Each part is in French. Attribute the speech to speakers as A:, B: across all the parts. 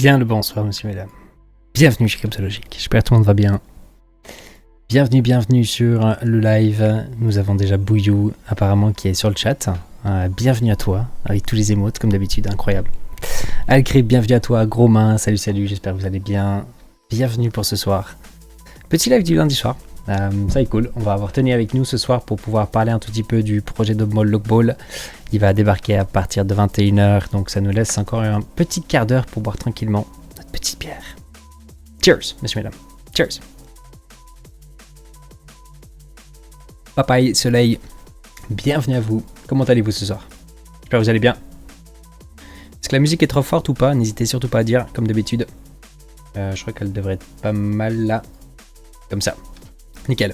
A: Bien le bonsoir, monsieur, mesdames. Bienvenue chez Capsologique. J'espère que tout le monde va bien. Bienvenue sur le live. Nous avons déjà Bouillou, apparemment, qui est sur le chat. Bienvenue à toi, avec tous les émotes, comme d'habitude, incroyable. Alcrip, bienvenue à toi. Gros main, salut, j'espère que vous allez bien. Bienvenue pour ce soir. Petit live du lundi soir. Ça est cool. On va avoir Tony avec nous ce soir pour pouvoir parler un tout petit peu du projet d'Obmol Logball. Il va débarquer à partir de 21h, donc ça nous laisse encore un petit quart d'heure pour boire tranquillement notre petite bière. Cheers, messieurs, mesdames. Cheers. Papaye, soleil, bienvenue à vous. Comment allez-vous ce soir? J'espère que vous allez bien. Est-ce que la musique est trop forte ou pas? N'hésitez surtout pas à dire, comme d'habitude. Je crois qu'elle devrait être pas mal là. Comme ça. Nickel.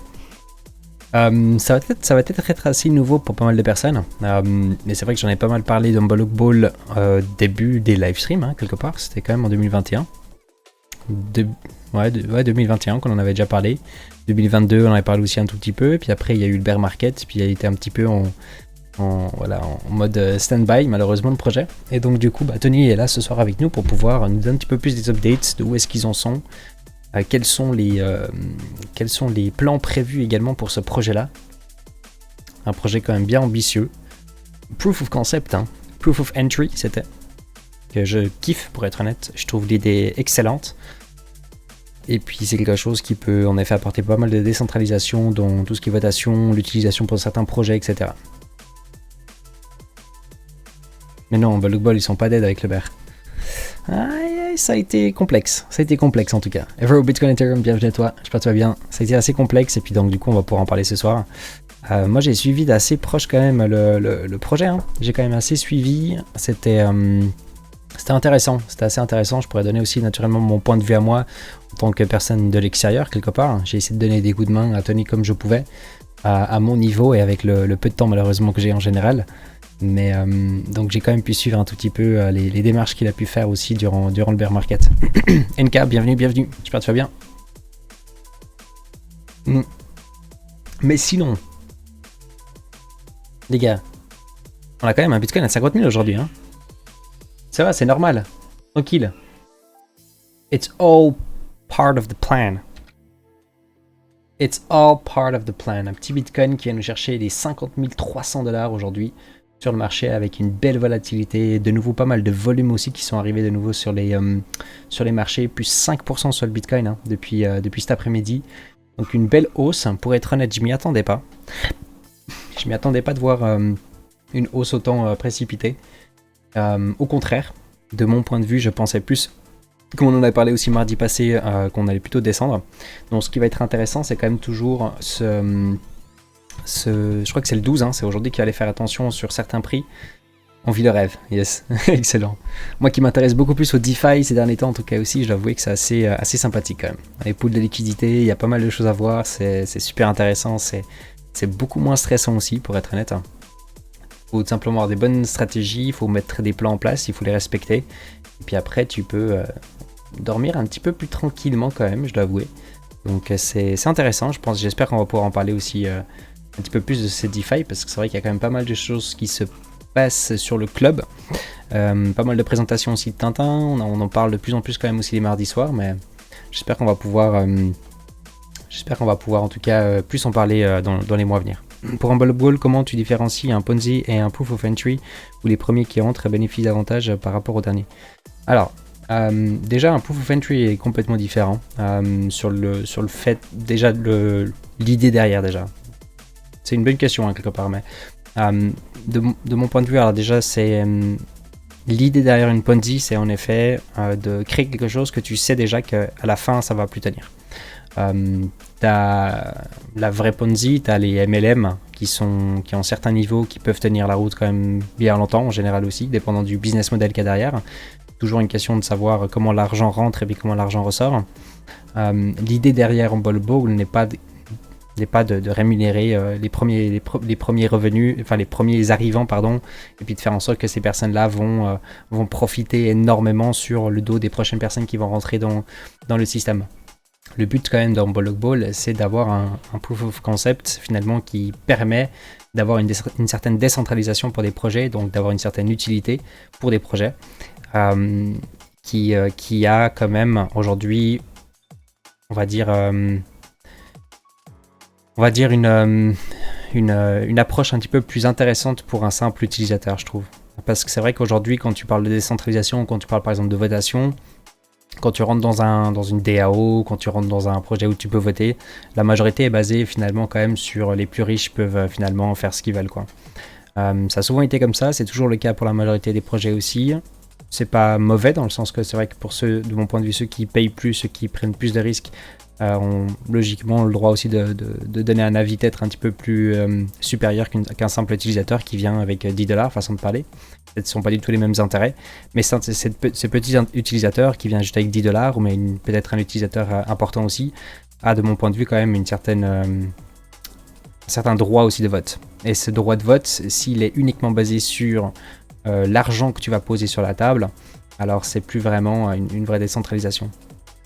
A: Ça va peut-être être assez nouveau pour pas mal de personnes. Mais c'est vrai que j'en ai pas mal parlé d'Obmol Logball début des live streams, hein, quelque part. C'était quand même en 2021. 2021 qu'on en avait déjà parlé. 2022 on en avait parlé aussi un tout petit peu. Et puis après il y a eu le bear market. Puis il a été un petit peu en mode stand-by malheureusement le projet. Et donc du coup Tony est là ce soir avec nous pour pouvoir nous donner un petit peu plus des updates de où est-ce qu'ils en sont. Quels sont les plans prévus également pour ce projet-là. Un projet quand même bien ambitieux. Proof of concept, hein. Proof of entry, c'était. Que je kiffe, pour être honnête. Je trouve l'idée excellente. Et puis c'est quelque chose qui peut en effet apporter pas mal de décentralisation dans tout ce qui est votation, l'utilisation pour certains projets, etc. Mais non, Obmol Logball, ils sont pas dead avec le bear. Ça a été complexe en tout cas. Evero Bitcoin Ethereum, bienvenue à toi, j'espère que tu vas bien. Ça a été assez complexe et puis donc du coup on va pouvoir en parler ce soir. Moi j'ai suivi d'assez proche quand même le projet, hein. J'ai quand même assez suivi, c'était intéressant, c'était assez intéressant. Je pourrais donner aussi naturellement mon point de vue à moi en tant que personne de l'extérieur quelque part. J'ai essayé de donner des coups de main à Tony comme je pouvais, à mon niveau et avec le peu de temps malheureusement que j'ai en général. Mais donc j'ai quand même pu suivre un tout petit peu les démarches qu'il a pu faire aussi durant le bear market. NK, bienvenue, j'espère que tu vas bien. Mais sinon, les gars, on a quand même un Bitcoin à 50 000 aujourd'hui, hein. Ça va, c'est normal, tranquille. It's all part of the plan. It's all part of the plan. Un petit Bitcoin qui vient nous chercher les 50 300 $ aujourd'hui sur le marché avec une belle volatilité, de nouveau pas mal de volumes aussi qui sont arrivés de nouveau sur les marchés, plus 5% sur le Bitcoin, hein, depuis cet après-midi. Donc une belle hausse, pour être honnête, je m'y attendais pas. Je m'y attendais pas de voir une hausse autant précipitée. Au contraire, de mon point de vue, je pensais plus, comme on en avait parlé aussi mardi passé, qu'on allait plutôt descendre. Donc ce qui va être intéressant, c'est quand même toujours je crois que c'est le 12, hein, c'est aujourd'hui qu'il fallait faire attention sur certains prix. On vit le rêve, yes, excellent. Moi qui m'intéresse beaucoup plus au DeFi ces derniers temps, en tout cas aussi, je dois avouer que c'est assez sympathique quand même. Les pools de liquidité, il y a pas mal de choses à voir, c'est super intéressant, c'est beaucoup moins stressant aussi, pour être honnête. Il faut tout simplement avoir des bonnes stratégies, il faut mettre des plans en place, il faut les respecter. Et puis après, tu peux dormir un petit peu plus tranquillement quand même, je dois avouer. Donc c'est intéressant, j'espère qu'on va pouvoir en parler aussi un petit peu plus de ces DeFi, parce que c'est vrai qu'il y a quand même pas mal de choses qui se passent sur le club. Pas mal de présentations aussi de Tintin, on en parle de plus en plus quand même aussi les mardis soirs, mais j'espère qu'on va pouvoir en tout cas plus en parler dans les mois à venir. Pour Obmol Logball, comment tu différencies un Ponzi et un Proof of Entry, où les premiers qui entrent bénéficient davantage par rapport aux derniers? Alors, déjà un Proof of Entry est complètement différent sur le fait, déjà l'idée derrière déjà. C'est une bonne question, hein, quelque part, mais de mon point de vue, alors déjà, c'est l'idée derrière une Ponzi, c'est en effet de créer quelque chose que tu sais déjà qu'à la fin, ça va plus tenir. T'as la vraie Ponzi, t'as les MLM qui ont certains niveaux qui peuvent tenir la route quand même bien longtemps, en général aussi, dépendant du business model qu'il y a derrière. Toujours une question de savoir comment l'argent rentre et puis comment l'argent ressort. L'idée derrière Obmol Logball n'est pas de rémunérer les premiers revenus, enfin les premiers arrivants, pardon, et puis de faire en sorte que ces personnes-là vont profiter énormément sur le dos des prochaines personnes qui vont rentrer dans le système. Le but quand même d'Obmol Logball, c'est d'avoir un proof of concept finalement qui permet d'avoir une certaine décentralisation pour des projets, donc d'avoir une certaine utilité pour des projets, qui a quand même aujourd'hui, on va dire une approche un petit peu plus intéressante pour un simple utilisateur, je trouve. Parce que c'est vrai qu'aujourd'hui, quand tu parles de décentralisation, quand tu parles par exemple de votation, quand tu rentres dans une DAO, quand tu rentres dans un projet où tu peux voter, la majorité est basée finalement quand même sur les plus riches peuvent finalement faire ce qu'ils veulent, quoi. Ça a souvent été comme ça, c'est toujours le cas pour la majorité des projets aussi. C'est pas mauvais dans le sens que c'est vrai que pour ceux, de mon point de vue, ceux qui payent plus, ceux qui prennent plus de risques, ont logiquement le droit aussi de donner un avis peut-être un petit peu plus supérieur qu'un simple utilisateur qui vient avec 10$, façon de parler. Ce ne sont pas du tout les mêmes intérêts, mais ce petit utilisateur qui vient juste avec 10$, ou mais peut-être un utilisateur important aussi, a de mon point de vue quand même un certain droit aussi de vote. Et ce droit de vote, s'il est uniquement basé sur l'argent que tu vas poser sur la table, alors c'est plus vraiment une vraie décentralisation.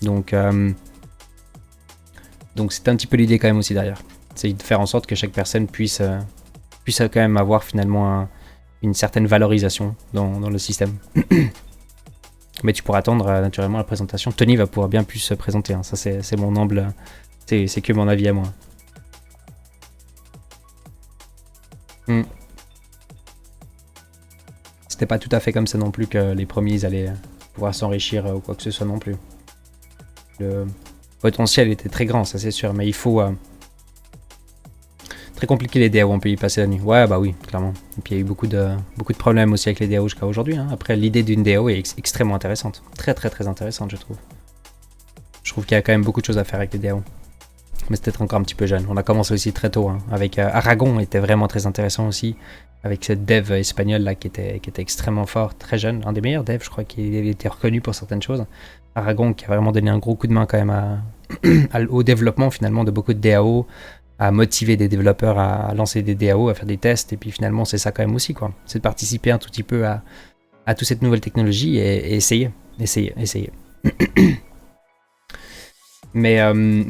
A: Donc c'est un petit peu l'idée quand même aussi derrière. C'est de faire en sorte que chaque personne puisse quand même avoir finalement une certaine valorisation dans le système. Mais tu pourras attendre naturellement la présentation. Tony va pouvoir bien plus se présenter, hein. Ça c'est mon humble... C'est que mon avis à moi. C'était pas tout à fait comme ça non plus que les premiers allaient pouvoir s'enrichir ou quoi que ce soit non plus. Le potentiel était très grand, ça c'est sûr, mais il faut... Très compliqué les DAO, on peut y passer la nuit. Ouais, bah oui, clairement. Et puis il y a eu beaucoup de problèmes aussi avec les DAO jusqu'à aujourd'hui, hein. Après, l'idée d'une DAO est extrêmement intéressante. Très très très intéressante, je trouve. Je trouve qu'il y a quand même beaucoup de choses à faire avec les DAO. Mais c'est peut-être encore un petit peu jeune. On a commencé aussi très tôt, hein. Avec Aragon était vraiment très intéressant aussi. Avec cette dev espagnole là qui était extrêmement fort, très jeune. Un des meilleurs devs, je crois, qui était reconnu pour certaines choses. Aragon qui a vraiment donné un gros coup de main quand même au développement finalement de beaucoup de DAO, à motiver des développeurs à lancer des DAO, à faire des tests, et puis finalement c'est ça quand même aussi, quoi. C'est de participer un tout petit peu à toute cette nouvelle technologie et essayer. Mais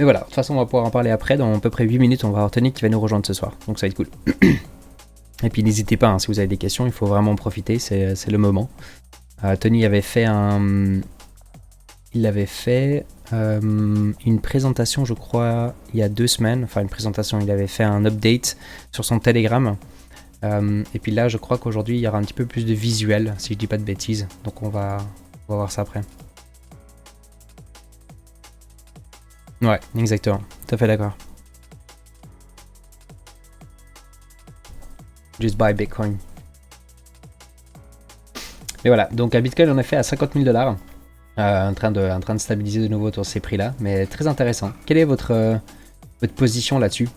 A: voilà, de toute façon on va pouvoir en parler après, dans à peu près 8 minutes on va avoir Tony qui va nous rejoindre ce soir, donc ça va être cool. Et puis n'hésitez pas, hein, si vous avez des questions, il faut vraiment en profiter, c'est le moment. Tony avait fait une présentation, je crois, il y a 2 semaines. Enfin, il avait fait un update sur son Telegram. Et puis là, je crois qu'aujourd'hui, il y aura un petit peu plus de visuel, si je dis pas de bêtises. Donc on va voir ça après. Ouais, exactement. Tout à fait d'accord. Just buy Bitcoin. Mais voilà, donc à Bitcoin, on est fait à 50 000$. En train de stabiliser de nouveau autour de ces prix-là, mais très intéressant. Quelle est votre position là-dessus,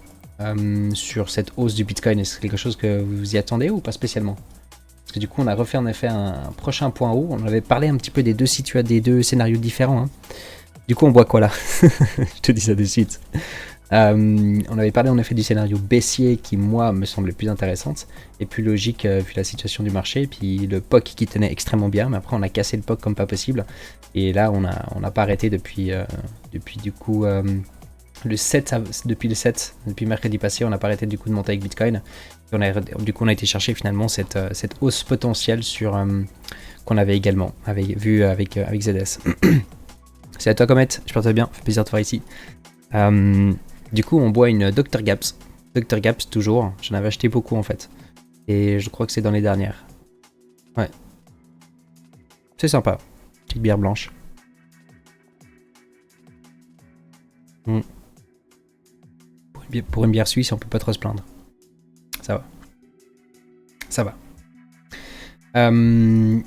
A: sur cette hausse du Bitcoin? Est-ce quelque chose que vous y attendez ou pas spécialement? Parce que du coup, on a refait en effet un prochain point haut. On avait parlé un petit peu des deux scénarios différents, hein. Du coup, on voit quoi là? Je te dis ça de suite. On avait parlé en effet du scénario baissier qui, moi, me semblait plus intéressante et plus logique vu la situation du marché. Puis le POC qui tenait extrêmement bien, mais après on a cassé le POC comme pas possible. Et là, on n'a pas arrêté depuis du coup depuis mercredi passé, on n'a pas arrêté du coup de monter avec Bitcoin. Et du coup, on a été chercher finalement cette hausse potentielle sur qu'on avait également vu avec ZS. C'est à toi, Comet. Je porte bien. Fait plaisir de te voir ici. Du coup, on boit une Dr Gaps. Dr Gaps, toujours. J'en avais acheté beaucoup en fait. Et je crois que c'est dans les dernières. Ouais. C'est sympa. Petite bière blanche. Pour une bière suisse, on peut pas trop se plaindre. Ça va. Ça va.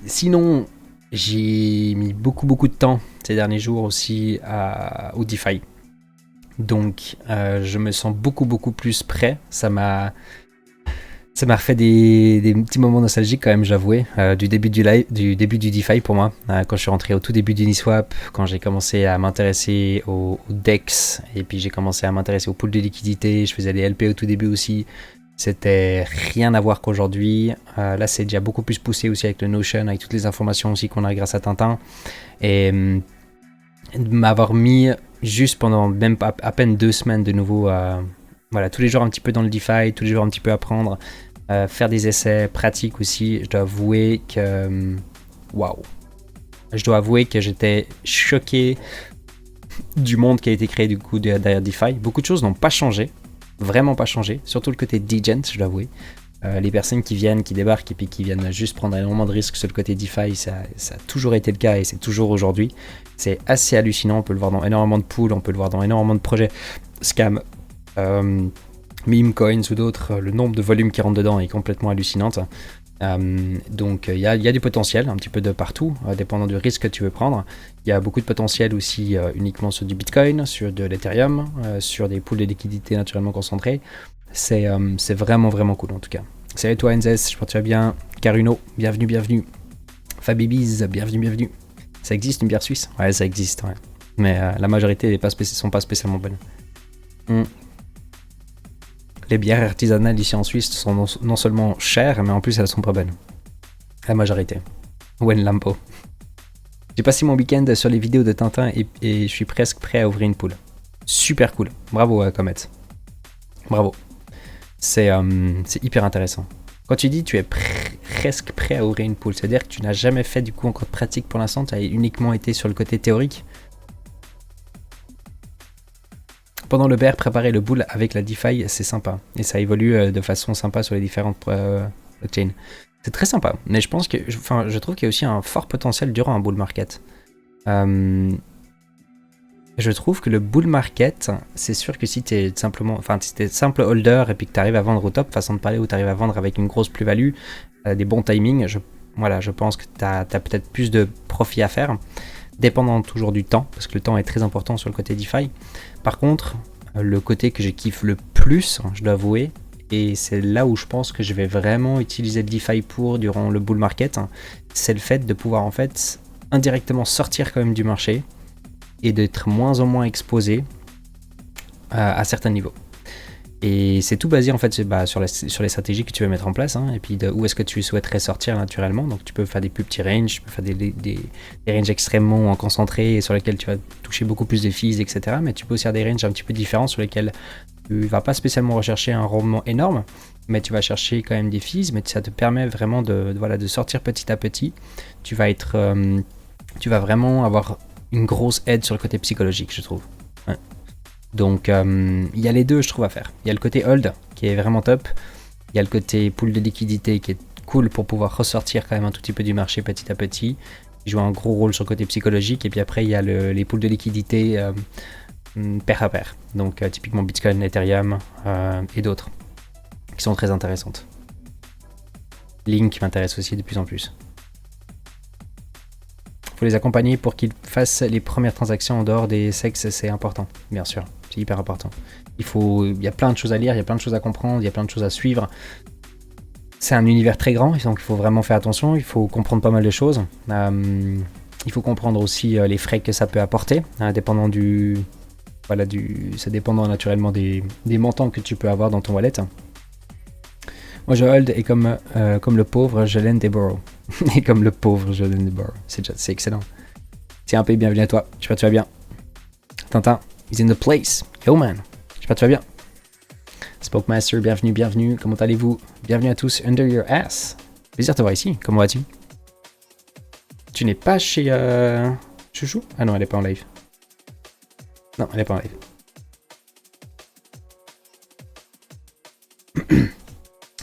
A: Sinon, j'ai mis beaucoup de temps ces derniers jours aussi au DeFi. Donc je me sens beaucoup plus prêt. Ça m'a refait des petits moments nostalgiques quand même, j'avouais, du début du DeFi pour moi, quand je suis rentré au tout début d'Uniswap, quand j'ai commencé à m'intéresser aux DEX, et puis j'ai commencé à m'intéresser aux pools de liquidité, je faisais des LP au tout début aussi. C'était rien à voir qu'aujourd'hui. Là, c'est déjà beaucoup plus poussé aussi avec le Notion, avec toutes les informations aussi qu'on a grâce à Tintin. Et de m'avoir mis juste pendant même à peine 2 semaines de nouveau, voilà, tous les jours un petit peu dans le DeFi, tous les jours un petit peu apprendre, faire des essais pratiques aussi. Je dois avouer que waouh, Je dois avouer que j'étais choqué du monde qui a été créé du coup derrière DeFi. Beaucoup de choses n'ont pas changé, vraiment pas changé, surtout le côté degent, je dois avouer. Les personnes qui viennent, qui débarquent et puis qui viennent juste prendre énormément de risques sur le côté DeFi, ça a toujours été le cas et c'est toujours aujourd'hui. C'est assez hallucinant, on peut le voir dans énormément de pools, on peut le voir dans énormément de projets scam, meme coins ou d'autres. Le nombre de volumes qui rentrent dedans est complètement hallucinant. Donc il y a du potentiel un petit peu de partout, dépendant du risque que tu veux prendre. Il y a beaucoup de potentiel aussi uniquement sur du Bitcoin, sur de l'Ethereum, sur des pools de liquidités naturellement concentrés. C'est vraiment vraiment cool en tout cas. Salut toi NZS, je pense que tu vas bien. Caruno, bienvenue. Fabibiz, bienvenue. Ça existe une bière suisse? Ouais, ça existe, ouais. Mais la majorité sont pas spécialement bonnes. Les bières artisanales ici en Suisse sont non seulement chères, mais en plus elles sont pas bonnes. La majorité. Wen Lampo. J'ai passé mon week-end sur les vidéos de Tintin et je suis presque prêt à ouvrir une poule. Super cool. Bravo Comet. Bravo. C'est hyper intéressant. Quand tu dis tu es presque prêt à ouvrir une poule, c'est-à-dire que tu n'as jamais fait du coup encore de pratique pour l'instant, tu as uniquement été sur le côté théorique. Pendant le bear, préparer le bull avec la DeFi, c'est sympa. Et ça évolue de façon sympa sur les différentes blockchains. C'est très sympa. Mais je pense que, je trouve qu'il y a aussi un fort potentiel durant un bull market. Je trouve que le bull market, c'est sûr que si tu es simple holder et puis que tu arrives à vendre au top, façon de parler, ou tu arrives à vendre avec une grosse plus-value, des bons timings, je pense que tu as peut-être plus de profit à faire, dépendant toujours du temps, parce que le temps est très important sur le côté DeFi. Par contre, le côté que je kiffe le plus, je dois avouer, et c'est là où je pense que je vais vraiment utiliser le DeFi durant le bull market, c'est le fait de pouvoir en fait indirectement sortir quand même du marché et d'être moins en moins exposé à certains niveaux. Et c'est tout basé en fait sur les stratégies que tu veux mettre en place, et puis où est-ce que tu souhaiterais sortir naturellement. Donc tu peux faire des plus petits ranges, tu peux faire des ranges extrêmement concentrés et sur lesquels tu vas toucher beaucoup plus de fees, etc. Mais tu peux aussi faire des ranges un petit peu différents sur lesquels tu ne vas pas spécialement rechercher un rendement énorme, mais tu vas chercher quand même des fees, mais ça te permet vraiment de sortir petit à petit. Tu vas vraiment avoir une grosse aide sur le côté psychologique, je trouve. Ouais. Donc il y a les deux, je trouve, à faire. Il y a le côté hold qui est vraiment top. Il y a le côté pool de liquidité qui est cool pour pouvoir ressortir quand même un tout petit peu du marché petit à petit. Il joue un gros rôle sur le côté psychologique. Et puis après, il y a les pools de liquidité pair à pair. Donc typiquement Bitcoin, Ethereum et d'autres qui sont très intéressantes. Link m'intéresse aussi de plus en plus. Il faut les accompagner pour qu'ils fassent les premières transactions en dehors des sexes, c'est important, bien sûr, c'est hyper important. Il y a plein de choses à lire, il y a plein de choses à comprendre, il y a plein de choses à suivre. C'est un univers très grand, donc il faut vraiment faire attention, il faut comprendre pas mal de choses. Il faut comprendre aussi les frais que ça peut apporter, dépendant ça dépendant naturellement des montants que tu peux avoir dans ton wallet. Moi je hold et comme le pauvre, je lend et borrow. Et comme le pauvre, je lend et borrow. C'est excellent. Tiens, un peu bienvenue à toi. J'espère que tu vas bien. Tintin, is in the place. Yo man. J'espère que tu vas bien. Spokemaster, bienvenue. Comment allez-vous? Bienvenue à tous. Under your ass. Plaisir de te voir ici. Comment vas-tu? Tu n'es pas chez Chouchou? Ah non, elle est pas en live. Non, elle est pas en live.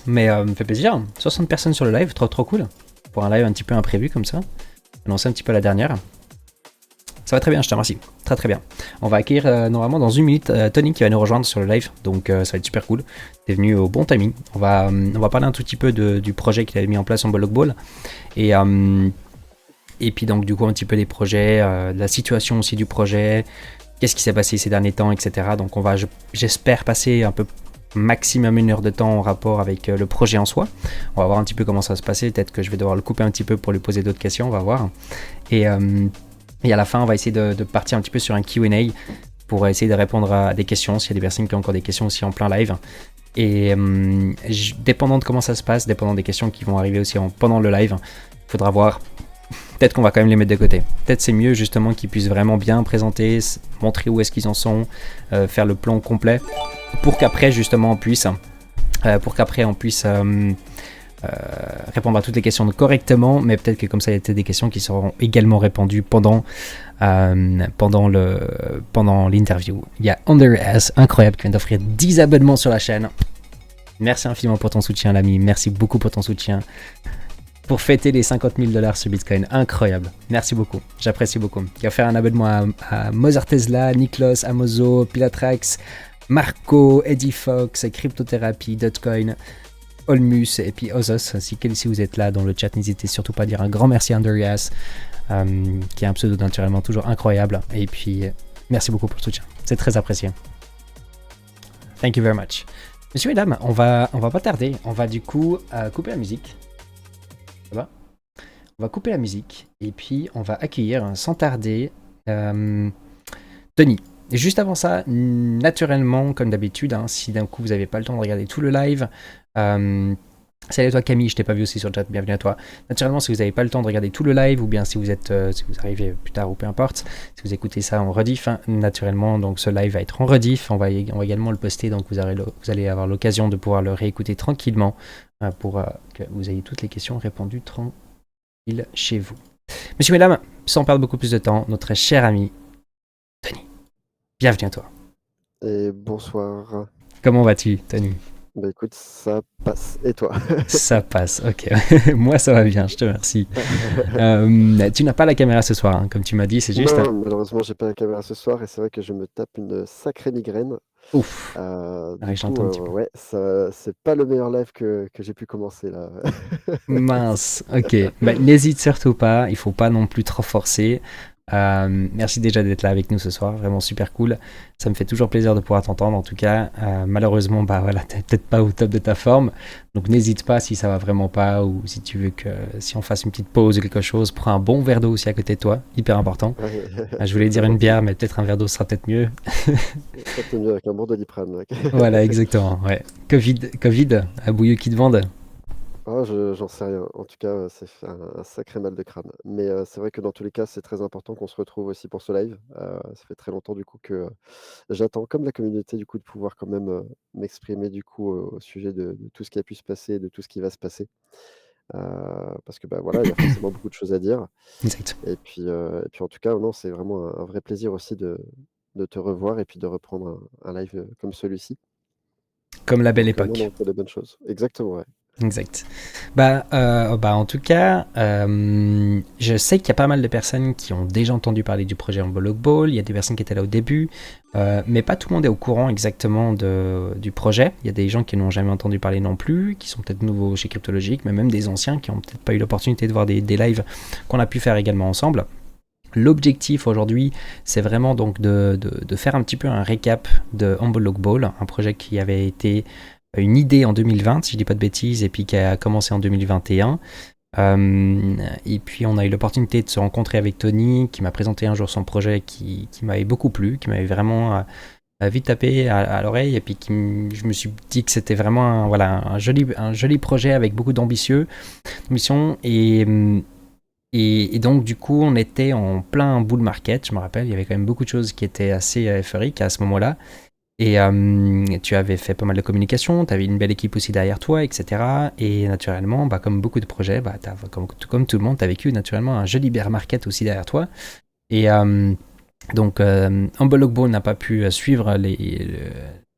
A: Mais me fait plaisir, 60 personnes sur le live, trop cool. Pour un live un petit peu imprévu comme ça. Annoncer un petit peu la dernière. Ça va très bien, je te remercie. Très bien. On va accueillir normalement dans une minute Tony qui va nous rejoindre sur le live. Donc ça va être super cool. T'es venu au bon timing. On va parler un tout petit peu du projet qu'il avait mis en place en Blockball. Et puis donc du coup un petit peu des projets, de la situation aussi du projet. Qu'est-ce qui s'est passé ces derniers temps, etc. Donc on va, j'espère, passer un peu maximum 1 heure de temps en rapport avec le projet en soi. On va voir un petit peu comment ça va se passer. Peut-être que je vais devoir le couper un petit peu pour lui poser d'autres questions. On va voir. Et à la fin, on va essayer de partir un petit peu sur un Q&A pour essayer de répondre à des questions. S'il y a des personnes qui ont encore des questions aussi en plein live. Et dépendant de comment ça se passe, dépendant des questions qui vont arriver aussi pendant le live, il faudra voir. Peut-être qu'on va quand même les mettre de côté. Peut-être c'est mieux justement qu'ils puissent vraiment bien présenter, montrer où est-ce qu'ils en sont, faire le plan complet, pour qu'après justement on puisse répondre à toutes les questions correctement, mais peut-être que comme ça, il y a peut-être des questions qui seront également répondues pendant l'interview. Il y a Under S, incroyable, qui vient d'offrir 10 abonnements sur la chaîne. Merci infiniment pour ton soutien, l'ami. Merci beaucoup pour ton soutien. Pour fêter les $50,000 sur Bitcoin. Incroyable. Merci beaucoup. J'apprécie beaucoup. Qui a offert un abonnement à Mozart Tesla, Niklos, Amozo, Pilatrax, Marco, Eddie Fox, Cryptothérapie, Dotcoin, Olmus et puis Ozos. Si vous êtes là dans le chat, n'hésitez surtout pas à dire un grand merci à Andreas, qui a un pseudo naturellement toujours incroyable. Et puis, merci beaucoup pour le soutien. C'est très apprécié. Thank you very much. Messieurs et dames, on va pas tarder. On va du coup couper la musique. Ça va ? On va couper la musique et puis on va accueillir sans tarder Tony. Et juste avant ça, naturellement, comme d'habitude, si d'un coup vous n'avez pas le temps de regarder tout le live, salut à toi Camille, je t'ai pas vu aussi sur le chat, bienvenue à toi. Naturellement, si vous n'avez pas le temps de regarder tout le live, ou bien si vous arrivez plus tard ou peu importe, si vous écoutez ça en rediff, naturellement, donc ce live va être en rediff, on va également le poster, donc vous allez avoir l'occasion de pouvoir le réécouter tranquillement pour que vous ayez toutes les questions répondues tranquille chez vous. Messieurs, mesdames, sans perdre beaucoup plus de temps, notre cher ami Tony. Bienvenue à toi.
B: Et bonsoir.
A: Comment vas-tu, Tony ?
B: Bah écoute, ça passe. Et toi ?
A: Ça passe, ok. Moi, ça va bien, je te remercie. Tu n'as pas la caméra ce soir, comme tu m'as dit, c'est juste...
B: Non, malheureusement, j'ai pas la caméra ce soir et c'est vrai que je me tape une sacrée migraine.
A: Ouf.
B: Ouais, ça, c'est pas le meilleur live que j'ai pu commencer là.
A: Mince, ok. N'hésite surtout pas, il faut pas non plus trop forcer. Merci déjà d'être là avec nous ce soir, vraiment super cool. Ça me fait toujours plaisir de pouvoir t'entendre en tout cas. Malheureusement, t'es peut-être pas au top de ta forme, donc n'hésite pas si ça va vraiment pas ou si tu veux si on fasse une petite pause ou quelque chose, prends un bon verre d'eau aussi à côté de toi, hyper important. Je voulais dire une bière, mais peut-être un verre d'eau sera peut-être mieux.
B: Ça peut mieux avec un bon Doliprane.
A: Voilà, exactement. Ouais. Covid, à Bouilleux qui te vendent.
B: Ah, j'en sais rien. En tout cas, c'est un sacré mal de crâne. Mais c'est vrai que dans tous les cas, c'est très important qu'on se retrouve aussi pour ce live. Ça fait très longtemps du coup que j'attends, comme la communauté, du coup, de pouvoir quand même m'exprimer du coup au sujet de tout ce qui a pu se passer, de tout ce qui va se passer. Parce que voilà, il y a forcément beaucoup de choses à dire.
A: Exact.
B: Et puis en tout cas, non, c'est vraiment un vrai plaisir aussi de te revoir et puis de reprendre un live comme celui-ci.
A: Comme la belle
B: Donc,
A: époque.
B: non, que des bonnes choses. Exactement, ouais.
A: Exact. En tout cas, je sais qu'il y a pas mal de personnes qui ont déjà entendu parler du projet Envelope Ball. Il y a des personnes qui étaient là au début, mais pas tout le monde est au courant exactement du projet. Il y a des gens qui n'ont jamais entendu parler non plus, qui sont peut-être nouveaux chez Cryptologique, mais même des anciens qui n'ont peut-être pas eu l'opportunité de voir des lives qu'on a pu faire également ensemble. L'objectif aujourd'hui, c'est vraiment donc de faire un petit peu un récap de Envelope Ball, un projet qui avait été une idée en 2020, si je dis pas de bêtises, et puis qui a commencé en 2021. Et puis on a eu l'opportunité de se rencontrer avec Tony, qui m'a présenté un jour son projet qui m'avait beaucoup plu, qui m'avait vraiment vite tapé à l'oreille, et puis je me suis dit que c'était vraiment un joli projet avec beaucoup d'ambition. Et donc du coup on était en plein bull market, je me rappelle, il y avait quand même beaucoup de choses qui étaient assez euphoriques à ce moment-là. Et tu avais fait pas mal de communication, tu avais une belle équipe aussi derrière toi, etc. Et naturellement, comme beaucoup de projets, comme tout le monde, tu as vécu naturellement un joli bear market aussi derrière toi. Et donc, Envelope Ball n'a pas pu suivre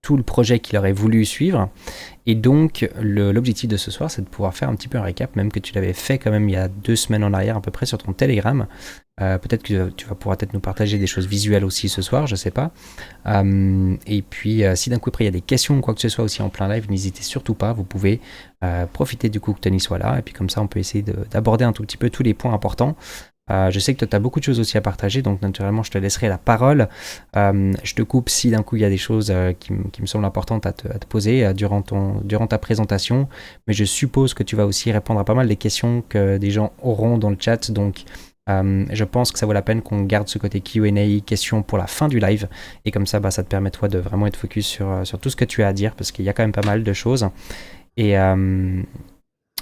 A: tout le projet qu'il aurait voulu suivre. Et donc, l'objectif de ce soir, c'est de pouvoir faire un petit peu un récap, même que tu l'avais fait quand même il y a 2 semaines en arrière à peu près sur ton Telegram. Peut-être que tu vas pouvoir peut-être nous partager des choses visuelles aussi ce soir, je sais pas. Et puis, si d'un coup après il y a des questions ou quoi que ce soit aussi en plein live, n'hésitez surtout pas, vous pouvez profiter du coup que Tony soit là. Et puis comme ça, on peut essayer d'aborder un tout petit peu tous les points importants. Je sais que toi, tu as beaucoup de choses aussi à partager, donc naturellement, je te laisserai la parole. Je te coupe si d'un coup, il y a des choses qui me semblent importantes à te poser durant ta présentation. Mais je suppose que tu vas aussi répondre à pas mal des questions que des gens auront dans le chat. Donc, je pense que ça vaut la peine qu'on garde ce côté Q&A, questions pour la fin du live. Et comme ça, ça te permet, toi, de vraiment être focus sur tout ce que tu as à dire, parce qu'il y a quand même pas mal de choses. Et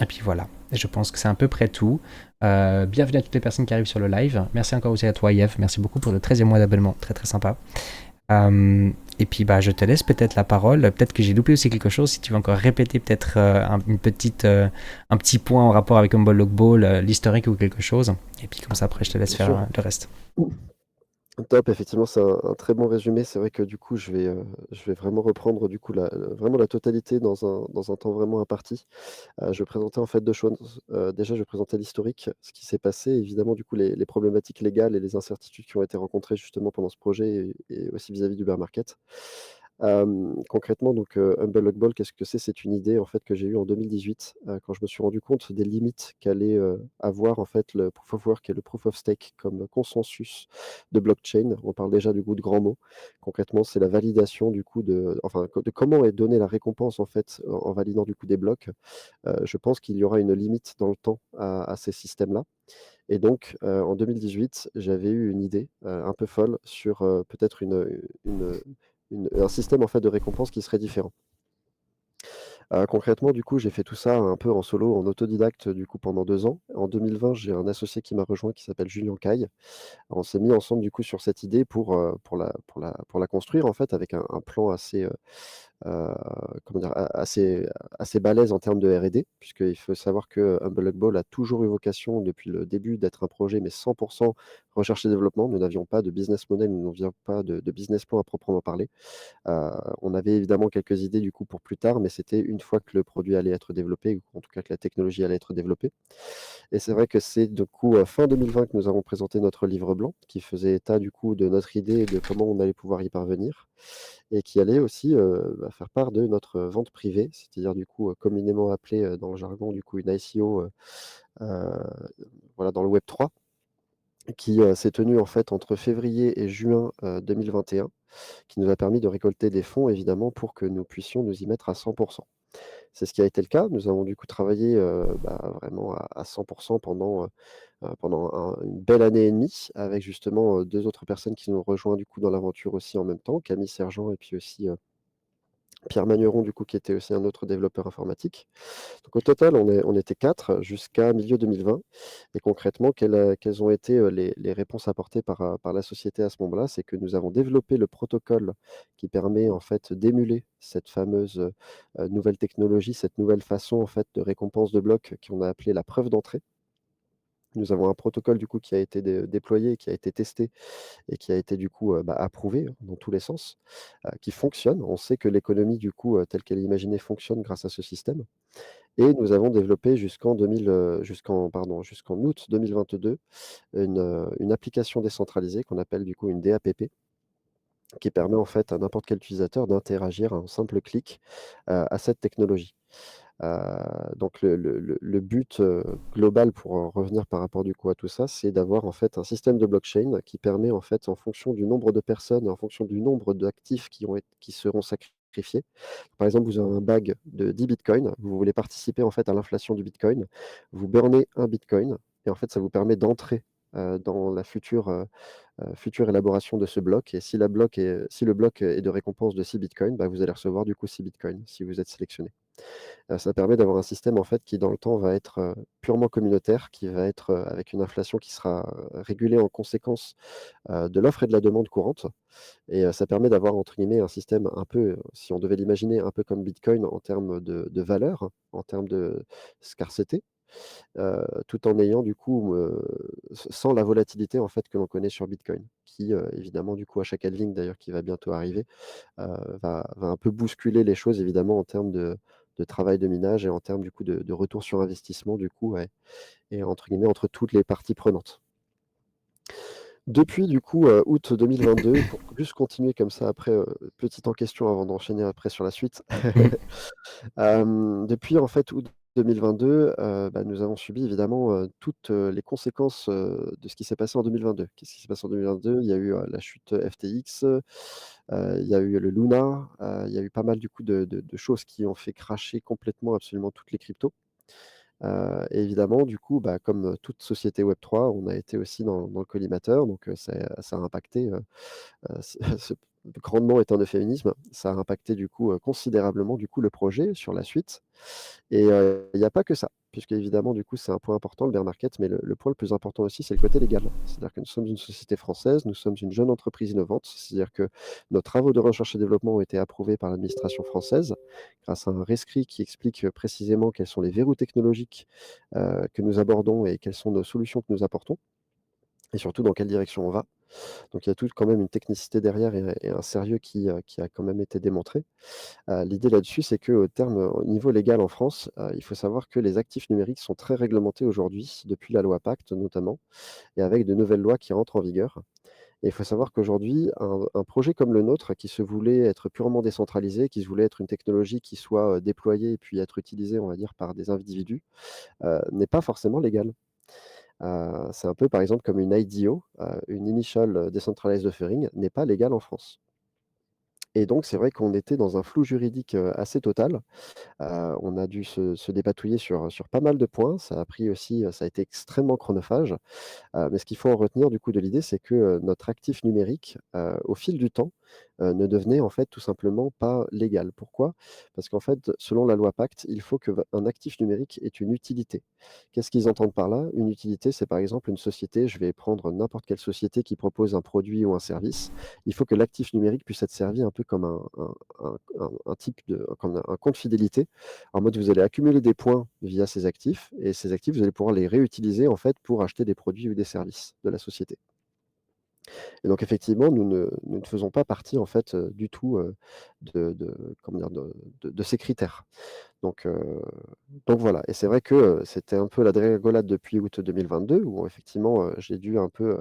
A: puis voilà, je pense que c'est à peu près tout. Bienvenue à toutes les personnes qui arrivent sur le live. Merci encore aussi à toi, Yev. Merci beaucoup pour le 13e mois d'abonnement. Très très sympa. Et puis bah, je te laisse peut-être la parole. Peut-être que j'ai loupé aussi quelque chose. Si tu veux encore répéter peut-être un petit point en rapport avec Humble Log Ball, l'historique ou quelque chose. Et puis comme ça, après, je te laisse
B: Bien
A: faire
B: sûr.
A: le reste.
B: Top, effectivement, c'est un très bon résumé. C'est vrai que du coup, je vais vraiment reprendre du coup vraiment la totalité dans un temps vraiment imparti. Je vais présenter en fait 2 choses. Déjà, je vais présenter l'historique, ce qui s'est passé, évidemment du coup les problématiques légales et les incertitudes qui ont été rencontrées justement pendant ce projet et aussi vis-à-vis du bear market. Concrètement donc, Humble Log Ball, qu'est-ce que c'est? C'est une idée en fait que j'ai eue en 2018, quand je me suis rendu compte des limites qu'allait, avoir en fait le Proof of Work et le Proof of Stake comme consensus de blockchain. On parle déjà du coup de grands mots. Concrètement, c'est la validation du coup de comment est donnée la récompense en fait en validant du coup des blocs. Je pense qu'il y aura une limite dans le temps à ces systèmes-là et donc en 2018, j'avais eu une idée, un peu folle sur, peut-être un système en fait de récompense qui serait différent. Concrètement, du coup, j'ai fait tout ça un peu en solo, en autodidacte, du coup, pendant 2 ans. En 2020, j'ai un associé qui m'a rejoint qui s'appelle Julien Caille. On s'est mis ensemble, du coup, sur cette idée pour la construire, en fait, avec un plan assez, heu, comment dire? Assez balèze en termes de R&D, puisqu'il faut savoir que Humble Ball a toujours eu vocation, depuis le début, d'être un projet, mais 100 recherche et développement. Nous n'avions pas de business model, nous n'avions pas de business plan à proprement parler. On avait évidemment quelques idées du coup pour plus tard, mais c'était une fois que le produit allait être développé ou en tout cas que la technologie allait être développée et c'est vrai que c'est du coup, fin 2020 que nous avons présenté notre livre blanc qui faisait état du coup de notre idée et de comment on allait pouvoir y parvenir et qui allait aussi, faire part de notre vente privée, c'est-à-dire du coup, communément appelée, dans le jargon du coup une ICO, heu, voilà dans le web 3 qui, s'est tenue en fait entre février et juin, 2021 qui nous a permis de récolter des fonds évidemment pour que nous puissions nous y mettre à 100. C'est ce qui a été le cas. Nous avons du coup travaillé, vraiment à 100 pendant une belle année et demie avec justement, 2 autres personnes qui nous ont rejoints du coup dans l'aventure aussi en même temps, Camille Sergent et puis aussi, Pierre Magneron du coup qui était aussi un autre développeur informatique. Donc au total, on était 4 jusqu'à milieu 2020 et concrètement, quelles ont été, les réponses apportées par la société à ce moment-là? C'est que nous avons développé le protocole qui permet en fait d'émuler cette fameuse, nouvelle technologie, cette nouvelle façon en fait de récompense de blocs qu'on a appelé la preuve d'entrée. Nous avons un protocole du coup qui a été déployé, qui a été testé et qui a été du coup, approuvé, hein, dans tous les sens, qui fonctionne. On sait que l'économie du coup, telle qu'elle est imaginée fonctionne grâce à ce système. Et nous avons développé jusqu'en août 2022 une application décentralisée qu'on appelle du coup une DAPP, qui permet en fait à n'importe quel utilisateur d'interagir à un simple clic, à cette technologie. Heu, donc le but, global pour en revenir par rapport du coup à tout ça, c'est d'avoir en fait un système de blockchain qui permet en fait en fonction du nombre de personnes, en fonction du nombre d'actifs qui seront sacrifiés. Par exemple, vous avez un bag de 10 bitcoins, vous voulez participer en fait à l'inflation du bitcoin, vous burnez un bitcoin et en fait ça vous permet d'entrer, dans la future élaboration de ce bloc et si le bloc est de récompense de 6 bitcoins, bah, vous allez recevoir du coup 6 bitcoins si vous êtes sélectionné. Ça permet d'avoir un système en fait qui dans le temps va être, purement communautaire, qui va être, avec une inflation qui sera, régulée en conséquence, de l'offre et de la demande courante et ça permet d'avoir entre guillemets un système un peu, si on devait l'imaginer un peu comme Bitcoin en termes de valeur, en termes de scarcité, tout en ayant du coup, sans la volatilité en fait que l'on connaît sur Bitcoin qui, évidemment du coup à chaque halving d'ailleurs qui va bientôt arriver, va un peu bousculer les choses évidemment en termes de travail de minage et en termes du coup de retour sur investissement du coup et entre guillemets «entre toutes les parties prenantes». Depuis du coup, août 2022 pour juste continuer comme ça après, petite en question avant d'enchaîner après sur la suite.
A: Mhm.
B: Depuis en fait août 2022, nous avons subi évidemment, toutes, les conséquences, de ce qui s'est passé en 2022. Qu'est-ce qui s'est passé en 2022? Il y a eu, la chute, FTX, il y a eu le Luna, il y a eu pas mal du coup de choses qui ont fait crasher complètement absolument toutes les cryptos. Et évidemment du coup, comme, toute société web 3, on a été aussi dans le collimateur donc ça a impacté, ce grandement est un euphémisme, ça a impacté du coup, considérablement du coup le projet sur la suite et il y a pas que ça, puisqu'évidemment du coup c'est un point important le bear market, mais le point le plus important aussi c'est le côté légal. C'est-à-dire que nous sommes une société française, nous sommes une jeune entreprise innovante, c'est-à-dire que nos travaux de recherche et développement ont été approuvés par l'administration française grâce à un rescrit qui explique, précisément quels sont les verrous technologiques, que nous abordons et quelles sont nos solutions que nous apportons et surtout dans quelle direction on va. Donc il y a tout quand même une technicité derrière et un sérieux qui a quand même été démontré. L'idée là-dessus, c'est qu'au terme au niveau légal en France, il faut savoir que les actifs numériques sont très réglementés aujourd'hui, depuis la loi Pacte notamment et avec de nouvelles lois qui rentrent en vigueur et il faut savoir qu'aujourd'hui, un projet comme le nôtre qui se voulait être purement décentralisé, qui se voulait être une technologie qui soit, déployée et puis être utilisée, on va dire, par des individus, n'est pas forcément légal. C'est un peu, par exemple, comme une IDO, une Initial Decentralized Offering n'est pas légale en France et donc c'est vrai qu'on était dans un flou juridique, assez total. On a dû se dépatouiller sur pas mal de points. Ça a pris aussi, ça a été extrêmement chronophage. Mais ce qu'il faut en retenir du coup de l'idée, c'est que, notre actif numérique, au fil du temps, ne devenait en fait tout simplement pas légal. Pourquoi? Parce qu'en fait, selon la loi Pacte, il faut qu'un actif numérique ait une utilité. Qu'est-ce qu'ils entendent par là? Une utilité, c'est par exemple une société, je vais prendre n'importe quelle société qui propose un produit ou un service. Il faut que l'actif numérique puisse être servi un peu comme un type de comme un compte fidélité. En mode, vous allez accumuler des points via ces actifs et ces actifs, vous allez pouvoir les réutiliser en fait pour acheter des produits ou des services de la société. Et donc effectivement, nous ne faisons pas partie en fait, du tout, comment dire? De ces critères. Donc heu, donc voilà et c'est vrai que, c'était un peu la dégringolade depuis août 2022 où effectivement, j'ai dû un peu,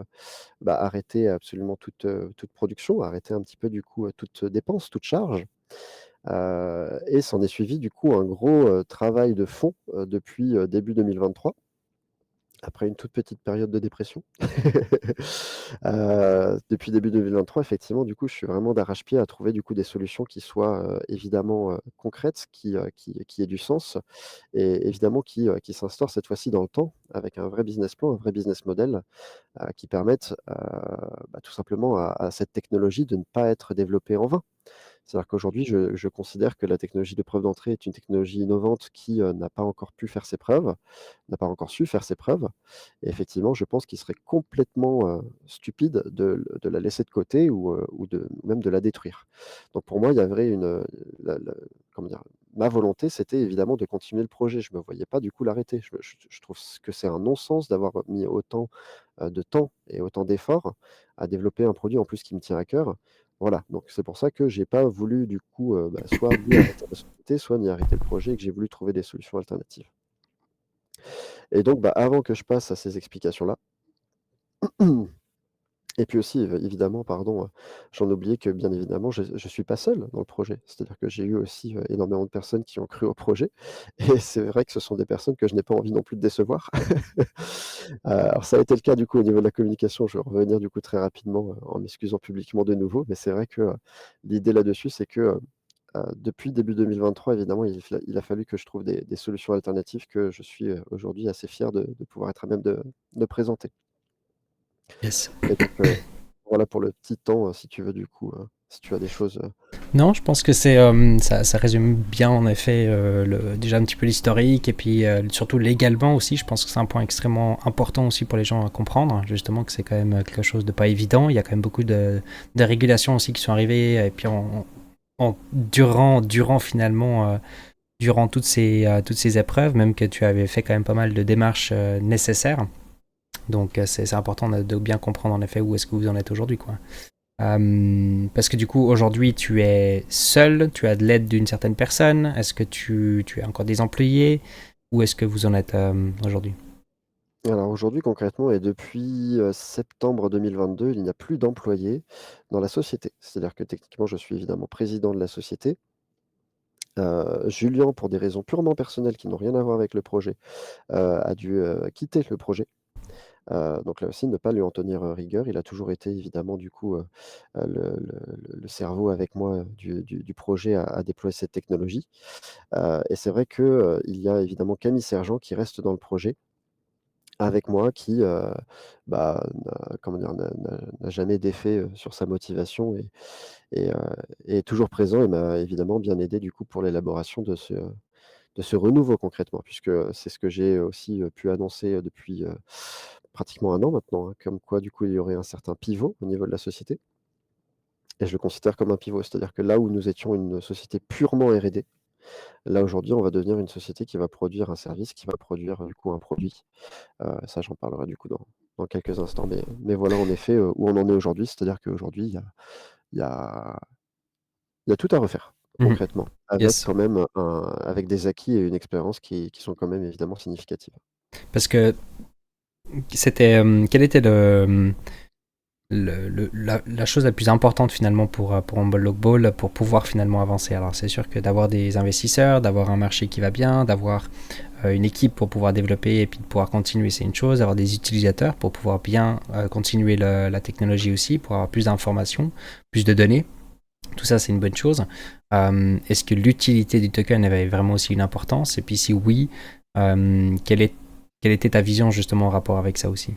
B: bah, arrêter absolument toute production, arrêter un petit peu du coup, toute dépense, toute charge. Et s'en est suivi du coup un gros, travail de fond, depuis, début 2023, après une toute petite période de dépression. Depuis début 2023, effectivement, du coup, je suis vraiment d'arrache-pied à trouver du coup des solutions qui soient, évidemment, concrètes, qui aient du sens et évidemment qui s'instaurent cette fois-ci dans le temps avec un vrai business plan, un vrai business model, qui permettent, bah, tout simplement à cette technologie de ne pas être développée en vain. C'est-à-dire qu'aujourd'hui, je considère que la technologie de preuve d'entrée est une technologie innovante qui, n'a pas encore pu faire ses preuves, n'a pas encore su faire ses preuves et effectivement, je pense qu'il serait complètement, stupide de la laisser de côté ou de même de la détruire. Donc pour moi, il y avait la comment dire? Ma volonté, c'était évidemment de continuer le projet. Je ne me voyais pas du coup l'arrêter. Je trouve que c'est un non-sens d'avoir mis autant, de temps et autant d'efforts à développer un produit en plus qui me tient à cœur. Voilà, donc c'est pour ça que j'ai pas voulu du coup, bah, soit ni arrêter la société, soit ni arrêter le projet et que j'ai voulu trouver des solutions alternatives. Et donc, bah, avant que je passe à ces explications-là et puis aussi, évidemment, pardon, j'en oubliais que bien évidemment, je suis pas seul dans le projet. C'est-à-dire que j'ai eu aussi, énormément de personnes qui ont cru au projet et c'est vrai que ce sont des personnes que je n'ai pas envie non plus de décevoir. Alors ça a été le cas du coup au niveau de la communication, je vais revenir du coup très rapidement, en m'excusant publiquement de nouveau, mais c'est vrai que, l'idée là-dessus, c'est que, depuis début 2023 évidemment, il a fallu que je trouve des solutions alternatives que je suis, aujourd'hui assez fier de pouvoir être à même de présenter.
A: Yes.
B: Et donc, voilà pour le petit temps, si tu veux du coup, si tu as des choses,
A: Non, je pense que ça résume bien en effet déjà un petit peu l'historique et puis surtout légalement aussi. Je pense que c'est un point extrêmement important aussi pour les gens à comprendre, justement que c'est quand même quelque chose de pas évident. Il y a quand même beaucoup de régulations aussi qui sont arrivées et puis durant finalement durant toutes ces épreuves, même que tu avais fait quand même pas mal de démarches nécessaires. Donc c'est important de bien comprendre en effet où est-ce que vous en êtes aujourd'hui, quoi. Parce que du coup, aujourd'hui, tu es seul, tu as de l'aide d'une certaine personne. Est-ce que tu as encore des employés? Où est-ce que vous en êtes aujourd'hui?
B: alors aujourd'hui concrètement et depuis, septembre 2022, il n'y a plus d'employés dans la société. C'est-à-dire que techniquement, je suis évidemment président de la société. Julien, pour des raisons purement personnelles qui n'ont rien à voir avec le projet, a dû, quitter le projet. Donc là aussi, ne pas lui en tenir, rigueur. Il a toujours été évidemment du coup, le cerveau avec moi, du projet à déployer cette technologie. Et c'est vrai que, il y a évidemment Camille Sergent qui reste dans le projet avec moi qui, n'a comment dire? N'a jamais défait, sur sa motivation et heu, et est toujours présent et m'a évidemment bien aidé du coup pour l'élaboration de ce renouveau concrètement. Puisque, c'est ce que j'ai aussi, pu annoncer, depuis, pratiquement un an maintenant, hein, comme quoi du coup il y aurait un certain pivot au niveau de la société et je le considère comme un pivot. C'est-à-dire que là où nous étions une société purement R&D, là aujourd'hui on va devenir une société qui va produire un service, qui va produire, du coup un produit. Ça j'en parlerai du coup dans quelques instants, mais voilà en effet, où on en est aujourd'hui. C'est-à-dire qu'aujourd'hui il y a il y a tout à refaire
A: Mhm.
B: concrètement, avec
A: Yes.
B: quand même avec des acquis et une expérience qui sont quand même évidemment significatives.
A: Parce que c'était, quel était la chose la plus importante finalement pour Humble Log Ball pour pouvoir finalement avancer. Alors c'est sûr que d'avoir des investisseurs, d'avoir un marché qui va bien, d'avoir une équipe pour pouvoir développer et puis de pouvoir continuer, c'est une chose, d'avoir des utilisateurs pour pouvoir bien continuer la technologie aussi, pour avoir plus d'informations, plus de données. Tout ça, c'est une bonne chose. Est-ce que l'utilité du token avait vraiment aussi une importance? Et puis si oui, quelle était ta vision justement en rapport avec ça aussi?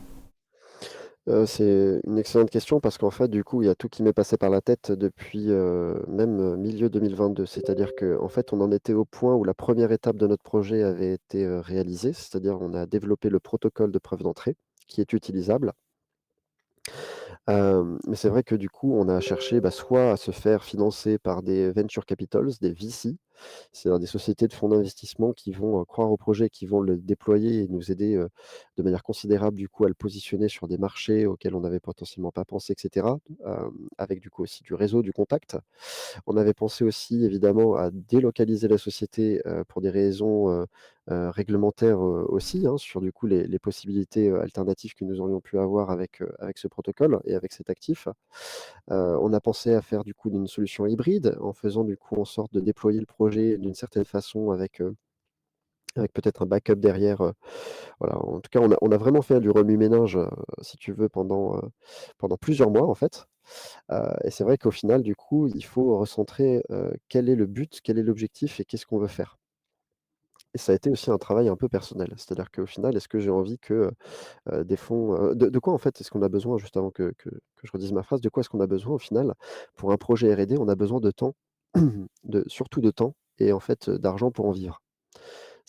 B: C'est une excellente question parce qu'en fait, du coup, il y a tout qui m'est passé par la tête depuis, même, milieu 2022. C'est-à-dire qu'en fait, on en était au point où la première étape de notre projet avait été, réalisée. C'est-à-dire on a développé le protocole de preuve d'entrée qui est utilisable. Mais c'est vrai que du coup, on a cherché, soit à se faire financer par des venture capitals, des VC, c'est-à-dire des sociétés de fonds d'investissement qui vont, croire au projet, qui vont le déployer et nous aider, de manière considérable du coup à le positionner sur des marchés auxquels on n'avait potentiellement pas pensé et cetera. Avec du coup aussi du réseau, du contact. On avait pensé aussi évidemment à délocaliser la société, pour des raisons, réglementaires, aussi, hein, sur du coup les possibilités, alternatives que nous aurions pu avoir avec ce protocole et avec cet actif. On a pensé à faire du coup une solution hybride en faisant du coup en sorte de déployer le projet d'une certaine façon avec peut-être un backup derrière, voilà. En tout cas, on a vraiment fait du remue-ménage, si tu veux pendant plusieurs mois en fait. Et c'est vrai qu'au final, du coup, il faut recentrer, quel est le but, quel est l'objectif et qu'est-ce qu'on veut faire? Et ça a été aussi un travail un peu personnel. C'est-à-dire qu'au final, est-ce que j'ai envie que, des fonds, de quoi en fait est-ce qu'on a besoin juste avant que je redise ma phrase, de quoi est-ce qu'on a besoin au final? Pour un projet R&D, on a besoin de temps, surtout de temps et en fait, d'argent pour en vivre.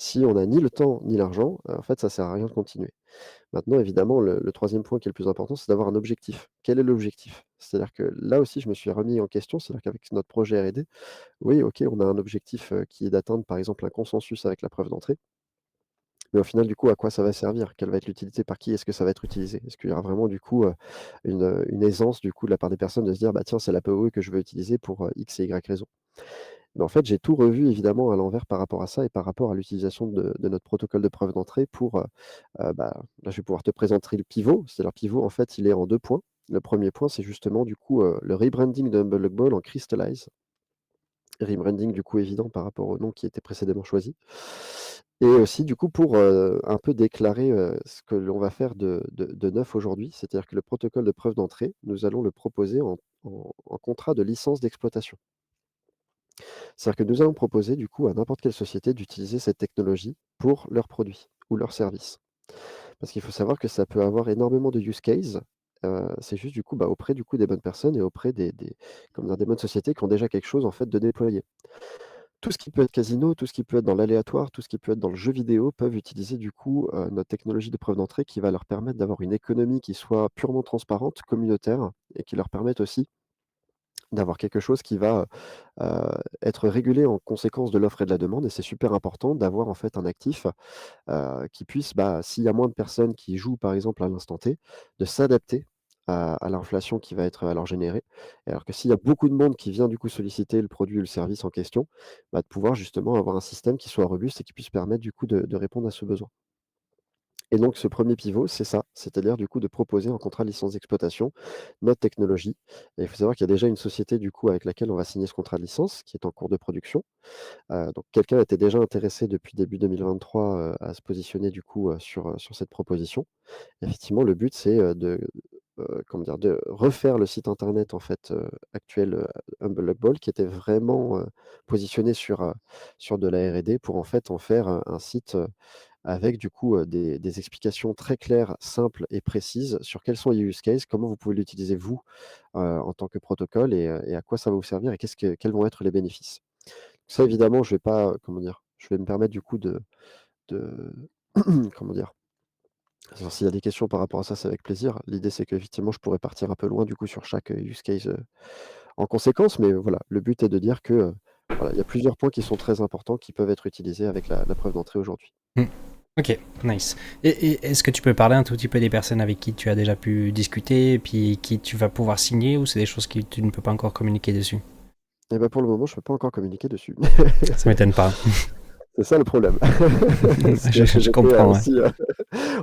B: Si on n'a ni le temps ni l'argent, en fait, ça sert à rien de continuer. Maintenant, évidemment, le 3e point qui est le plus important, c'est d'avoir un objectif. Quel est l'objectif? C'est-à-dire que là aussi, je me suis remis en question, c'est-à-dire qu'avec notre projet R&D, oui, OK, on a un objectif, qui est d'atteindre, par exemple, un consensus avec la preuve d'entrée. Mais au final, du coup, à quoi ça va servir? Quelle va être l'utilité? Par qui est-ce que ça va être utilisé? Est-ce qu'il y aura vraiment, du coup, une aisance, du coup, de la part des personnes de se dire: «Bah, tiens, c'est la l'APOE que je veux utiliser pour, X et Y raison». Mais en fait, j'ai tout revu évidemment à l'envers par rapport à ça et par rapport à l'utilisation de notre protocole de preuve d'entrée pour, là, je vais pouvoir te présenter le pivot. C'est-à-dire le pivot, en fait, il est en 2 points. Le premier point, c'est justement du coup, le rebranding de Humble Ball en Crystallize. Rebranding du coup évident par rapport au nom qui était précédemment choisi et aussi du coup pour, un peu déclarer, ce que l'on va faire de neuf aujourd'hui. C'est-à-dire que le protocole de preuve d'entrée, nous allons le proposer en contrat de licence d'exploitation. C'est-à-dire que nous allons proposer du coup à n'importe quelle société d'utiliser cette technologie pour leurs produits ou leurs services. Parce qu'il faut savoir que ça peut avoir énormément de use cases, c'est juste du coup, auprès du coup des bonnes personnes et auprès des comment dire? Des bonnes sociétés qui ont déjà quelque chose en fait de déployé. Tout ce qui peut être casino, tout ce qui peut être dans l'aléatoire, tout ce qui peut être dans le jeu vidéo peuvent utiliser du coup, notre technologie de preuve d'entrée qui va leur permettre d'avoir une économie qui soit purement transparente, communautaire et qui leur permette aussi d'avoir quelque chose qui va, être régulé en conséquence de l'offre et de la demande et c'est super important d'avoir en fait un actif, qui puisse, s'il y a moins de personnes qui jouent par exemple à l'instant T, de s'adapter à l'inflation qui va être alors générée. Alors que s'il y a beaucoup de monde qui vient du coup solliciter le produit ou le service en question, de pouvoir justement avoir un système qui soit robuste et qui puisse permettre du coup de répondre à ce besoin. Et donc ce premier pivot, c'est ça, c'est-à-dire du coup de proposer en contrat de licence d'exploitation notre technologie. Et il faut savoir qu'il y a déjà une société du coup avec laquelle on va signer ce contrat de licence qui est en cours de production. Donc quelqu'un était déjà intéressé depuis début 2023, à se positionner du coup, sur cette proposition. Effectivement, le but c'est, comment dire? De refaire le site internet en fait, actuel, Humble Ball qui était vraiment, positionné sur de la R&D pour en fait en faire, un site, avec du coup, des explications très claires, simples et précises sur quels sont les use cases, comment vous pouvez l'utiliser vous, en tant que protocole et à quoi ça va vous servir et quels vont être les bénéfices. Ça évidemment, je vais pas, comment dire? Je vais me permettre du coup de comment dire? Alors s'il y a des questions par rapport à ça, c'est avec plaisir. L'idée, c'est qu'effectivement, je pourrais partir un peu loin du coup sur chaque, use case, en conséquence, mais voilà, le but est de dire que, voilà, il y a plusieurs points qui sont très importants, qui peuvent être utilisés avec la preuve d'entrée aujourd'hui.
A: Hmm. Ok, nice. Et est-ce que tu peux parler un tout petit peu des personnes avec qui tu as déjà pu discuter, et puis qui tu vas pouvoir signer, ou c'est des choses que tu ne peux pas encore communiquer dessus?
B: Et bah, pour le moment, je peux pas encore communiquer dessus.
A: Ça m'étonne pas.
B: C'est ça le problème. C'est
A: je,
B: que
A: je
B: j'étais,
A: comprends, ouais.
B: aussi,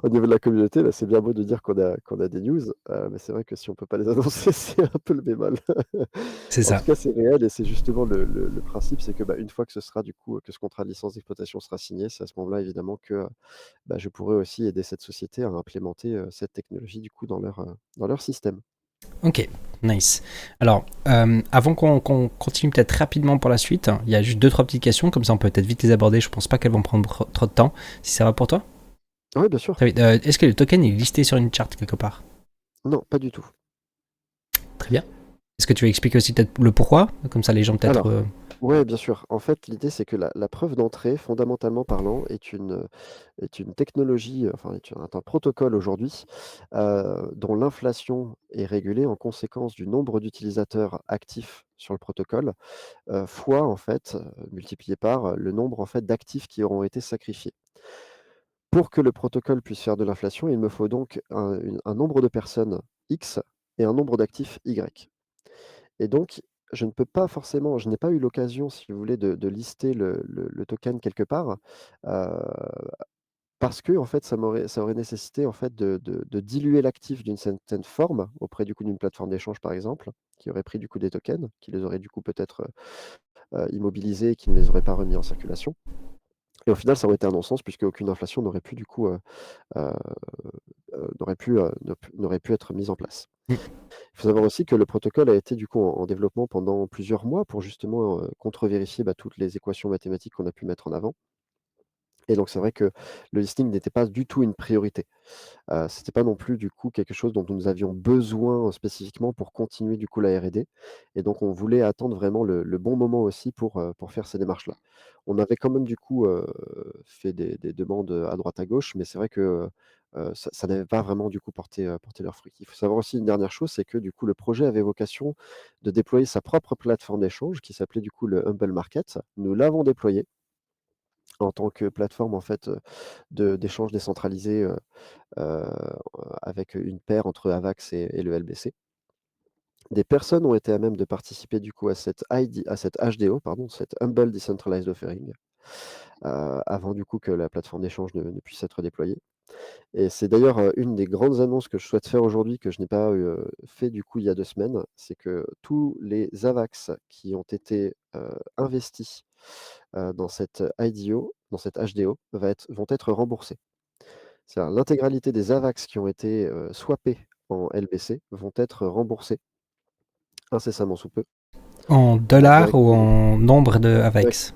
B: au niveau de la communauté, là, c'est bien beau de dire qu'on a des news, mais c'est vrai que si on peut pas les annoncer, c'est un peu le bémol.
A: C'est
B: En
A: ça.
B: tout cas, c'est réel et c'est justement le principe, c'est que, bah, une fois que ce sera du coup, que ce contrat de licence d'exploitation sera signé, c'est à ce moment-là évidemment que, bah, je pourrai aussi aider cette société à implémenter, cette technologie du coup dans leur système.
A: Ok, nice. Alors, avant qu'on continue peut-être rapidement pour la suite, il y a juste deux, trois petites questions, comme ça on peut peut-être vite les aborder. Je pense pas qu'elles vont prendre trop de temps, si ça va pour toi.
B: Oui, bien sûr.
A: Très vite. Est-ce que le token est listé sur une charte quelque part?
B: Non, pas du tout.
A: Très bien. Est-ce que tu veux expliquer aussi peut-être le pourquoi? Comme ça les gens peut-être...
B: Alors, ouais, bien sûr. En fait, l'idée, c'est que la preuve d'entrée, fondamentalement parlant, est une technologie, enfin, est un protocole aujourd'hui, dont l'inflation est régulée en conséquence du nombre d'utilisateurs actifs sur le protocole, fois, en fait, multiplié par, le nombre, en fait, d'actifs qui auront été sacrifiés. Pour que le protocole puisse faire de l'inflation, il me faut donc un nombre de personnes X et un nombre d'actifs Y. Et donc, je n'ai pas eu l'occasion, si vous voulez, de lister le token quelque part, heu, parce que en fait, ça aurait nécessité, en fait, de diluer l'actif d'une certaine forme, auprès, du coup, d'une plateforme d'échange, par exemple, qui aurait pris, du coup, des tokens, qui les aurait, du coup, peut-être, immobilisés et qui ne les aurait pas remis en circulation. Et au final, ça aurait été un non-sens puisque aucune inflation n'aurait pu, du coup, heu n'aurait pu être mise en place.
A: Mm.
B: Il faut savoir aussi que le protocole a été du coup en développement pendant plusieurs mois pour justement, contre-vérifier, bah, toutes les équations mathématiques qu'on a pu mettre en avant et donc c'est vrai que le listing n'était pas du tout une priorité. C'était pas non plus du coup quelque chose dont nous avions besoin, spécifiquement pour continuer du coup la R&D et donc on voulait attendre vraiment le bon moment aussi pour faire ces démarches-là. On avait quand même du coup, fait des demandes, à droite à gauche, mais c'est vrai que, ça n'avait pas vraiment du coup porté leurs fruits. Il faut savoir aussi une dernière chose, c'est que du coup le projet avait vocation de déployer sa propre plateforme d'échange qui s'appelait du coup le Humble Market. Nous l'avons déployé en tant que plateforme en fait, d'échange décentralisé, heu, avec une paire entre Avax et le LBC. Des personnes ont été à même de participer du coup à cette HDO pardon, cette Humble Decentralized Offering, avant du coup que la plateforme d'échange ne puisse être déployée et c'est d'ailleurs, une des grandes annonces que je souhaite faire aujourd'hui, que je n'ai pas, fait du coup il y a 2 semaines. C'est que tous les AVAX qui ont été, investis, dans cette IDO, dans cette HDO vont être remboursés. C'est-à-dire l'intégralité des AVAX qui ont été, swappés en LBC vont être remboursés incessamment sous peu,
A: En dollars ou
B: directement
A: en nombre de
B: direct
A: AVEX?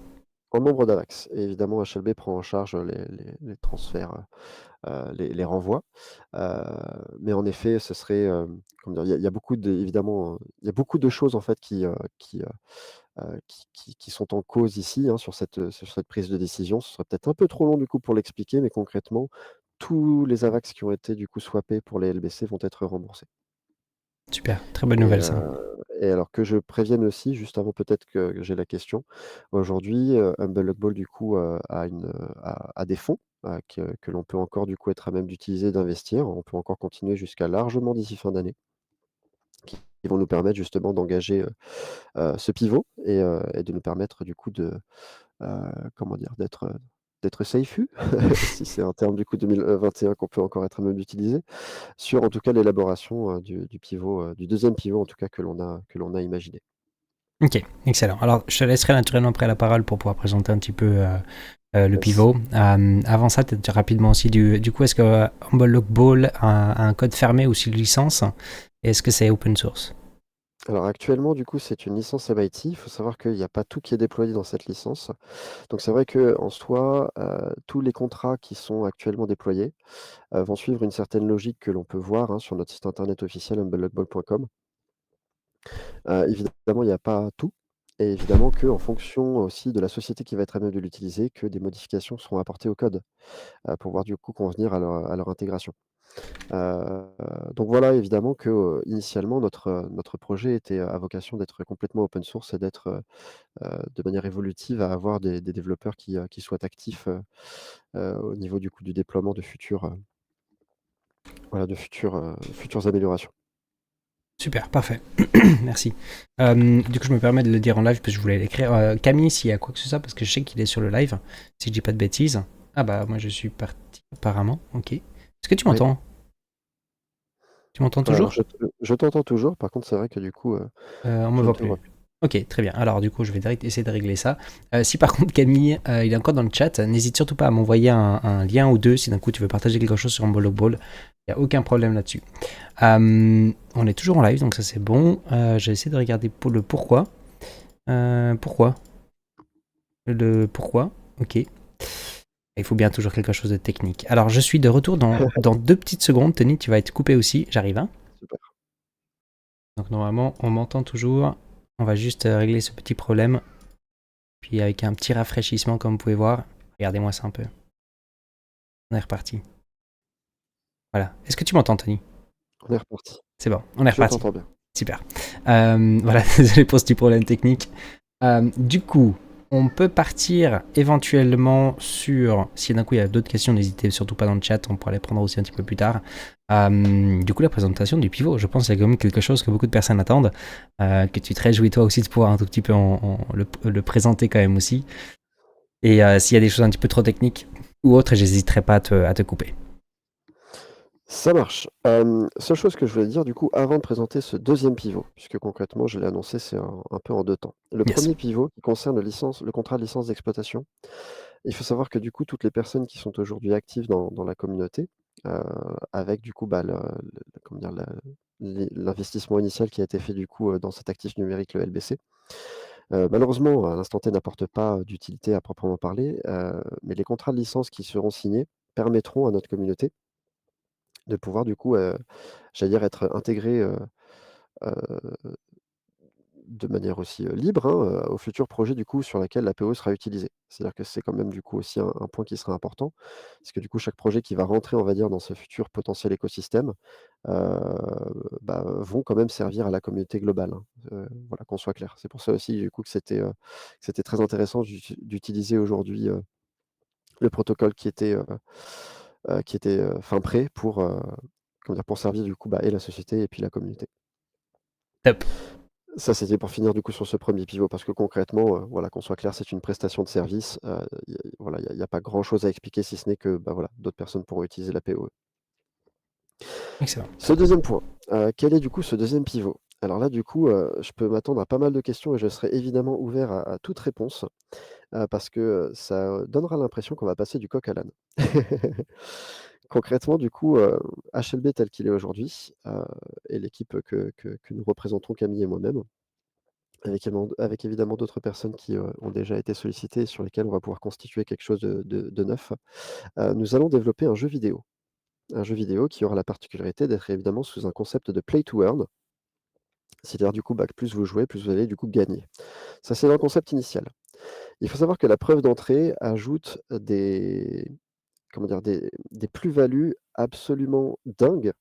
B: en nombre d'AVAX et évidemment HLB prend en charge les transferts, les renvois. Heu, mais en effet, ce serait, comment dire? Il y a beaucoup de évidemment, il y a beaucoup de choses en fait qui sont en cause ici, hein, sur cette prise de décision. Ce serait peut-être un peu trop long du coup pour l'expliquer, mais concrètement, tous les AVAX qui ont été du coup swappés pour les LBC vont être remboursés.
A: Super, très bonne
B: Et
A: nouvelle ça.
B: alors que je prévienne aussi, juste avant peut-être que j'ai la question, aujourd'hui, Humble Ball du coup, a des fonds, que l'on peut encore du coup être à même d'utiliser, d'investir. On peut encore continuer jusqu'à largement d'ici fin d'année, qui vont nous permettre justement d'engager, ce pivot et de nous permettre du coup comment dire? D'être safe si c'est un terme du coup 2021 qu'on peut encore être à même d'utiliser, sur en tout cas l'élaboration, du pivot, du deuxième pivot en tout cas que l'on a imaginé.
A: Ok, excellent. Alors, je te laisserai naturellement après la parole pour pouvoir présenter un petit peu le
B: Yes.
A: pivot. Avant ça, peut-être rapidement aussi, du coup, est-ce que Humble Ball a un code fermé ou sous licence? Et est-ce que c'est open source?
B: Alors actuellement, du coup, c'est une licence MIT. Il faut savoir qu'il y a pas tout qui est déployé dans cette licence. Donc c'est vrai qu'en soi, tous les contrats qui sont actuellement déployés, vont suivre une certaine logique que l'on peut voir, hein, sur notre site internet officiel humblelogball.com. Évidemment, il n'y a pas tout et évidemment qu'en fonction aussi de la société qui va être à même de l'utiliser, que des modifications seront apportées au code, pour pouvoir du coup convenir à leur intégration. Heu, donc voilà, évidemment que, initialement notre projet était à vocation d'être complètement open source et d'être, de manière évolutive à avoir des développeurs qui soient actifs, au niveau du coup du déploiement de futures, voilà, de futures améliorations.
A: Super, parfait. Merci. Du coup, je me permets de le dire en live parce que je voulais l'écrire. Camille, s'il y a quoi que ce soit, parce que je sais qu'il est sur le live, si je dis pas de bêtises. Ah bah, moi je suis parti apparemment. Ok. Est-ce que tu
B: Oui,
A: m'entends? Tu m'entends
B: alors
A: toujours?
B: je t'entends toujours, par contre, c'est vrai que du coup,
A: On me
B: je ne
A: voit
B: te vois
A: plus.
B: plus.
A: Ok, très bien. Alors du coup, je vais essayer de régler ça. Si par contre Camille, il est encore dans le chat, n'hésite surtout pas à m'envoyer un lien ou deux si d'un coup tu veux partager quelque chose sur un Ball. Il n'y a aucun problème là-dessus. On est toujours en live, donc ça c'est bon. J'ai essayé de regarder pour le pourquoi. Pourquoi? Le pourquoi? Ok. Il faut bien toujours quelque chose de technique. Alors je suis de retour dans 2 petites secondes. Tony, tu vas être coupé aussi. J'arrive, hein.
B: Super.
A: Donc normalement, on m'entend toujours. On va juste régler ce petit problème. Puis avec un petit rafraîchissement, comme vous pouvez voir. Regardez-moi ça un peu. On est reparti. Voilà. Est-ce que tu m'entends, Tony?
B: On est reparti.
A: C'est bon, on est
B: Je
A: reparti.
B: t'entends bien.
A: Super. Voilà, désolé pour ce petit problème technique. Du coup, on peut partir éventuellement sur. Si d'un coup il y a d'autres questions, n'hésitez surtout pas dans le chat, on pourra les prendre aussi un petit peu plus tard. Du coup, la présentation du pivot, je pense que c'est quand même quelque chose que beaucoup de personnes attendent. Que tu te réjouis toi aussi de pouvoir un tout petit peu le présenter quand même aussi. Et s'il y a des choses un petit peu trop techniques ou autres, j'hésiterai pas à te couper.
B: Ça marche. Seule chose que je voulais dire du coup avant de présenter ce deuxième pivot, puisque concrètement je l'ai annoncé, c'est un peu en 2 temps. Le
A: Yes.
B: premier pivot qui concerne le contrat de licence d'exploitation. Il faut savoir que du coup toutes les personnes qui sont aujourd'hui actives dans la communauté, heu, avec du coup, bah, le comment dire? L'investissement initial qui a été fait du coup, dans cet actif numérique, le LBC. Malheureusement à l'instant T n'apporte pas d'utilité à proprement parler, mais les contrats de licence qui seront signés permettront à notre communauté de pouvoir du coup, j'allais dire être intégrés, heu, de manière aussi, libre, hein, au futur projet du coup sur laquelle l'APO sera utilisée. C'est-à-dire que c'est quand même du coup aussi un point qui sera important, parce que du coup chaque projet qui va rentrer, on va dire, dans ce futur potentiel écosystème, bah, vont quand même servir à la communauté globale, hein. Voilà, qu'on soit clair. C'est pour ça aussi du coup que c'était très intéressant d'utiliser aujourd'hui, le protocole qui était, fin prêt pour, comment dire? Pour servir du coup, bah, et la société et puis la communauté.
A: Top.
B: Ça, c'était pour finir du coup sur ce premier pivot parce que concrètement, voilà, qu'on soit clair, c'est une prestation de service, y a voilà, il y a pas grand chose à expliquer si ce n'est que, bah, voilà, d'autres personnes pourront utiliser la POE.
A: Excellent.
B: Ce deuxième point, quel est du coup ce deuxième pivot? Alors là, du coup, je peux m'attendre à pas mal de questions et je serai évidemment ouvert à toute réponse, parce que, ça donnera l'impression qu'on va passer du coq à l'âne. Concrètement, du coup, HLB tel qu'il est aujourd'hui, et l'équipe que nous représentons Camille et moi-même, avec évidemment d'autres personnes qui, ont déjà été sollicitées et sur lesquelles on va pouvoir constituer quelque chose de neuf. Nous allons développer un jeu vidéo. Un jeu vidéo qui aura la particularité d'être évidemment sous un concept de play to earn. C'est-à-dire du coup, bah, que plus vous jouez, plus vous allez du coup gagner. Ça, c'est dans le concept initial. Il faut savoir que la preuve d'entrée ajoute des comment dire? Des plus-values absolument dingues,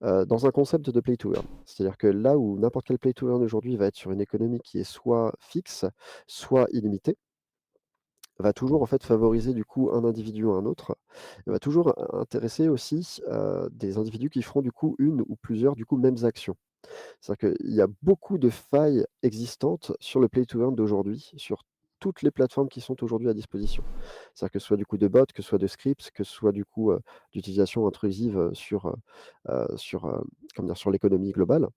B: dans un concept de play to earn. C'est-à-dire que là où n'importe quel play to earn aujourd'hui va être sur une économie qui est soit fixe, soit illimitée, va toujours en fait favoriser du coup un individu ou un autre. Et va toujours intéresser aussi, des individus qui feront du coup une ou plusieurs du coup mêmes actions. C'est-à-dire qu'il y a beaucoup de failles existantes sur le play to earn d'aujourd'hui, sur toutes les plateformes qui sont aujourd'hui à disposition. C'est-à-dire que ce soit du coup de bots, que ce soit de scripts, que ce soit du coup, d'utilisation intrusive, sur, comment dire? Sur l'économie globale.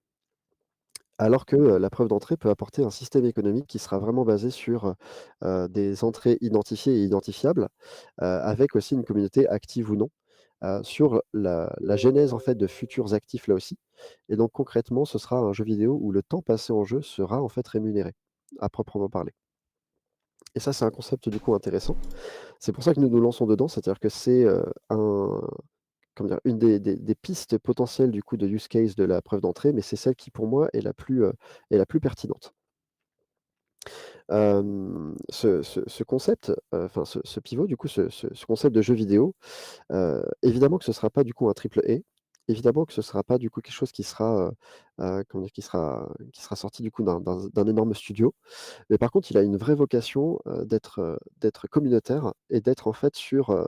B: Alors que, la preuve d'entrée peut apporter un système économique qui sera vraiment basé sur, des entrées identifiées et identifiables, avec aussi une communauté active ou non, sur la genèse en fait de futurs actifs là aussi. et donc concrètement, ce sera un jeu vidéo où le temps passé en jeu sera en fait rémunéré, à proprement parler. Et ça, c'est un concept du coup intéressant. C'est pour ça que nous nous lançons dedans, c'est-à-dire que c'est, un comment dire? Une des pistes potentielles du coup de use case de la preuve d'entrée, mais c'est celle qui pour moi est la plus pertinente. Ce concept, enfin ce pivot du coup, ce concept de jeu vidéo, évidemment que ce sera pas du coup un triple A. Évidemment que ce sera pas du coup quelque chose qui sera, comment dire? Qui sera sorti du coup d'un énorme studio. Mais par contre, il a une vraie vocation, d'être communautaire et d'être en fait sur,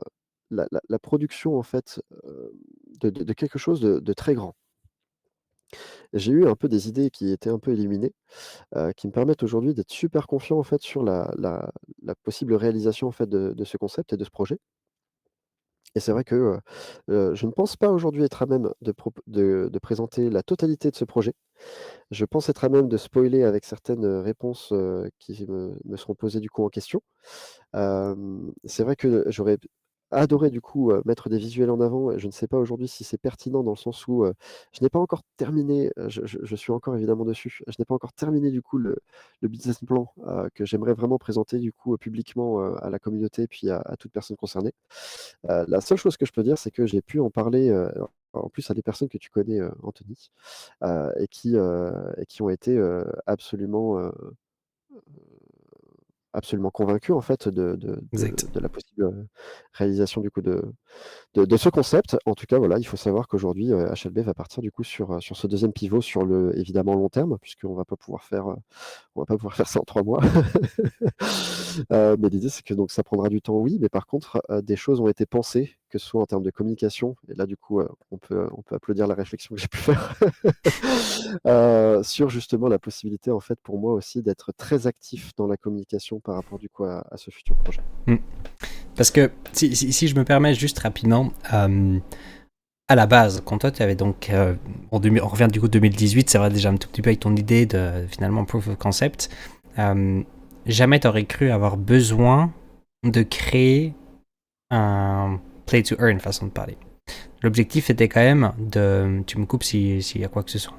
B: la production en fait, de quelque chose de très grand. J'ai eu un peu des idées qui étaient un peu éliminées, qui me permettent aujourd'hui d'être super confiant en fait sur la possible réalisation en fait de ce concept et de ce projet. Et c'est vrai que, je ne pense pas aujourd'hui être à même de présenter la totalité de ce projet. Je pense être à même de spoiler avec certaines, réponses, qui me seront posées du coup en question. C'est vrai que j'aurais adoré du coup, mettre des visuels en avant et je ne sais pas aujourd'hui si c'est pertinent dans le sens où, je n'ai pas encore terminé, je suis encore évidemment dessus. Je n'ai pas encore terminé du coup le business plan, que j'aimerais vraiment présenter du coup, publiquement, à la communauté puis à toute personne concernée. La seule chose que je peux dire, c'est que j'ai pu en parler, en plus à des personnes que tu connais, Anthony, et qui ont été, absolument convaincus en fait
A: Exact.
B: de la possible, réalisation du coup de ce concept. En tout cas, voilà, il faut savoir qu'aujourd'hui, HLB va partir du coup sur ce deuxième pivot sur le évidemment long terme, puisqu'on va pas pouvoir faire, on va pas pouvoir faire ça en 3 mois. Mais l'idée, c'est que donc ça prendra du temps, oui, mais par contre, des choses ont été pensées, que ce soit en termes de communication et là, du coup, on peut applaudir la réflexion que j'ai pu faire, sur justement la possibilité, en fait, pour moi aussi d'être très actif dans la communication par rapport, du coup, à ce futur projet.
A: Mm. Parce que si je me permets juste rapidement, à la base, quand toi tu avais donc, on revient du coup 2018, c'est vrai déjà un tout petit peu avec ton idée de finalement proof of concept, jamais tu aurais cru avoir besoin de créer un play to earn façon de parler. L'objectif était quand même de, tu me coupes s'il y a quoi que ce soit,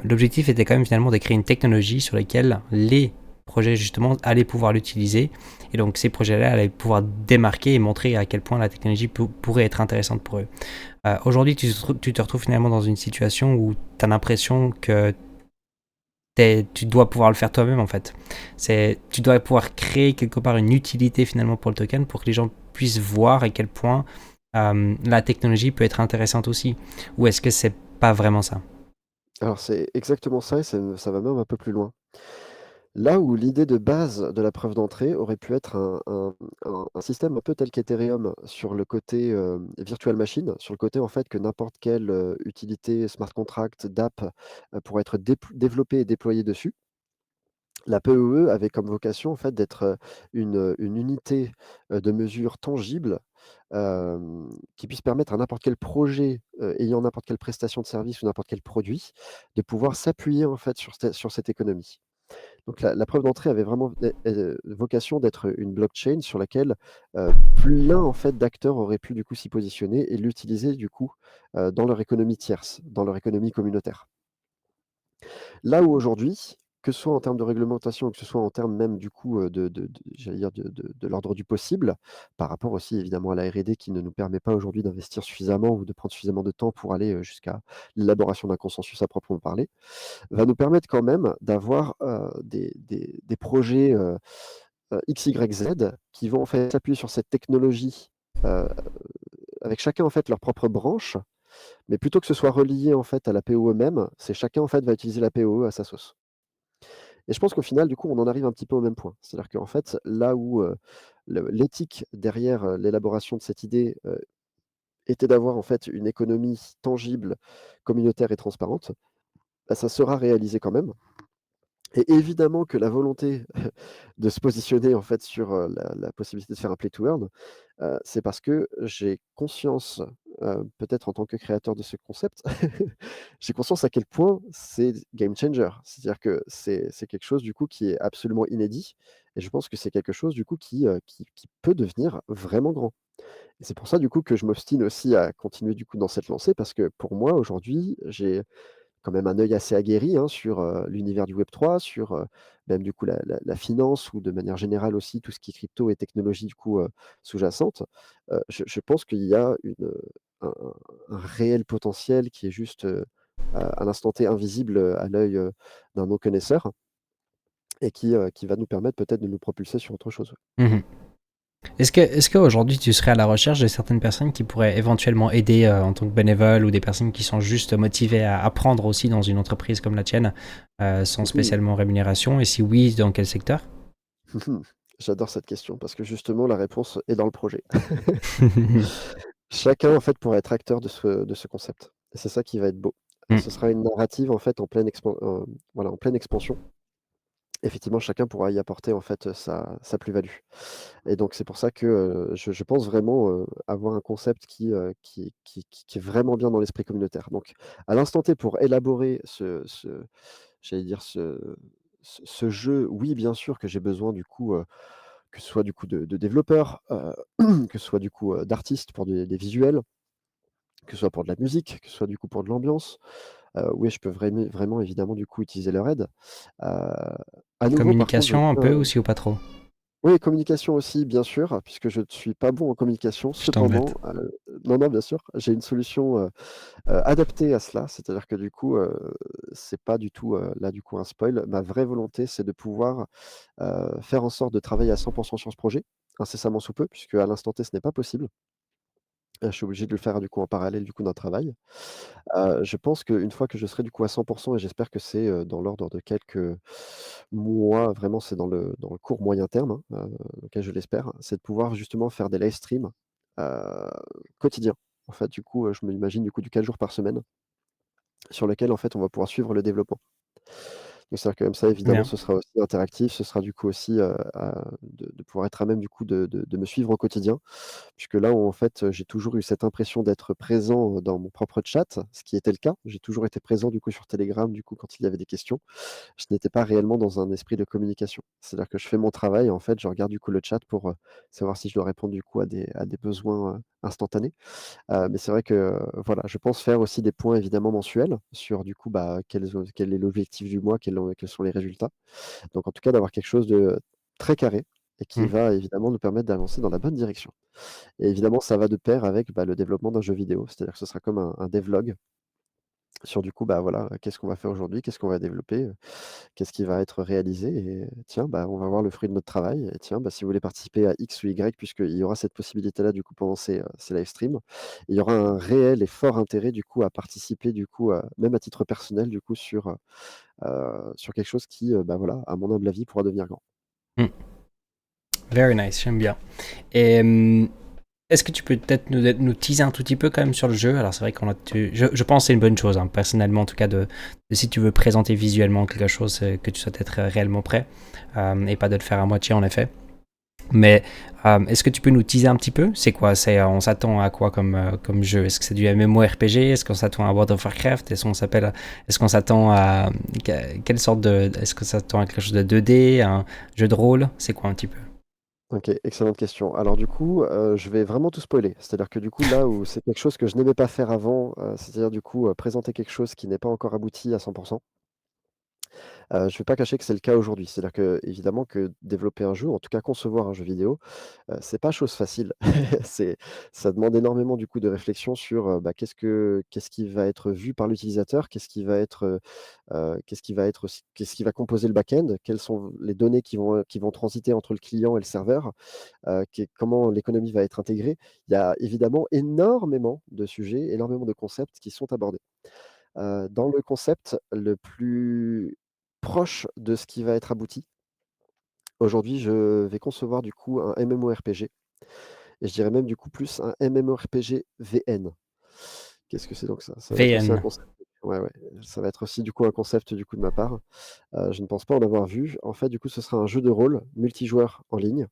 A: l'objectif était quand même finalement de créer une technologie sur laquelle les projets justement allaient pouvoir l'utiliser, et donc ces projets-là allaient pouvoir démarquer et montrer à quel point la technologie pourrait être intéressante pour eux. Aujourd'hui, tu te retrouves finalement dans une situation où tu as l'impression que tu dois pouvoir le faire toi-même en fait. Tu dois pouvoir créer quelque part une utilité finalement pour le token pour que les gens puissent voir à quel point la technologie peut être intéressante aussi. Ou est-ce que c'est pas vraiment ça?
B: Alors c'est exactement ça et ça va même un peu plus loin. Là où l'idée de base de la preuve d'entrée aurait pu être un système un peu tel qu'Ethereum sur le côté, virtual machine, sur le côté en fait que n'importe quelle, utilité smart contract d'app, pourrait être développée et déployée dessus. La POE avait comme vocation en fait d'être, une unité, de mesure tangible, qui puisse permettre à n'importe quel projet, ayant n'importe quelle prestation de service ou n'importe quel produit, de pouvoir s'appuyer en fait sur cette économie. Donc la preuve d'entrée avait vraiment vocation d'être une blockchain sur laquelle, plein en fait d'acteurs auraient pu du coup s'y positionner et l'utiliser du coup, dans leur économie tierce, dans leur économie communautaire. Là où aujourd'hui, que ce soit en termes de réglementation, que ce soit en termes même du coup, de j'allais dire de l'ordre du possible, par rapport aussi évidemment à la R&D qui ne nous permet pas aujourd'hui d'investir suffisamment ou de prendre suffisamment de temps pour aller, jusqu'à l'élaboration d'un consensus à proprement parler, va nous permettre quand même d'avoir, des projets, X, Y, Z qui vont en fait s'appuyer sur cette technologie, heu, avec chacun en fait leur propre branche, mais plutôt que ce soit relié en fait à la POE même, c'est chacun en fait va utiliser la POE à sa sauce. Et je pense qu'au final, du coup, on en arrive un petit peu au même point. C'est-à-dire qu'en fait, là où, l'éthique derrière, l'élaboration de cette idée, était d'avoir en fait une économie tangible, communautaire et transparente, bah, ça sera réalisé quand même. Et évidemment que la volonté de se positionner en fait sur, la possibilité de faire un play to earn, c'est parce que j'ai conscience, peut-être en tant que créateur de ce concept, j'ai conscience à quel point c'est game changer. C'est-à-dire que c'est quelque chose du coup qui est absolument inédit et je pense que c'est quelque chose du coup qui peut devenir vraiment grand. Et c'est pour ça du coup que je m'obstine aussi à continuer du coup dans cette lancée parce que pour moi aujourd'hui, j'ai quand même un œil assez aguerri, hein, sur, l'univers du web 3, sur, même du coup la finance ou de manière générale aussi tout ce qui est crypto et technologie du coup, sous-jacente. Je pense qu'il y a un réel potentiel qui est juste, à l'instant T invisible, à l'œil, d'un non-connaisseur et qui va nous permettre peut-être de nous propulser sur autre chose.
A: Mhm. Est-ce qu'aujourd'hui tu serais à la recherche de certaines personnes qui pourraient éventuellement aider en tant que bénévole ou des personnes qui sont juste motivées à apprendre aussi dans une entreprise comme la tienne sans
B: Mmh.
A: spécialement rémunération? Et si oui, dans quel secteur?
B: J'adore cette question parce que justement la réponse est dans le projet. Chacun en fait pourrait être acteur de ce concept et c'est ça qui va être beau. Ce
A: Mm.
B: sera une narrative en fait voilà, en pleine expansion. Effectivement, chacun pourra y apporter en fait, sa plus-value et donc c'est pour ça que, je pense vraiment, avoir un concept qui est vraiment bien dans l'esprit communautaire. Donc à l'instant T pour élaborer j'allais dire ce jeu, oui bien sûr que j'ai besoin du coup, que ce soit du coup de développeurs, que ce soit du coup, d'artistes pour des visuels, que ce soit pour de la musique, que ce soit du coup pour de l'ambiance. Oui, je peux vraiment évidemment du coup utiliser leur aide. Heu, à nouveau par contre, je
A: Communication un
B: tiens
A: peu aussi ou pas trop?
B: oui, communication aussi bien sûr, puisque je ne suis pas bon en communication.
A: Je t'embête.
B: Cependant, non, non, bien sûr, j'ai une solution, adaptée à cela. C'est-à-dire que du coup, c'est pas du tout, là du coup un spoil. Ma vraie volonté, c'est de pouvoir, faire en sorte de travailler à 100 sur ce projet, incessamment sous peu, puisque à l'instant T, ce n'est pas possible. Je suis obligé de le faire du coup en parallèle du coup d'un travail. Je pense qu'une fois que je serai du coup à 100 et j'espère que c'est, dans l'ordre de quelques mois, vraiment c'est dans le court moyen terme, hein, en tout cas je l'espère, c'est de pouvoir justement faire des live streams, heu, quotidiens. En fait, du coup, je me l'imagine du coup du 4 jours par semaine, sur lequel en fait on va pouvoir suivre le développement. Donc c'est-à-dire que comme ça évidemment
A: Bien.
B: ce sera aussi interactif, ce sera du coup aussi, de pouvoir être à même du coup de me suivre au quotidien. Puisque là où en fait, j'ai toujours eu cette impression d'être présent, dans mon propre chat, ce qui était le cas. J'ai toujours été présent du coup sur Telegram, du coup quand il y avait des questions. Je n'étais pas réellement dans un esprit de communication. C'est-à-dire que je fais mon travail, en fait, je regarde du coup le chat pour, savoir si je dois répondre du coup à des besoins, instantanés. Mais c'est vrai que, voilà, je pense faire aussi des points évidemment mensuels sur du coup, bah, quel est l'objectif du mois, quels sont les résultats. Donc en tout cas d'avoir quelque chose de très carré et qui
A: Mm.
B: va évidemment nous permettre d'avancer dans la bonne direction. Et évidemment, ça va de pair avec, bah, le développement d'un jeu vidéo. C'est-à-dire que ce sera comme un devlog sur du coup, bah, voilà, qu'est-ce qu'on va faire aujourd'hui? Qu'est-ce qu'on va développer? Qu'est-ce qui va être réalisé? Et tiens, bah, on va voir le fruit de notre travail et tiens, bah, si vous voulez participer à X ou Y, puisqu'il y aura cette possibilité-là du coup pendant ces live streams, il y aura un réel et fort intérêt du coup à participer du coup, même à titre personnel du coup sur quelque chose qui, bah, voilà, à mon humble avis pourra devenir grand.
A: Mm. Very nice, j'aime bien. Et est-ce que tu peux peut-être nous teaser un tout petit peu quand même sur le jeu? Alors c'est vrai je pense que c'est une bonne chose, hein, personnellement en tout cas, si tu veux présenter visuellement quelque chose, que tu sois peut-être réellement prêt, et pas de le faire à moitié en effet. Mais est-ce que tu peux nous teaser un petit peu? C'est quoi? On s'attend à quoi comme jeu? Est-ce que c'est du MMORPG? Est-ce qu'on s'attend à World of Warcraft? Est-ce qu'on s'attend à quelle sorte de... Est-ce que ça s'attend à quelque chose de 2D, un jeu de rôle? C'est quoi un petit peu?
B: OK, excellente question. Alors du coup, je vais vraiment tout spoiler. C'est-à-dire que du coup, là où c'est quelque chose que je n'aimais pas faire avant, c'est-à-dire du coup, présenter quelque chose qui n'est pas encore abouti à 100. Je vais pas cacher que c'est le cas aujourd'hui. C'est-à-dire qu'évidemment que développer un jeu, en tout cas concevoir un jeu vidéo, c'est pas chose facile. C'est Ça demande énormément du coup de réflexion sur, bah, qu'est-ce qui va être vu par l'utilisateur? Qu'est-ce qui va composer le back-end? Quelles sont les données qui vont transiter entre le client et le serveur? Comment l'économie va être intégrée? Il y a évidemment énormément de sujets, énormément de concepts qui sont abordés. Dans le concept le plus proche de ce qui va être abouti, aujourd'hui, je vais concevoir du coup un MMORPG et je dirais même du coup plus un MMORPG VN. Qu'est-ce que c'est donc ça? Ça va être aussi un
A: VN.
B: concept, ouais, ouais, ça va être aussi du coup un concept du coup de ma part. Je ne pense pas en avoir vu. En fait, du coup, ce sera un jeu de rôle multijoueur en ligne,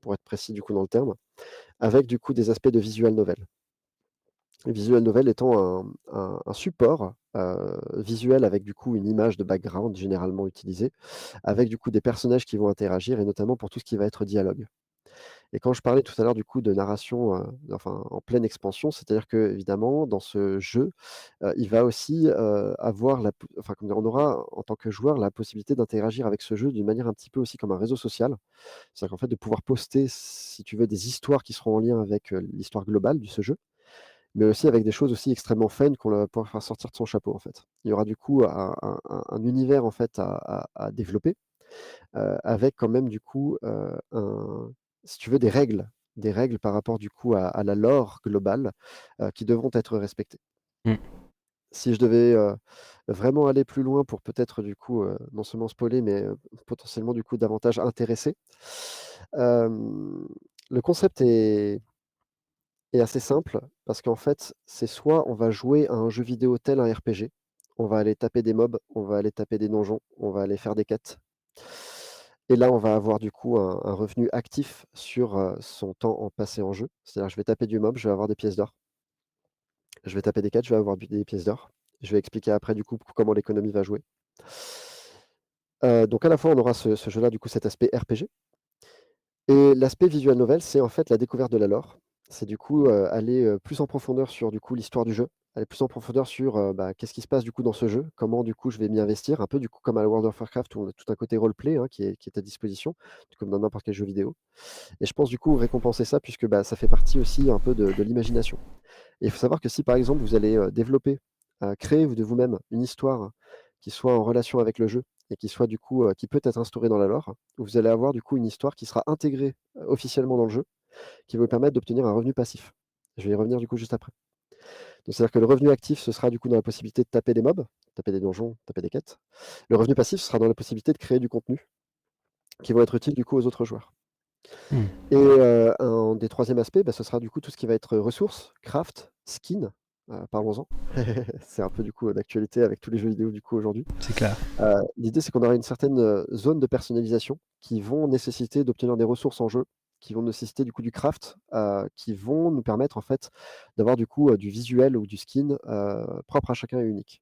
B: pour être précis du coup dans le terme, avec du coup des aspects de visual novel. Visual novel étant un support, visuel avec du coup une image de background généralement utilisée, avec du coup des personnages qui vont interagir et notamment pour tout ce qui va être dialogue. Et quand je parlais tout à l'heure du coup de narration, enfin en pleine expansion, c'est-à-dire qu'évidemment dans ce jeu, il va aussi, avoir la p enfin comment dire? On aura en tant que joueur la possibilité d'interagir avec ce jeu d'une manière un petit peu aussi comme un réseau social. C'est-à-dire qu'en fait de pouvoir poster, si tu veux, des histoires qui seront en lien avec, l'histoire globale de ce jeu, mais aussi avec des choses aussi extrêmement fun qu'on va pouvoir faire sortir de son chapeau, en fait. Il y aura du coup un univers en fait à développer, avec quand même du coup, un si tu veux des règles par rapport du coup à la lore globale, qui devront être respectées.
A: Mmh.
B: Si je devais, vraiment aller plus loin pour peut-être du coup, non seulement spoiler mais, potentiellement du coup davantage intéresser, hem, le concept est assez simple parce qu'en fait, c'est soit on va jouer à un jeu vidéo tel un RPG, on va aller taper des mobs, on va aller taper des donjons, on va aller faire des quêtes et là, on va avoir du coup un revenu actif sur, son temps en passé en jeu. C'est-à-dire je vais taper du mob, je vais avoir des pièces d'or. Je vais taper des quêtes, je vais avoir du des pièces d'or. Je vais expliquer après du coup comment l'économie va jouer. Donc à la fois on aura ce jeu-là, du coup cet aspect RPG. Et l'aspect visual novel, c'est en fait la découverte de la lore. C'est du coup, aller, plus en profondeur sur du coup l'histoire du jeu, aller plus en profondeur sur, bah, qu'est-ce qui se passe du coup dans ce jeu? Comment du coup je vais m'y investir? Un peu du coup comme à World of Warcraft où on a tout un côté roleplay, hein, qui est à disposition, tout comme dans n'importe quel jeu vidéo. Et je pense du coup récompenser ça puisque, bah, ça fait partie aussi un peu de l'imagination. Et il faut savoir que si par exemple vous allez, développer, créer de vous-même une histoire qui soit en relation avec le jeu et qui soit du coup, qui peut être instaurée dans la lore, vous allez avoir du coup une histoire qui sera intégrée, officiellement dans le jeu, qui va vous permettre d'obtenir un revenu passif. Je vais y revenir du coup juste après. Donc c'est-à-dire que le revenu actif, ce sera du coup dans la possibilité de taper des mobs, taper des donjons, taper des quêtes. Le revenu passif, ce sera dans la possibilité de créer du contenu qui vont être utiles du coup aux autres joueurs.
A: Mmh.
B: Et un des 3e aspects, bah, ce sera du coup tout ce qui va être ressources, craft, skin, parlons-en. C'est un peu du coup, d'actualité avec tous les jeux vidéo du coup aujourd'hui.
A: C'est clair.
B: L'idée c'est qu'on aura une certaine, zone de personnalisation qui vont nécessiter d'obtenir des ressources en jeu, qui vont nécessiter du coup du craft, qui vont nous permettre en fait d'avoir du coup, du visuel ou du skin, propre à chacun et unique.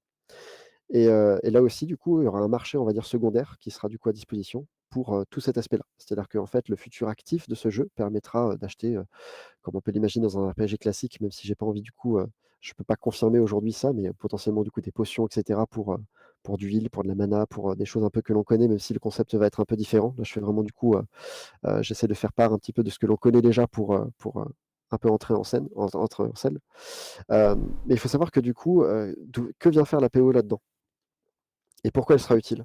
B: Et là aussi, du coup, il y aura un marché, on va dire, secondaire qui sera, du coup, à disposition pour, tout cet aspect-là. C'est-à-dire qu'en fait, le futur actif de ce jeu permettra, d'acheter, comme on peut l'imaginer dans un RPG classique, même si j'ai pas envie, du coup, je peux pas confirmer aujourd'hui ça, mais potentiellement, du coup, des potions et cetera pour du heal, pour de la mana, pour, des choses un peu que l'on connaît, même si le concept va être un peu différent. Là, je fais vraiment, du coup, j'essaie de faire part un petit peu de ce que l'on connaît déjà pour, un peu entrer en scène, entrer en scène. Mais il faut savoir que, du coup, d'où que vient faire la PoE là-dedans? Et pourquoi elle sera utile?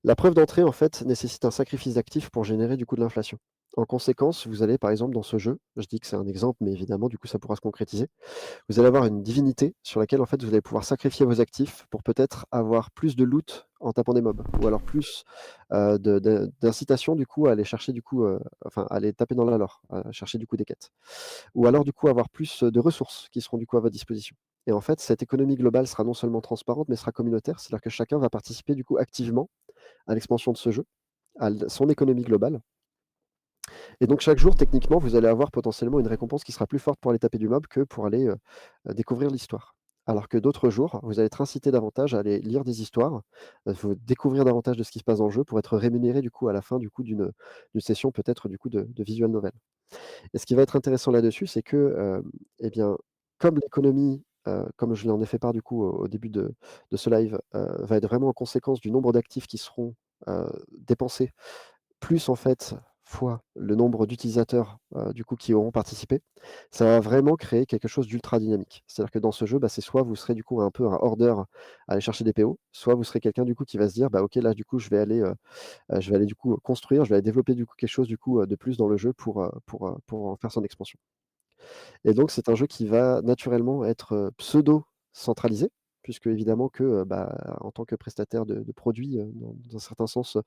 B: La preuve d'entrée, en fait, nécessite un sacrifice d'actifs pour générer du coup de l'inflation. En conséquence, vous allez par exemple dans ce jeu, je dis que c'est un exemple, mais évidemment du coup ça pourra se concrétiser, vous allez avoir une divinité sur laquelle en fait vous allez pouvoir sacrifier vos actifs pour peut-être avoir plus de loot en tapant des mobs, ou alors plus d'incitation du coup à aller chercher du coup, enfin à aller taper dans la lore, à chercher du coup des quêtes. Ou alors du coup avoir plus de ressources qui seront du coup à votre disposition. Et en fait, cette économie globale sera non seulement transparente, mais sera communautaire, c'est-à-dire que chacun va participer du coup activement à l'expansion de ce jeu, à son économie globale. Et donc chaque jour, techniquement, vous allez avoir potentiellement une récompense qui sera plus forte pour aller taper du mob que pour aller découvrir l'histoire. Alors que d'autres jours, vous allez être incité davantage à aller lire des histoires, vous découvrir davantage de ce qui se passe dans le jeu pour être rémunéré du coup à la fin du coup d'une session peut-être du coup de visual novel. Et ce qui va être intéressant là-dessus, c'est que, eh bien, comme l'économie, comme je l'en ai fait part du coup au début de ce live, va être vraiment en conséquence du nombre d'actifs qui seront, dépensés, plus en fait, fois le nombre d'utilisateurs, du coup qui auront participé, ça va vraiment créer quelque chose d'ultra dynamique. C'est-à-dire que dans ce jeu, bah, c'est soit vous serez du coup un peu un hoarder à aller chercher des PO, soit vous serez quelqu'un du coup qui va se dire: «Bah, OK, là du coup je vais aller du coup construire, je vais aller développer du coup quelque chose du coup, de plus dans le jeu pour en faire son expansion. Et donc c'est un jeu qui va naturellement être, pseudo centralisé, puisque évidemment que, bah, en tant que prestataire de produits, dans un certain sens,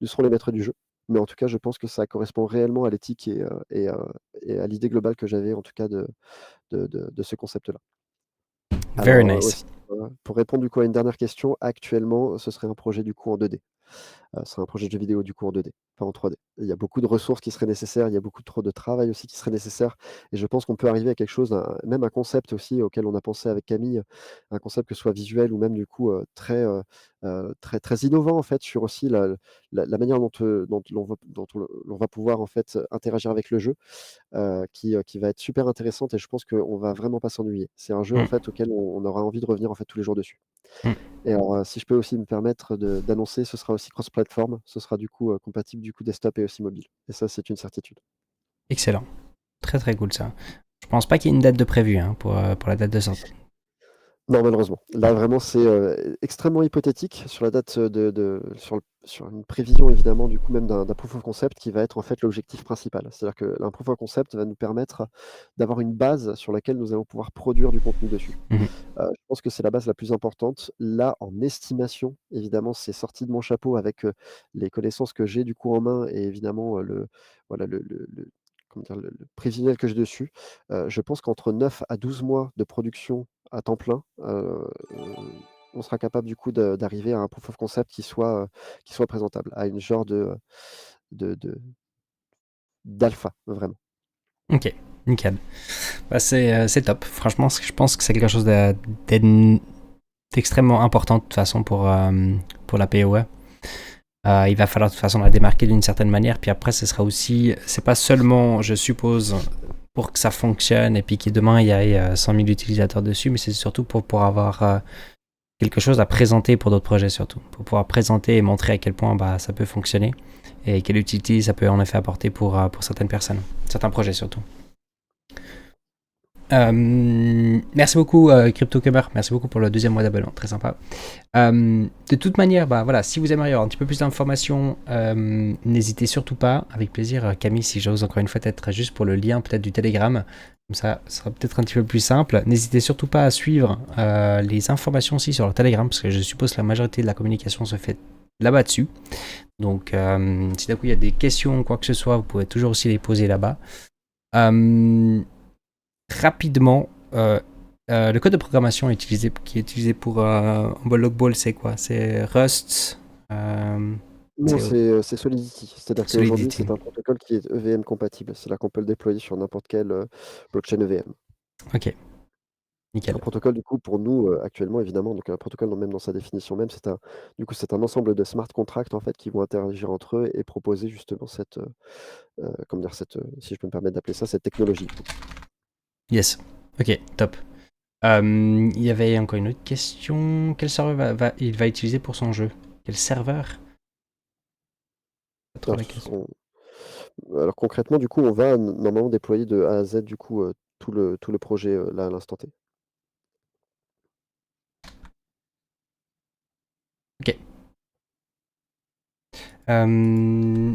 B: nous serons les maîtres du jeu. Mais en tout cas, je pense que ça correspond réellement à l'éthique et à l'idée globale que j'avais en tout cas de ce concept-là.
A: Very
B: Alors,
A: nice.
B: aussi, pour répondre du coup à une dernière question, actuellement, ce serait un projet du coup en 2D. Ce sera un projet de jeu vidéo du coup en 2D, pas en 3D. Il y a beaucoup de ressources qui seraient nécessaires, il y a beaucoup trop de travail aussi qui serait nécessaire et je pense qu'on peut arriver à quelque chose, même un concept aussi auquel on a pensé avec Camille, un concept que ce soit visuel ou même du coup, très innovant en fait sur aussi la manière dont l'on va pouvoir en fait, interagir avec le jeu, qui va être super intéressante et je pense qu'on va vraiment pas s'ennuyer. C'est un jeu en
A: Mm,
B: fait auquel on aura envie de revenir en fait tous les jours dessus.
A: mm.
B: Et alors, si je peux aussi me permettre d'annoncer, ce sera aussi cross-platform. Ce sera du coup, compatible du coup desktop et aussi mobile. Et ça, c'est une certitude.
A: Excellent. Très très cool ça. Je pense pas qu'il y ait une date de prévue hein, pour la date de sortie.
B: Non, malheureusement. Là, vraiment, c'est, extrêmement hypothétique sur la date, sur une prévision évidemment, du coup, même d'un proof of concept qui va être, en fait, l'objectif principal. C'est-à-dire qu'un proof of concept va nous permettre d'avoir une base sur laquelle nous allons pouvoir produire du contenu dessus.
A: Mhm.
B: Je pense que c'est la base la plus importante. Là, en estimation, évidemment, c'est sorti de mon chapeau avec, les connaissances que j'ai du coup en main et évidemment, le voilà, le comment dire? Le prévisionnel que j'ai dessus. Je pense qu'entre 9 à 12 mois de production à temps plein, on sera capable du coup d'arriver à un proof of concept qui soit présentable, à une genre de d'alpha, vraiment.
A: Ok, nickel. Bah, c'est top. Franchement, je pense que c'est quelque chose d'e- d'extrêmement important de toute façon pour la PoE. Il va falloir de toute façon la démarquer d'une certaine manière. Puis après, ce sera aussi, c'est pas seulement, je suppose, pour que ça fonctionne et puis que demain il y ait 100 000 utilisateurs dessus, mais c'est surtout pour avoir quelque chose à présenter pour d'autres projets surtout. Pour pouvoir présenter et montrer à quel point bah, ça peut fonctionner et quelle utilité ça peut en effet apporter pour certaines personnes, certains projets surtout. Merci beaucoup CryptoCuber, merci beaucoup pour le deuxième mois d'abonnement, très sympa. De toute manière, bah voilà, si vous aimeriez avoir un petit peu plus d'informations, n'hésitez surtout pas, avec plaisir Camille, si j'ose encore une fois être juste pour le lien peut-être du Telegram, comme ça ce sera peut-être un petit peu plus simple. N'hésitez surtout pas à suivre les informations aussi sur le Telegram, parce que je suppose que la majorité de la communication se fait là-bas dessus. Donc si d'un coup il y a des questions ou quoi que ce soit, vous pouvez toujours aussi les poser là-bas. Rapidement, le code de programmation qui est utilisé pour Log Ball, c'est quoi? C'est Rust,
B: Non,
A: c'est
B: c'est Solidity. C'est-à-dire qu'aujourd'hui,
A: Solidity.
B: c'est un protocole qui est EVM compatible. C'est-à-dire qu'on peut le déployer sur n'importe quelle, blockchain EVM.
A: Ok,
B: Un
A: nickel.
B: protocole du coup pour nous, actuellement évidemment, donc un protocole même dans sa définition même, c'est un ensemble de smart contracts en fait qui vont interagir entre eux et proposer justement comment dire? Si je peux me permettre d'appeler ça, cette technologie du coup.
A: Yes. Ok, top. Il y avait encore une autre question. Quel serveur il va utiliser pour son jeu? Quel serveur? Pas trop
B: Alors
A: la question.
B: alors concrètement du coup, on va normalement déployer de A à Z du coup, tout le projet, là à l'instant T.
A: Ok. Euh,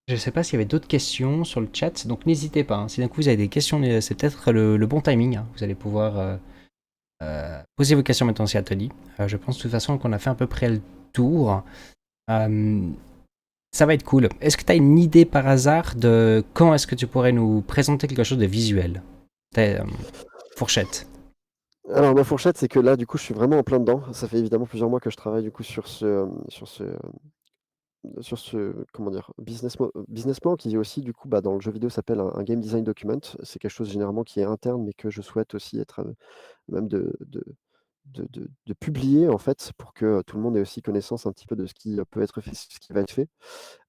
A: je sais pas s'il y avait d'autres questions sur le chat, donc n'hésitez pas. Hein. Si d'un coup vous avez des questions, c'est peut-être le bon timing. Hein. Vous allez pouvoir posez vos questions maintenant, c'est Ateli. Je pense de toute façon qu'on a fait à peu près le tour. Euh, ça va être cool. Est-ce que tu as une idée par hasard de quand est-ce que tu pourrais nous présenter quelque chose de visuel? Fourchette.
B: Alors ma fourchette, c'est que là du coup, je suis vraiment en plein dedans. Ça fait évidemment plusieurs mois que je travaille du coup sur ce, comment dire? Business plan qui aussi du coup, bah, dans le jeu vidéo s'appelle un game design document. C'est quelque chose généralement qui est interne, mais que je souhaite aussi être, même de publier en fait pour que tout le monde ait aussi connaissance un petit peu de ce qui, peut être fait, ce qui va être fait.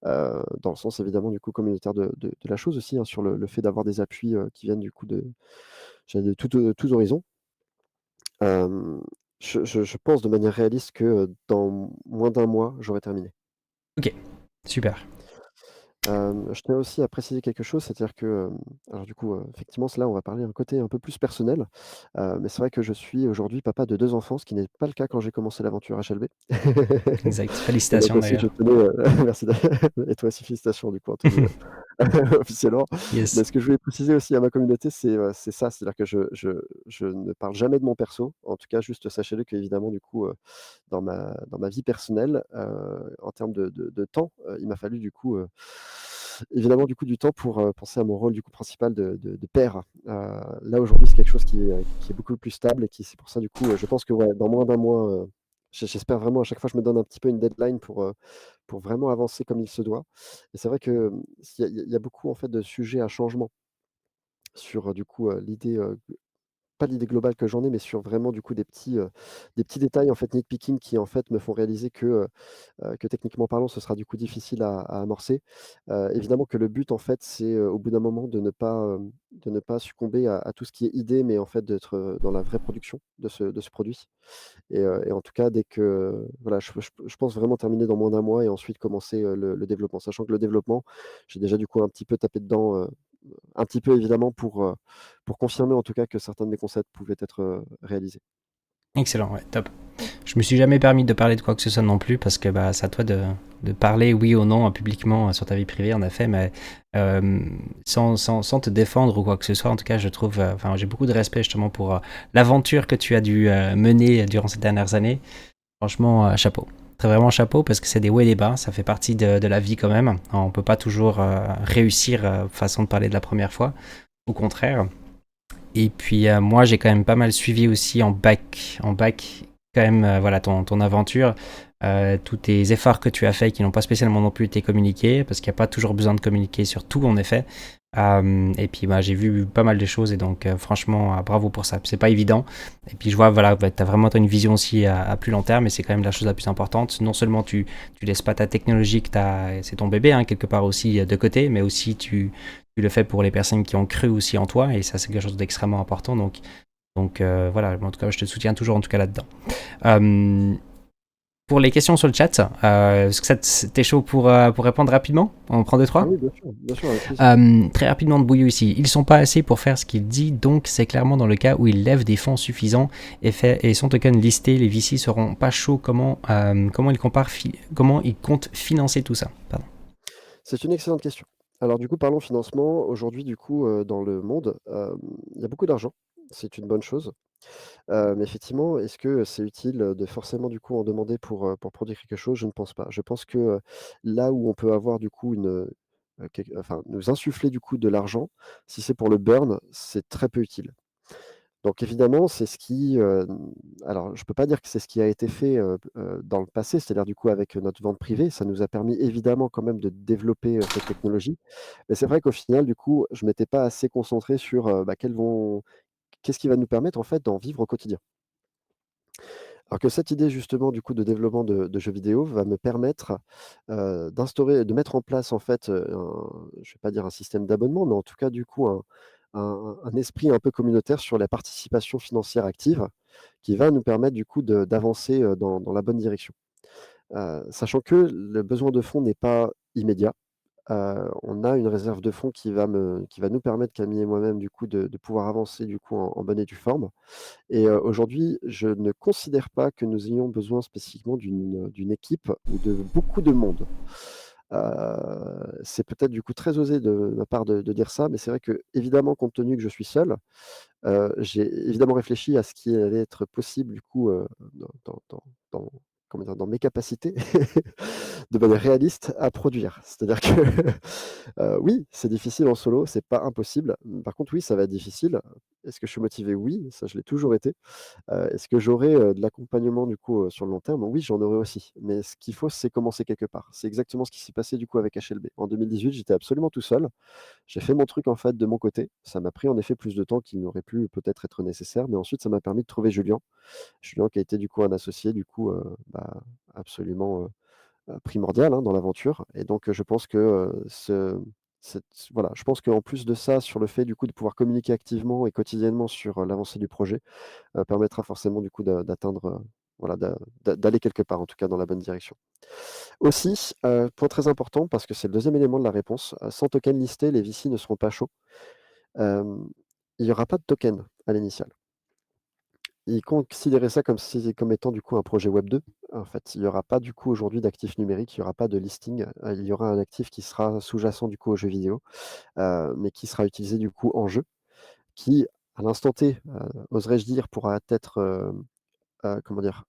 B: Dans le sens évidemment du coup communautaire de la chose aussi, hein, sur le fait d'avoir des appuis, qui viennent du coup de tous horizons. Hem, je pense de manière réaliste que, dans moins d'un mois, j'aurai terminé.
A: Ok, super.
B: Je tiens aussi à préciser quelque chose, c'est-à-dire que, alors du coup, effectivement, là, on va parler un côté un peu plus personnel, mais c'est vrai que je suis aujourd'hui papa de 2 enfants, ce qui n'est pas le cas quand j'ai commencé l'aventure HLB.
A: Exact.
B: Et donc
A: Félicitations
B: aussi, je
A: d'ailleurs.
B: tenais, merci et toi aussi félicitations du coup, Anthony, officiellement. Mais
A: Yes.
B: ce que je voulais préciser aussi à ma communauté, c'est ça, c'est-à-dire que je ne parle jamais de mon perso. En tout cas, juste sachez-le qu'évidemment, du coup, dans ma vie personnelle, en termes de temps, il m'a fallu du coup, évidemment du coup du temps pour, penser à mon rôle du coup principal de père. Là aujourd'hui, c'est quelque chose qui est beaucoup plus stable et qui c'est pour ça du coup, je pense que ouais, dans moins d'un mois, j'espère vraiment à chaque fois, je me donne un petit peu une deadline pour vraiment avancer comme il se doit et c'est vrai que, il y a beaucoup en fait de sujets à changement sur, du coup, l'idée, pas l'idée globale que j'en ai, mais sur vraiment du coup des petits détails en fait nitpicking qui en fait me font réaliser que techniquement parlant, ce sera du coup difficile à amorcer. Évidemment que le but en fait, c'est, au bout d'un moment de ne pas succomber à tout ce qui est idée, mais en fait d'être, dans la vraie production de ce produit et en tout cas dès que voilà, je pense vraiment terminer dans moins d'un mois et ensuite commencer, le développement. Sachant que le développement, j'ai déjà du coup un petit peu tapé dedans, un petit peu évidemment pour confirmer en tout cas que certains de mes concepts pouvaient être, réalisés.
A: Excellent, ouais, top. Je me suis jamais permis de parler de quoi que ce soit non plus parce que bah, c'est à toi de parler oui ou non publiquement sur ta vie privée en effet, mais sans te défendre ou quoi que ce soit. En tout cas, je trouve, enfin, j'ai beaucoup de respect justement pour l'aventure que tu as dû mener durant ces dernières années. Franchement, chapeau. Très vraiment chapeau parce que c'est des hauts et des bas, ça fait partie de la vie quand même. On peut pas toujours réussir façon de parler de la première fois, au contraire. Et puis moi, j'ai quand même pas mal suivi aussi en bac quand même, voilà, ton aventure, tous tes efforts que tu as faits qui n'ont pas spécialement non plus été communiqués, parce qu'il n'y a pas toujours besoin de communiquer sur tout en effet. Et puis bah, j'ai vu pas mal de choses et donc franchement, bravo pour ça. C'est pas évident. Et puis je vois, voilà, bah, t'as une vision aussi à plus long terme et c'est quand même la chose la plus importante. Non seulement tu laisses pas ta technologie, c'est ton bébé hein, quelque part aussi de côté, mais aussi tu le fais pour les personnes qui ont cru aussi en toi et ça c'est quelque chose d'extrêmement important donc voilà en tout cas je te soutiens toujours en tout cas là-dedans. Euh, pour les questions sur le chat, est-ce que t'es chaud pour répondre rapidement? On prend deux
B: Ah
A: trois.
B: oui, bien sûr, avec plaisir.
A: Très rapidement de Bouillou ici. Ils sont pas assez pour faire ce qu'il dit, donc c'est clairement dans le cas où il lève des fonds suffisants et son token listé, les VC seront pas chauds. Comment ils comptent financer tout ça? Pardon.
B: C'est une excellente question. Alors du coup, parlons financement. Aujourd'hui, du coup, dans le monde, il y a beaucoup d'argent. C'est une bonne chose. Mais effectivement, est-ce que c'est utile, de forcément du coup en demander pour produire quelque chose? Je ne pense pas. Je pense que, là où on peut avoir du coup enfin nous insuffler du coup de l'argent, si c'est pour le burn, c'est très peu utile. Donc évidemment, c'est ce qui, alors je peux pas dire que c'est ce qui a été fait, dans le passé, c'est-à-dire du coup avec notre vente privée, ça nous a permis évidemment quand même de développer, cette technologie. Mais c'est vrai qu'au final, du coup, je m'étais pas assez concentré sur, bah, qu'est-ce qui va nous permettre en fait d'en vivre au quotidien? Alors que cette idée justement du coup de développement de jeux vidéo va me permettre, de mettre en place en fait, je vais pas dire un système d'abonnement, mais en tout cas du coup un esprit un peu communautaire sur la participation financière active, qui va nous permettre du coup d'avancer, dans la bonne direction. Sachant que le besoin de fonds n'est pas immédiat, on a une réserve de fonds qui va nous permettre, Camille et moi-même du coup de pouvoir avancer du coup en bonne et due forme. Et aujourd'hui, je ne considère pas que nous ayons besoin spécifiquement d'une équipe ou de beaucoup de monde. C'est peut-être du coup très osé de ma part de dire ça, mais c'est vrai qu'évidemment, compte tenu que je suis seul, j'ai évidemment réfléchi à ce qui allait être possible du coup, dans comment dire? Dans mes capacités de manière réaliste à produire. C'est-à-dire que, oui, c'est difficile en solo, c'est pas impossible. Par contre, oui, ça va être difficile. Est-ce que je suis motivé? Oui, ça je l'ai toujours été. Est-ce que j'aurai, de l'accompagnement du coup, sur le long terme? Oui, j'en aurai aussi. Mais ce qu'il faut, c'est commencer quelque part. C'est exactement ce qui s'est passé du coup avec HLB. En 2018, j'étais absolument tout seul. J'ai fait mon truc en fait de mon côté. Ça m'a pris en effet plus de temps qu'il n'aurait pu peut-être être nécessaire, mais ensuite ça m'a permis de trouver Julien. Julien qui a été du coup un associé du coup, bah, absolument, primordial, hein, dans l'aventure et donc je pense que, cette voilà, je pense qu'en plus de ça, sur le fait du coup de pouvoir communiquer activement et quotidiennement sur, l'avancée du projet, permettra forcément du coup d'atteindre, voilà, d'aller quelque part, en tout cas dans la bonne direction. Aussi, point très important parce que c'est le deuxième élément de la réponse, sans token listé, les VC ne seront pas chauds. Hem, il y aura pas de token à l'initial. Ils considéraient ça comme étant du coup un projet web 2. En fait, il y aura pas du coup aujourd'hui d'actifs numériques, il y aura pas de listing, il y aura un actif qui sera sous-jacent du coup aux jeux vidéo, mais qui sera utilisé du coup en jeu, qui à l'instant T, oserais-je dire, pourra être, comment dire?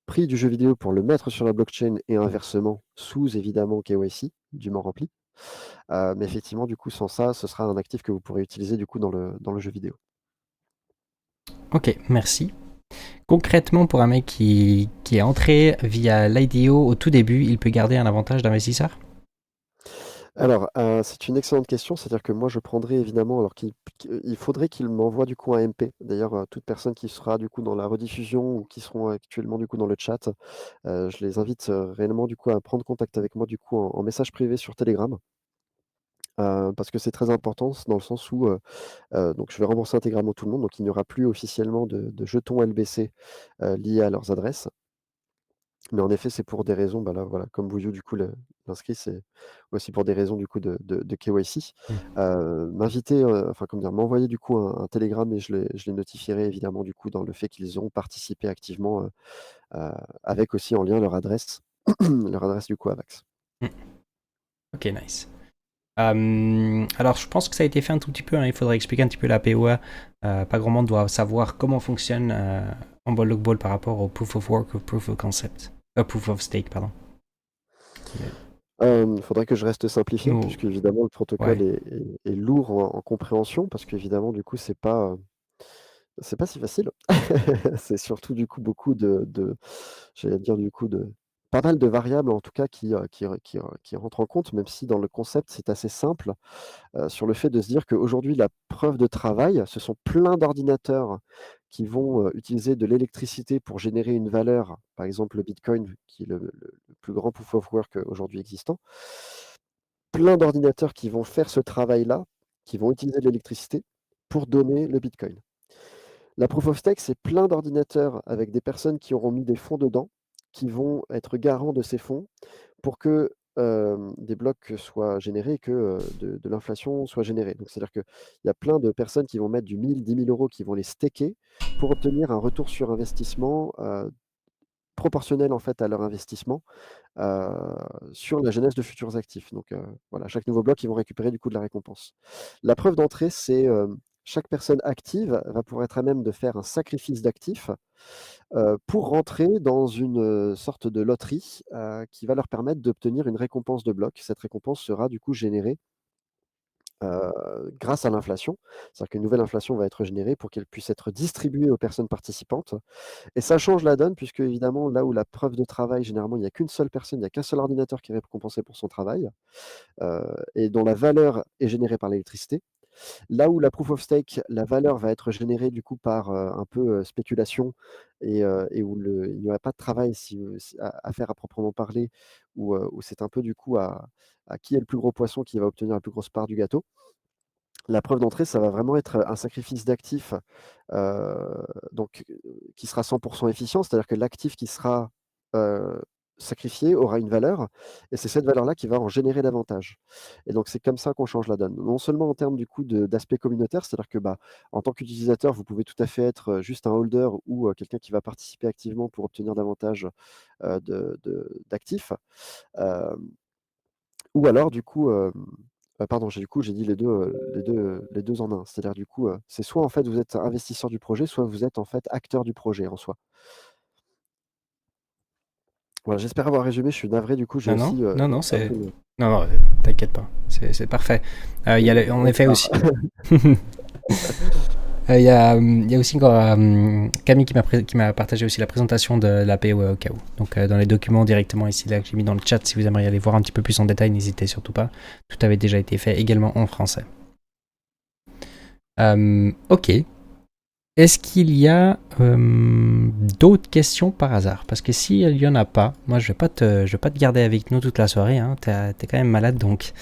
B: Pris du jeu vidéo pour le mettre sur la blockchain et inversement sous évidemment KYC, dûment rempli. Mais effectivement du coup sans ça, ce sera un actif que vous pourrez utiliser du coup dans le jeu vidéo.
A: Ok, merci. Concrètement, pour un mec qui est entré via l'IDO au tout début, il peut garder un avantage d'investisseur?
B: Alors, c'est une excellente question. C'est-à-dire que moi, je prendrais évidemment alors il faudrait qu'il m'envoie du coup un MP. D'ailleurs, toute personne qui sera du coup dans la rediffusion ou qui seront actuellement du coup dans le chat, je les invite, réellement du coup à prendre contact avec moi du coup en message privé sur Telegram. Parce que c'est très important dans le sens où, donc je vais rembourser intégralement tout le monde, donc il n'y aura plus officiellement de jetons LBC, liés à leurs adresses. Mais en effet, c'est pour des raisons, bah, là, voilà, comme Bouillou, du coup, l'inscrit, c'est aussi pour des raisons, du coup, de KYC.
A: Mmh.
B: M'inviter, enfin, comment dire? M'envoyer, du coup, un télégramme et je les notifierai évidemment, du coup, dans le fait qu'ils ont participé activement, avec aussi en lien leur adresse, leur adresse, du coup, Avax.
A: Mmh. Ok, nice. Alors, je pense que ça a été fait un tout petit peu, hein. Il faudrait expliquer un petit peu la POA. Pas grand monde doit savoir comment fonctionne en ball log ball par rapport au proof of work ou proof of concept. Proof of stake, pardon.
B: Faudrait que je reste simplifié
A: Nous,
B: puisque évidemment le protocole
A: ouais.
B: est lourd en compréhension parce qu'évidemment, du coup, c'est pas si facile. C'est surtout du coup beaucoup de j'allais dire du coup de pas mal de variables en tout cas qui rentrent en compte, même si dans le concept c'est assez simple, sur le fait de se dire qu'aujourd'hui la preuve de travail, ce sont plein d'ordinateurs qui vont, utiliser de l'électricité pour générer une valeur, par exemple le bitcoin qui est le plus grand proof of work, aujourd'hui existant. Plein d'ordinateurs qui vont faire ce travail-là, qui vont utiliser de l'électricité pour donner le bitcoin. La proof of stake, c'est plein d'ordinateurs avec des personnes qui auront mis des fonds dedans, qui vont être garants de ces fonds pour que, des blocs soient générés et que, de l'inflation soit générée. Donc c'est-à-dire qu'il y a plein de personnes qui vont mettre du 1 000, 10 000 €, qui vont les staker pour obtenir un retour sur investissement, proportionnel en fait à leur investissement, heu, sur la jeunesse de futurs actifs. Donc, voilà, chaque nouveau bloc, ils vont récupérer du coup de la récompense. La preuve d'entrée, c'est, chaque personne active va pouvoir être à même de faire un sacrifice d'actifs, pour rentrer dans une, sorte de loterie, qui va leur permettre d'obtenir une récompense de bloc. Cette récompense sera du coup générée, grâce à l'inflation. C'est-à-dire qu'une nouvelle inflation va être générée pour qu'elle puisse être distribuée aux personnes participantes et ça change la donne puisque évidemment, là où la preuve de travail, généralement, il n'y a qu'une seule personne, il n'y a qu'un seul ordinateur qui est récompensé pour son travail, et dont la valeur est générée par l'électricité. Là où la proof of stake, la valeur va être générée du coup par, un peu, spéculation et où il n'y aurait pas de travail à faire à proprement parler, où c'est un peu du coup à qui est le plus gros poisson qui va obtenir la plus grosse part du gâteau. La preuve d'entrée, ça va vraiment être un sacrifice d'actifs, donc qui sera 100 efficient. C'est-à-dire que l'actif qui sera, heu, sacrifié aura une valeur et c'est cette valeur-là qui va en générer davantage et donc c'est comme ça qu'on change la donne. Non seulement en termes du coup d'aspect communautaire, c'est-à-dire que, bah, en tant qu'utilisateur, vous pouvez tout à fait être, juste un holder ou, quelqu'un qui va participer activement pour obtenir davantage, d'actifs. Hem ou alors du coup, pardon, j'ai dit les deux en un. C'est-à-dire du coup, c'est soit en fait vous êtes investisseur du projet, soit vous êtes en fait acteur du projet en soi. Voilà, j'espère avoir résumé, je suis navré du coup, j'ai
A: Non, non,
B: aussi,
A: non, non,
B: un
A: c'est.
B: peu
A: Non, non, t'inquiète pas. C'est parfait. Il y a en effet
B: ah,
A: aussi. Il y a aussi encore Camille qui m'a partagé aussi la présentation de la POE au cas où. Donc dans les documents directement ici là que j'ai mis dans le chat, si vous aimeriez aller voir un petit peu plus en détail, n'hésitez surtout pas. Tout avait déjà été fait également en français. Ok. Est-ce qu'il y a d'autres questions par hasard? Parce que s'il n'y en a pas, moi je vais pas te garder avec nous toute la soirée. Hein. T'es quand même malade, donc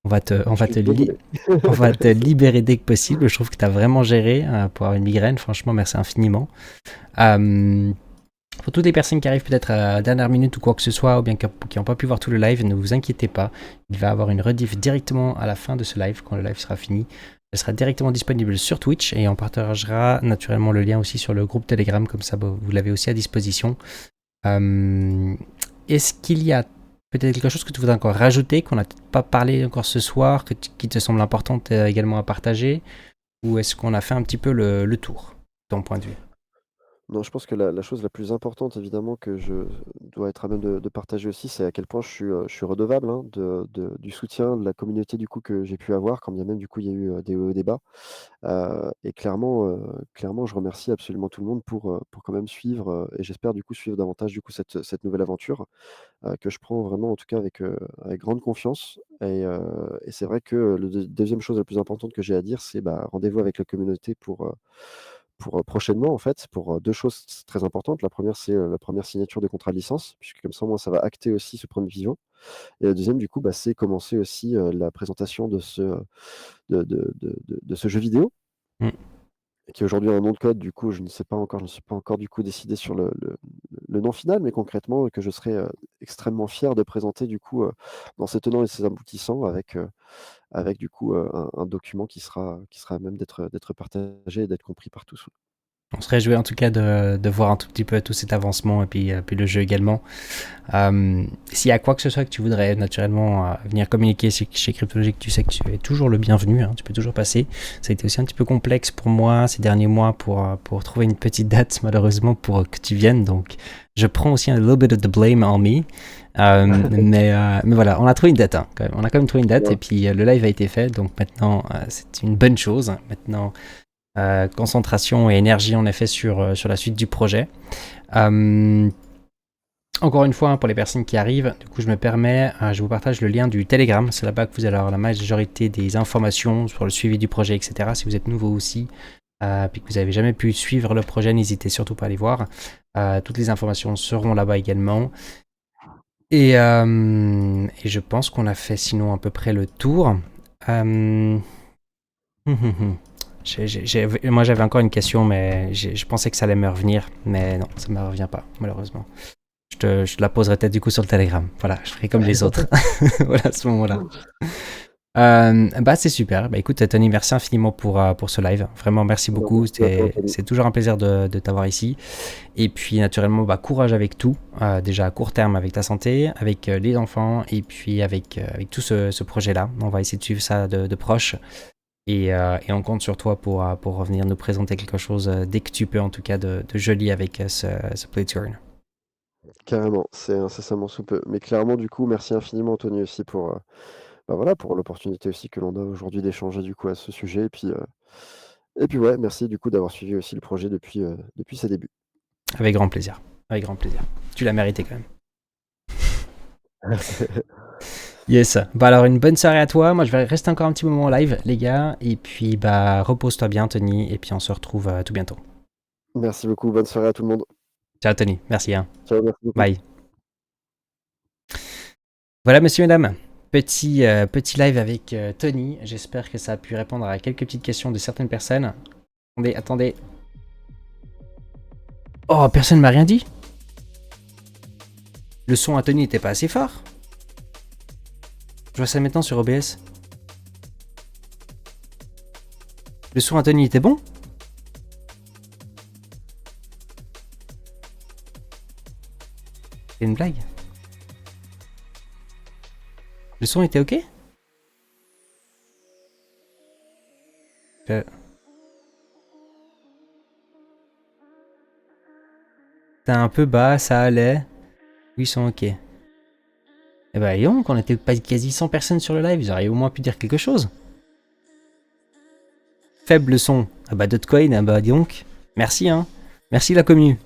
A: on va te, on
B: je
A: va
B: suis
A: te,
B: désolé.
A: on va te libérer dès que possible. Je trouve que tu as vraiment géré pour avoir une migraine. Franchement, merci infiniment. Euh, pour toutes les personnes qui arrivent peut-être à la dernière minute ou quoi que ce soit, ou bien qui n'ont pas pu voir tout le live, ne vous inquiétez pas. Il va y avoir une rediff directement à la fin de ce live, quand le live sera fini. Elle sera directement disponible sur Twitch et on partagera naturellement le lien aussi sur le groupe Telegram, comme ça vous l'avez aussi à disposition. Est-ce qu'il y a peut-être quelque chose que tu voudrais encore rajouter, qu'on n'a pas parlé encore ce soir, qui te semble important également à partager, ou est-ce qu'on a fait un petit peu le tour, de ton point de vue?
B: Non, je pense que la chose la plus importante évidemment que je dois être à même de partager aussi, c'est à quel point je suis redevable, hein, du soutien de la communauté du coup que j'ai pu avoir, quand bien même du coup il y a eu, des hauts et des bas. Et clairement je remercie absolument tout le monde pour quand même suivre, et j'espère du coup suivre davantage du coup cette nouvelle aventure, que je prends vraiment en tout cas avec grande confiance. Et c'est vrai que le 2e chose la plus importante que j'ai à dire, c'est, bah, rendez-vous avec la communauté pour prochainement en fait, pour, 2 choses très importantes. La première c'est, la première signature de contrat de licence, puisque comme ça, moi, ça va acter aussi ce premier vivant. Et la deuxième du coup, bah, c'est commencer aussi, la présentation de ce jeu vidéo,
A: Mm.
B: qui est aujourd'hui un nom de code. Du coup, je ne suis pas encore du coup décidé sur le nom final, mais concrètement, que je serai, extrêmement fier de présenter du coup, dans ses tenants et ses aboutissants avec du coup, un document qui sera à même d'être partagé et d'être compris par tous.
A: On se réjouit en tout cas de voir un tout petit peu tout cet avancement et puis le jeu également. S'il y a quoi que ce soit que tu voudrais naturellement venir communiquer chez Cryptologique, tu sais que tu es toujours le bienvenu, hein, tu peux toujours passer. Ça a été aussi un petit peu complexe pour moi ces derniers mois pour trouver une petite date malheureusement pour que tu viennes, donc je prends aussi un little bit of the blame on me. Mais voilà, on a trouvé une date, hein, quand même. On a quand même trouvé une date
B: Ouais.
A: et puis le live a été fait, donc maintenant c'est une bonne chose. Maintenant, concentration et énergie en effet sur la suite du projet. Encore une fois, hein, pour les personnes qui arrivent, du coup je me permets, je vous partage le lien du Telegram, c'est là-bas que vous allez avoir la majorité des informations sur le suivi du projet, etc. Si vous êtes nouveau aussi, puis que vous n'avez jamais pu suivre le projet, n'hésitez surtout pas à aller voir. Toutes les informations seront là-bas également. Et je pense qu'on a fait sinon à peu près le tour. Moi j'avais encore une question, mais je pensais que ça allait me revenir, mais non, ça me revient pas, malheureusement. Je te la poserai peut-être du coup sur le Telegram. Voilà, je ferai comme les autres. Voilà, à ce moment-là. Bah c'est super. Bah écoute Tony, merci infiniment pour ce live. Vraiment merci
B: Non,
A: beaucoup.
B: merci à toi, Anthony.
A: C'est toujours un plaisir de t'avoir ici. Et puis naturellement, bah, courage avec tout. Déjà à court terme avec ta santé, avec les enfants et puis avec tout ce projet-là. On va essayer de suivre ça de proche. Et on compte sur toi pour revenir nous présenter quelque chose dès que tu peux, en tout cas de joli avec ce Playturn.
B: Carrément, c'est incessamment sous peu. Mais clairement, du coup, merci infiniment, Anthony, aussi bah, voilà, pour l'opportunité aussi que l'on a aujourd'hui d'échanger du coup à ce sujet. Et puis ouais, merci du coup d'avoir suivi aussi le projet depuis ses débuts.
A: Avec grand plaisir. Avec grand plaisir. Tu l'as mérité quand même. Yes. Bah alors une bonne soirée à toi. Moi je vais rester encore un petit moment en live les gars. Et puis bah repose-toi bien Tony. Et puis on se retrouve tout bientôt.
B: Merci beaucoup, bonne soirée à tout le monde.
A: Ciao Tony. Merci hein.
B: Ciao, merci beaucoup.
A: Bye. Voilà messieurs mesdames. Petit live avec Tony. J'espère que ça a pu répondre à quelques petites questions de certaines personnes. Attendez. Oh personne m'a rien dit. Le son à Tony n'était pas assez fort. Je vois ça maintenant sur OBS. Le son à Tony était bon? C'est une blague? Le son était ok? C'était un peu bas, ça allait. Oui, ils sont ok. Eh bah, donc, on était pas quasi 100 personnes sur le live, ils auraient au moins pu dire quelque chose. Faible son. Ah bah, Dotcoin, ah bah, dis donc. Merci, hein. Merci la commu.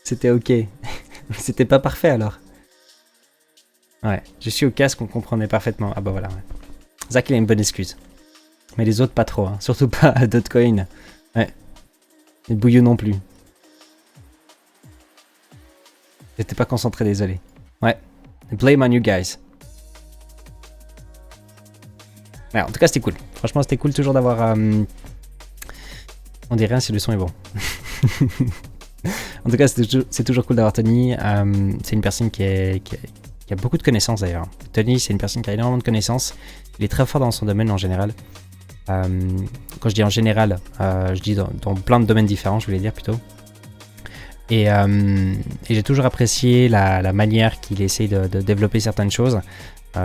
A: C'était ok. C'était pas parfait alors. Ouais, je suis au casque, on comprenait parfaitement. Ah bah voilà, ouais. Zach, il a une bonne excuse. Mais les autres, pas trop, hein. Surtout pas Dotcoin. Ouais. Et Bouillon non plus. J'étais pas concentré, désolé. Ouais. Blame on you guys. Ouais, en tout cas, c'était cool. Franchement, c'était cool toujours d'avoir... On dirait rien si le son est bon. En tout cas, c'est toujours cool d'avoir Tony. C'est une personne qui a beaucoup de connaissances d'ailleurs. Tony, c'est une personne qui a énormément de connaissances. Il est très fort dans son domaine en général. Quand je dis en général, je dis dans plein de domaines différents, je voulais dire plutôt. Et j'ai toujours apprécié la manière qu'il essaye de développer certaines choses.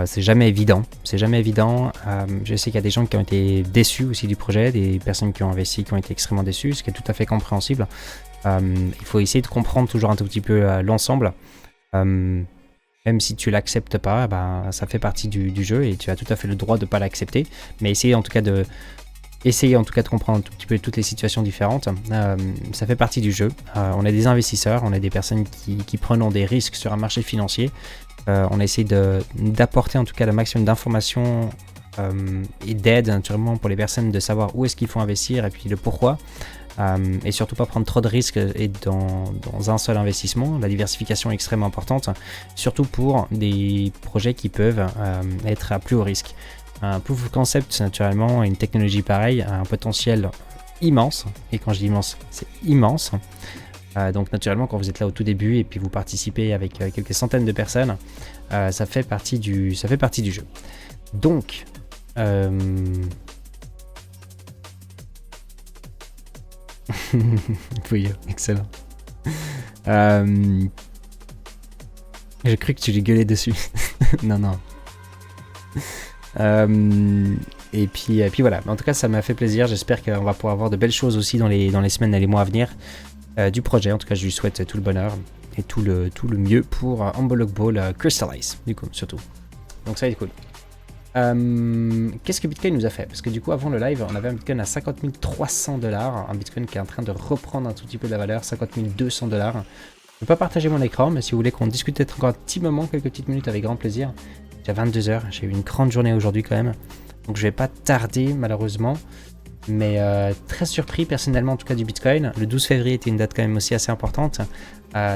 A: C'est jamais évident. Je sais qu'il y a des gens qui ont été déçus aussi du projet, des personnes qui ont investi, qui ont été extrêmement déçus, ce qui est tout à fait compréhensible. Il faut essayer de comprendre toujours un tout petit peu l'ensemble. Même si tu l'acceptes pas, ça fait partie du jeu et tu as tout à fait le droit de pas l'accepter. Mais essayer en tout cas de comprendre un tout petit peu toutes les situations différentes. Ça fait partie du jeu. On est des investisseurs, on est des personnes qui prennent des risques sur un marché financier. On essaie d'apporter en tout cas le maximum d'informations et d'aide naturellement pour les personnes de savoir où est-ce qu'il faut investir et puis le pourquoi. Et surtout pas prendre trop de risques et dans un seul investissement. La diversification est extrêmement importante, surtout pour des projets qui peuvent être à plus haut risque. Un proof of concept, naturellement, une technologie pareille a un potentiel immense. Et quand je dis immense, c'est immense. Donc naturellement, quand vous êtes là au tout début et puis vous participez avec quelques centaines de personnes, ça fait partie du jeu. Donc, oui, excellent. J'ai cru que tu lui gueulais dessus. Non. Et puis voilà. En tout cas, ça m'a fait plaisir. J'espère qu'on va pouvoir avoir de belles choses aussi dans les semaines et les mois à venir du projet. En tout cas, je lui souhaite tout le bonheur et tout le mieux pour Unblock Ball Crystallize, du coup, surtout. Donc ça va être cool. Qu'est-ce que Bitcoin nous a fait? Parce que du coup, avant le live, on avait un Bitcoin à 50 300 $, un Bitcoin qui est en train de reprendre un tout petit peu de la valeur, 50 200 $. Je ne vais pas partager mon écran, mais si vous voulez qu'on discute peut-être encore un petit moment, quelques petites minutes, avec grand plaisir. Il y a 22h, j'ai eu une grande journée aujourd'hui quand même, donc je vais pas tarder malheureusement. Mais très surpris personnellement en tout cas du Bitcoin. Le 12 février était une date quand même aussi assez importante.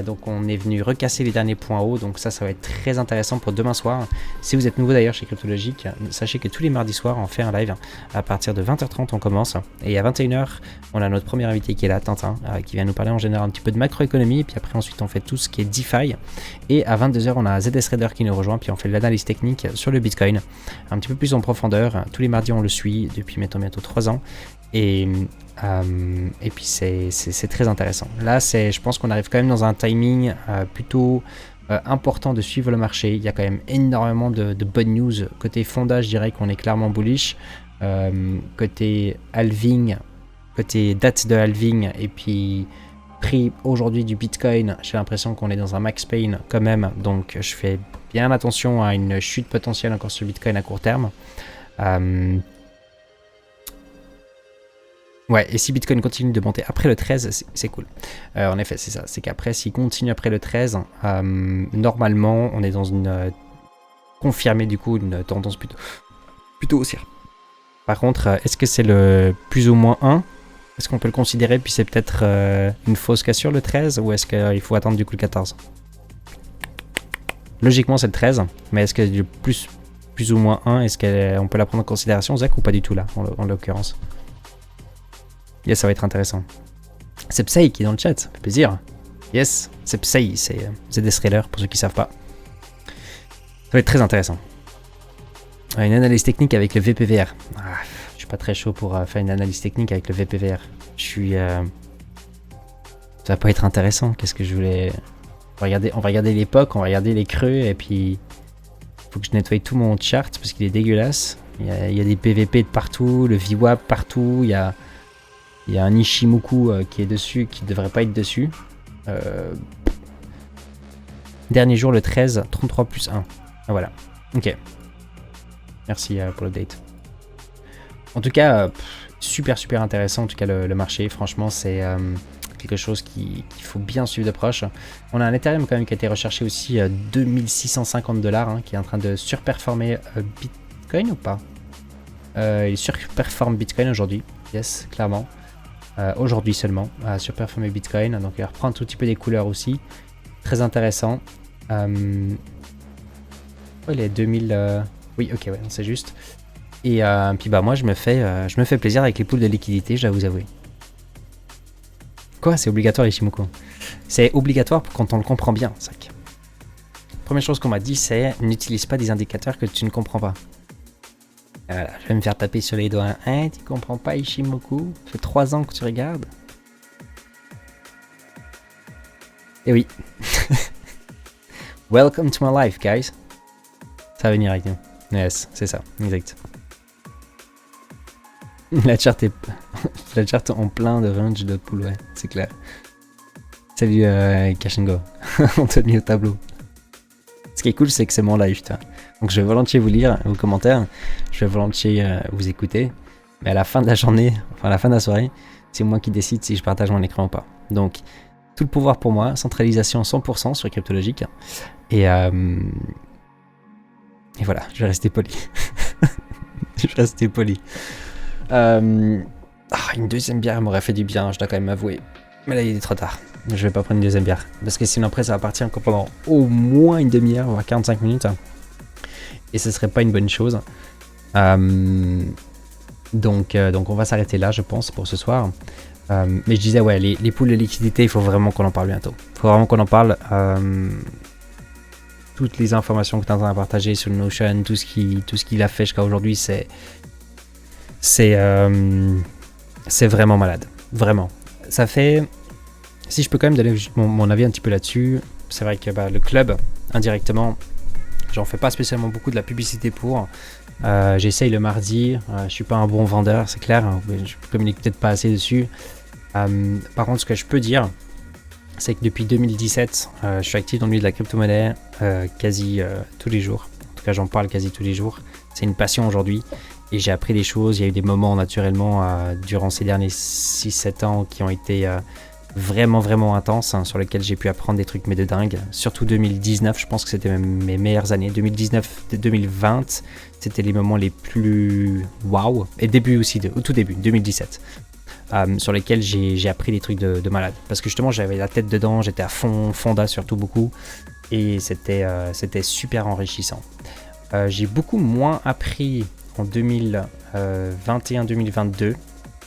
A: Donc on est venu recasser les derniers points hauts. Donc ça va être très intéressant pour demain soir. Si vous êtes nouveau d'ailleurs chez Cryptologique, sachez que tous les mardis soirs on fait un live. À partir de 20h30 on commence. Et à 21h on a notre premier invité qui est là, Tintin, qui vient nous parler en général un petit peu de macroéconomie. Et puis après ensuite on fait tout ce qui est DeFi. Et à 22h on a ZS Raider qui nous rejoint. Puis on fait l'analyse technique sur le Bitcoin. Un petit peu plus en profondeur. Tous les mardis on le suit depuis maintenant bientôt 3 ans. Et puis c'est très intéressant. Là, je pense qu'on arrive quand même dans un timing plutôt important de suivre le marché. Il y a quand même énormément de bonnes news. Côté fondage, je dirais qu'on est clairement bullish. Côté halving, côté date de halving, et puis prix aujourd'hui du Bitcoin, j'ai l'impression qu'on est dans un max pain quand même. Donc je fais bien attention à une chute potentielle encore sur le Bitcoin à court terme. Ouais, et si Bitcoin continue de monter après le 13, c'est cool. En effet, c'est ça. C'est qu'après, s'il continue après le 13, normalement, on est dans une confirmée du coup une tendance plutôt haussière. Par contre, est-ce que c'est le plus ou moins 1 ? Est-ce qu'on peut le considérer puis c'est peut-être une fausse cassure le 13 ou est-ce qu'il faut attendre du coup le 14 ? Logiquement, c'est le 13, mais est-ce que le plus ou moins 1, est-ce qu'on peut la prendre en considération, Zach, ou pas du tout là, en l'occurrence ? Yes, ça va être intéressant. C'est Psy qui est dans le chat, ça fait plaisir. Yes, c'est Psy, c'est ZS Raider pour ceux qui ne savent pas. Ça va être très intéressant. Une analyse technique avec le VPVR. Je suis pas très chaud pour faire une analyse technique avec le VPVR. Ça va pas être intéressant. Qu'est-ce que je voulais... On va regarder l'époque, on va regarder les creux et puis... Faut que je nettoie tout mon chart parce qu'il est dégueulasse. Il y a des PVP de partout, le VWAP partout, il y a un Ishimoku qui est dessus, qui ne devrait pas être dessus. Dernier jour, le 13, 33 plus 1. Ah, voilà. Ok. Merci pour le date. En tout cas, super intéressant. En tout cas, le marché, franchement, c'est quelque chose qu'il faut bien suivre de proche. On a un Ethereum quand même qui a été recherché aussi à 2650 $, qui est en train de surperformer Bitcoin ou pas? Il surperforme Bitcoin aujourd'hui. Yes, clairement. Aujourd'hui seulement, à surperformer Bitcoin. Donc il reprend un tout petit peu des couleurs aussi. Très intéressant. Il est 2000... Oui, ok, ouais, c'est juste. Et puis moi je me fais plaisir avec les poules de liquidité, je dois vous avouer. Quoi? C'est obligatoire Ishimoku? C'est obligatoire quand on le comprend bien, sac. Première chose qu'on m'a dit, c'est n'utilise pas des indicateurs que tu ne comprends pas. Voilà, je vais me faire taper sur les doigts. Hein, tu comprends pas Ishimoku? Ça fait 3 ans que tu regardes. Et oui. Welcome to my life, guys. Ça va venir avec nous. Yes, c'est ça, exact. La charte en plein de range de pool, ouais, c'est clair. Salut Cash and Go. On t'a mis au tableau. Ce qui est cool, c'est que c'est mon live, tu vois. Donc je vais volontiers vous lire vos commentaires, je vais volontiers vous écouter, mais à la fin de la journée, enfin à la fin de la soirée, c'est moi qui décide si je partage mon écran ou pas. Donc tout le pouvoir pour moi, centralisation 100% sur Cryptologique, et voilà, je vais rester poli. Je vais rester poli. Une deuxième bière m'aurait fait du bien, je dois quand même avouer. Mais là il est trop tard, je vais pas prendre une deuxième bière, parce que sinon après ça va partir encore pendant au moins une demi-heure, voire 45 minutes. Et ce serait pas une bonne chose. Donc on va s'arrêter là, je pense, pour ce soir. Mais je disais, ouais, les pools de liquidité, il faut vraiment qu'on en parle bientôt. Il faut vraiment qu'on en parle. Toutes les informations que tu es en train de partager sur le Notion, tout ce qu'il a fait jusqu'à aujourd'hui, c'est vraiment malade. Vraiment. Ça fait... Si je peux quand même donner mon avis un petit peu là-dessus, c'est vrai que le club, indirectement, j'en fais pas spécialement beaucoup de la publicité pour. J'essaye le mardi, je suis pas un bon vendeur, c'est clair, je communique peut-être pas assez dessus. Par contre, ce que je peux dire, c'est que depuis 2017, je suis actif dans le milieu de la crypto-monnaie quasi tous les jours. En tout cas, j'en parle quasi tous les jours. C'est une passion aujourd'hui et j'ai appris des choses. Il y a eu des moments naturellement durant ces derniers 6-7 ans qui ont été vraiment intense, sur lequel j'ai pu apprendre des trucs mais de dingue. Surtout 2019, je pense que c'était mes meilleures années. 2019-2020, c'était les moments les plus waouh. Et début aussi, au tout début, 2017. Sur lesquels j'ai appris des trucs de malade. Parce que justement, j'avais la tête dedans, j'étais à fond, fonda surtout beaucoup. Et c'était super enrichissant. J'ai beaucoup moins appris en 2021-2022.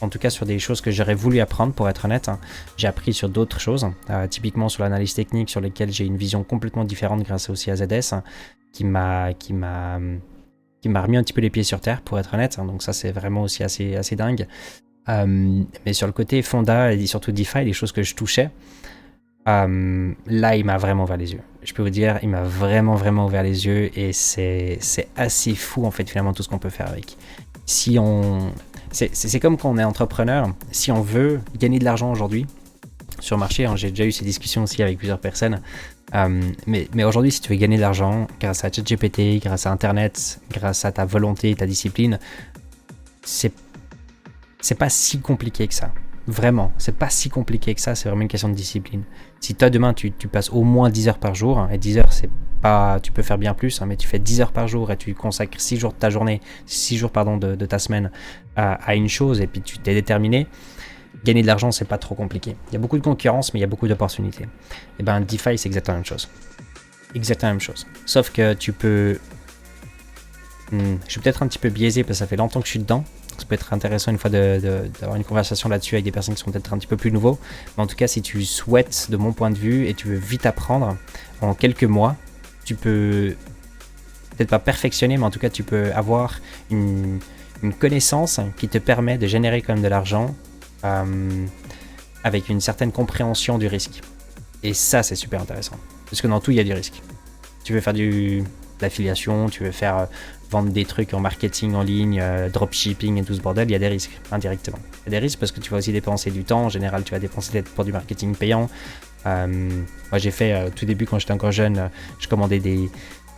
A: En tout cas sur des choses que j'aurais voulu apprendre, pour être honnête. J'ai appris sur d'autres choses, typiquement sur l'analyse technique, sur lesquelles j'ai une vision complètement différente grâce aussi à ZS, qui m'a remis un petit peu les pieds sur terre, pour être honnête. Donc ça, c'est vraiment aussi assez dingue. Mais sur le côté Fonda et surtout DeFi, les choses que je touchais, là, il m'a vraiment ouvert les yeux. Je peux vous dire, il m'a vraiment ouvert les yeux, et c'est assez fou, en fait, finalement, tout ce qu'on peut faire avec. C'est comme quand on est entrepreneur, si on veut gagner de l'argent aujourd'hui sur le marché, j'ai déjà eu ces discussions aussi avec plusieurs personnes, mais aujourd'hui, si tu veux gagner de l'argent grâce à ChatGPT, grâce à Internet, grâce à ta volonté et ta discipline, c'est pas si compliqué que ça. Vraiment, c'est pas si compliqué que ça, c'est vraiment une question de discipline. Si toi demain tu passes au moins 10 heures par jour, et 10 heures c'est pas, tu peux faire bien plus, mais tu fais 10 heures par jour et tu consacres 6 jours de ta journée, 6 jours de ta semaine à une chose, et puis tu t'es déterminé, gagner de l'argent c'est pas trop compliqué. Il y a beaucoup de concurrence, mais il y a beaucoup d'opportunités. Et ben DeFi c'est exactement la même chose. Exactement la même chose. Sauf que tu peux... je suis peut-être un petit peu biaisé parce que ça fait longtemps que je suis dedans. Ça peut être intéressant une fois d'avoir une conversation là-dessus avec des personnes qui sont peut-être un petit peu plus nouveaux. Mais en tout cas, si tu souhaites, de mon point de vue, et tu veux vite apprendre, en quelques mois, tu peux peut-être pas perfectionner, mais en tout cas, tu peux avoir une connaissance qui te permet de générer quand même de l'argent avec une certaine compréhension du risque. Et ça, c'est super intéressant. Parce que dans tout, il y a du risque. Tu veux faire de l'affiliation, tu veux faire... vendre des trucs en marketing en ligne, dropshipping et tout ce bordel, il y a des risques indirectement. Il y a des risques parce que tu vas aussi dépenser du temps. En général, tu vas dépenser pour du marketing payant. Moi, j'ai fait tout début quand j'étais encore jeune, je commandais des...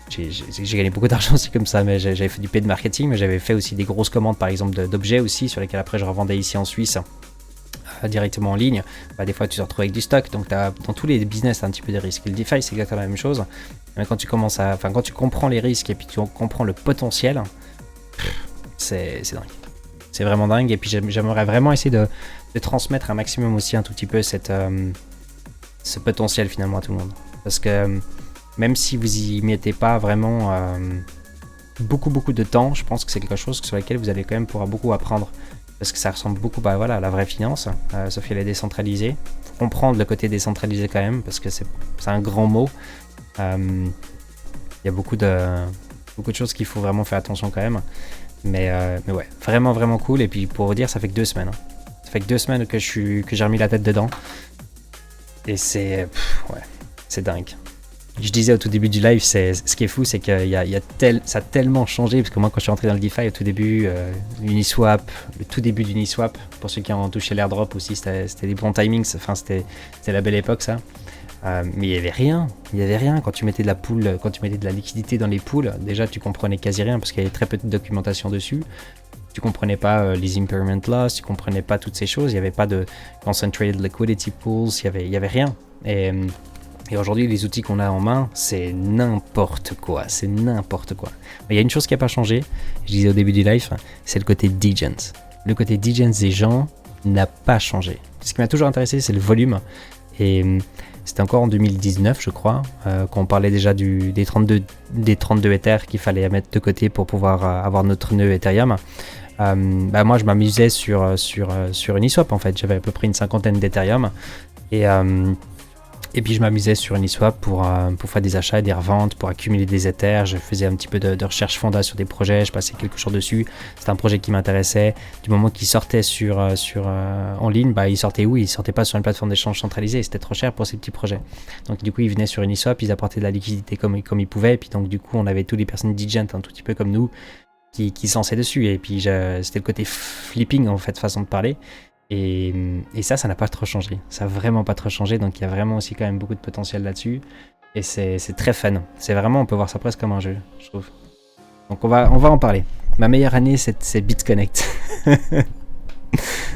A: J'ai gagné beaucoup d'argent aussi comme ça, mais j'avais fait du paid marketing, mais j'avais fait aussi des grosses commandes, par exemple, d'objets aussi, sur lesquels après je revendais ici en Suisse. Directement en ligne, des fois tu te retrouves avec du stock, donc dans tous les business t'as un petit peu des risques. Le DeFi c'est exactement la même chose, mais quand tu comprends les risques et puis tu comprends le potentiel, c'est dingue, c'est vraiment dingue. Et puis j'aimerais vraiment essayer de transmettre un maximum aussi un tout petit peu ce potentiel finalement à tout le monde, parce que même si vous y mettez pas vraiment beaucoup de temps, je pense que c'est quelque chose sur lequel vous allez quand même pouvoir beaucoup apprendre. Parce que ça ressemble beaucoup à la vraie finance, sauf qu'elle est décentralisée. Il faut comprendre le côté décentralisé quand même, parce que c'est un grand mot. Il y a beaucoup de choses qu'il faut vraiment faire attention quand même. Mais ouais, vraiment cool. Et puis pour vous dire, ça fait que 2 semaines. Ça fait que 2 semaines que j'ai remis la tête dedans. Et c'est dingue. Je disais au tout début du live, ce qui est fou, c'est que ça a tellement changé, parce que moi quand je suis rentré dans le DeFi au tout début, Uniswap, le tout début d'Uniswap, pour ceux qui ont touché l'airdrop aussi, c'était des bons timings, enfin c'était la belle époque ça. Mais il n'y avait rien quand tu mettais de la pool, quand tu mettais de la liquidité dans les pools, déjà tu comprenais quasi rien parce qu'il y avait très peu de documentation dessus. Tu comprenais pas les impairment loss, tu comprenais pas toutes ces choses, il n'y avait pas de concentrated liquidity pools, il y avait rien. Et aujourd'hui, les outils qu'on a en main, c'est n'importe quoi. Mais il y a une chose qui n'a pas changé, je disais au début du live, c'est le côté Dgens. Le côté Dgens des gens n'a pas changé. Ce qui m'a toujours intéressé, c'est le volume. Et c'était encore en 2019, je crois, qu'on parlait déjà des 32 Ethers qu'il fallait mettre de côté pour pouvoir avoir notre nœud Ethereum. Moi, je m'amusais sur Uniswap, en fait. J'avais à peu près une 50aine d'Ethereum. Et puis je m'amusais sur Uniswap pour faire des achats et des reventes, pour accumuler des Ethers. Je faisais un petit peu de recherche fonda sur des projets, je passais quelques jours dessus. C'était un projet qui m'intéressait. Du moment qu'il sortait en ligne, il sortait où? Il sortait pas sur une plateforme d'échange centralisée, c'était trop cher pour ces petits projets. Donc du coup, ils venaient sur Uniswap, ils apportaient de la liquidité comme ils pouvaient. Et puis donc du coup, on avait toutes les personnes digentes, un tout petit peu comme nous, qui se lançaient dessus. Et puis c'était le côté flipping, en fait, façon de parler. Et ça n'a pas trop changé. Ça a vraiment pas trop changé. Donc il y a vraiment aussi quand même beaucoup de potentiel là-dessus. Et c'est très fun. C'est vraiment, on peut voir ça presque comme un jeu, je trouve. Donc on va en parler. Ma meilleure année, c'est BitConnect.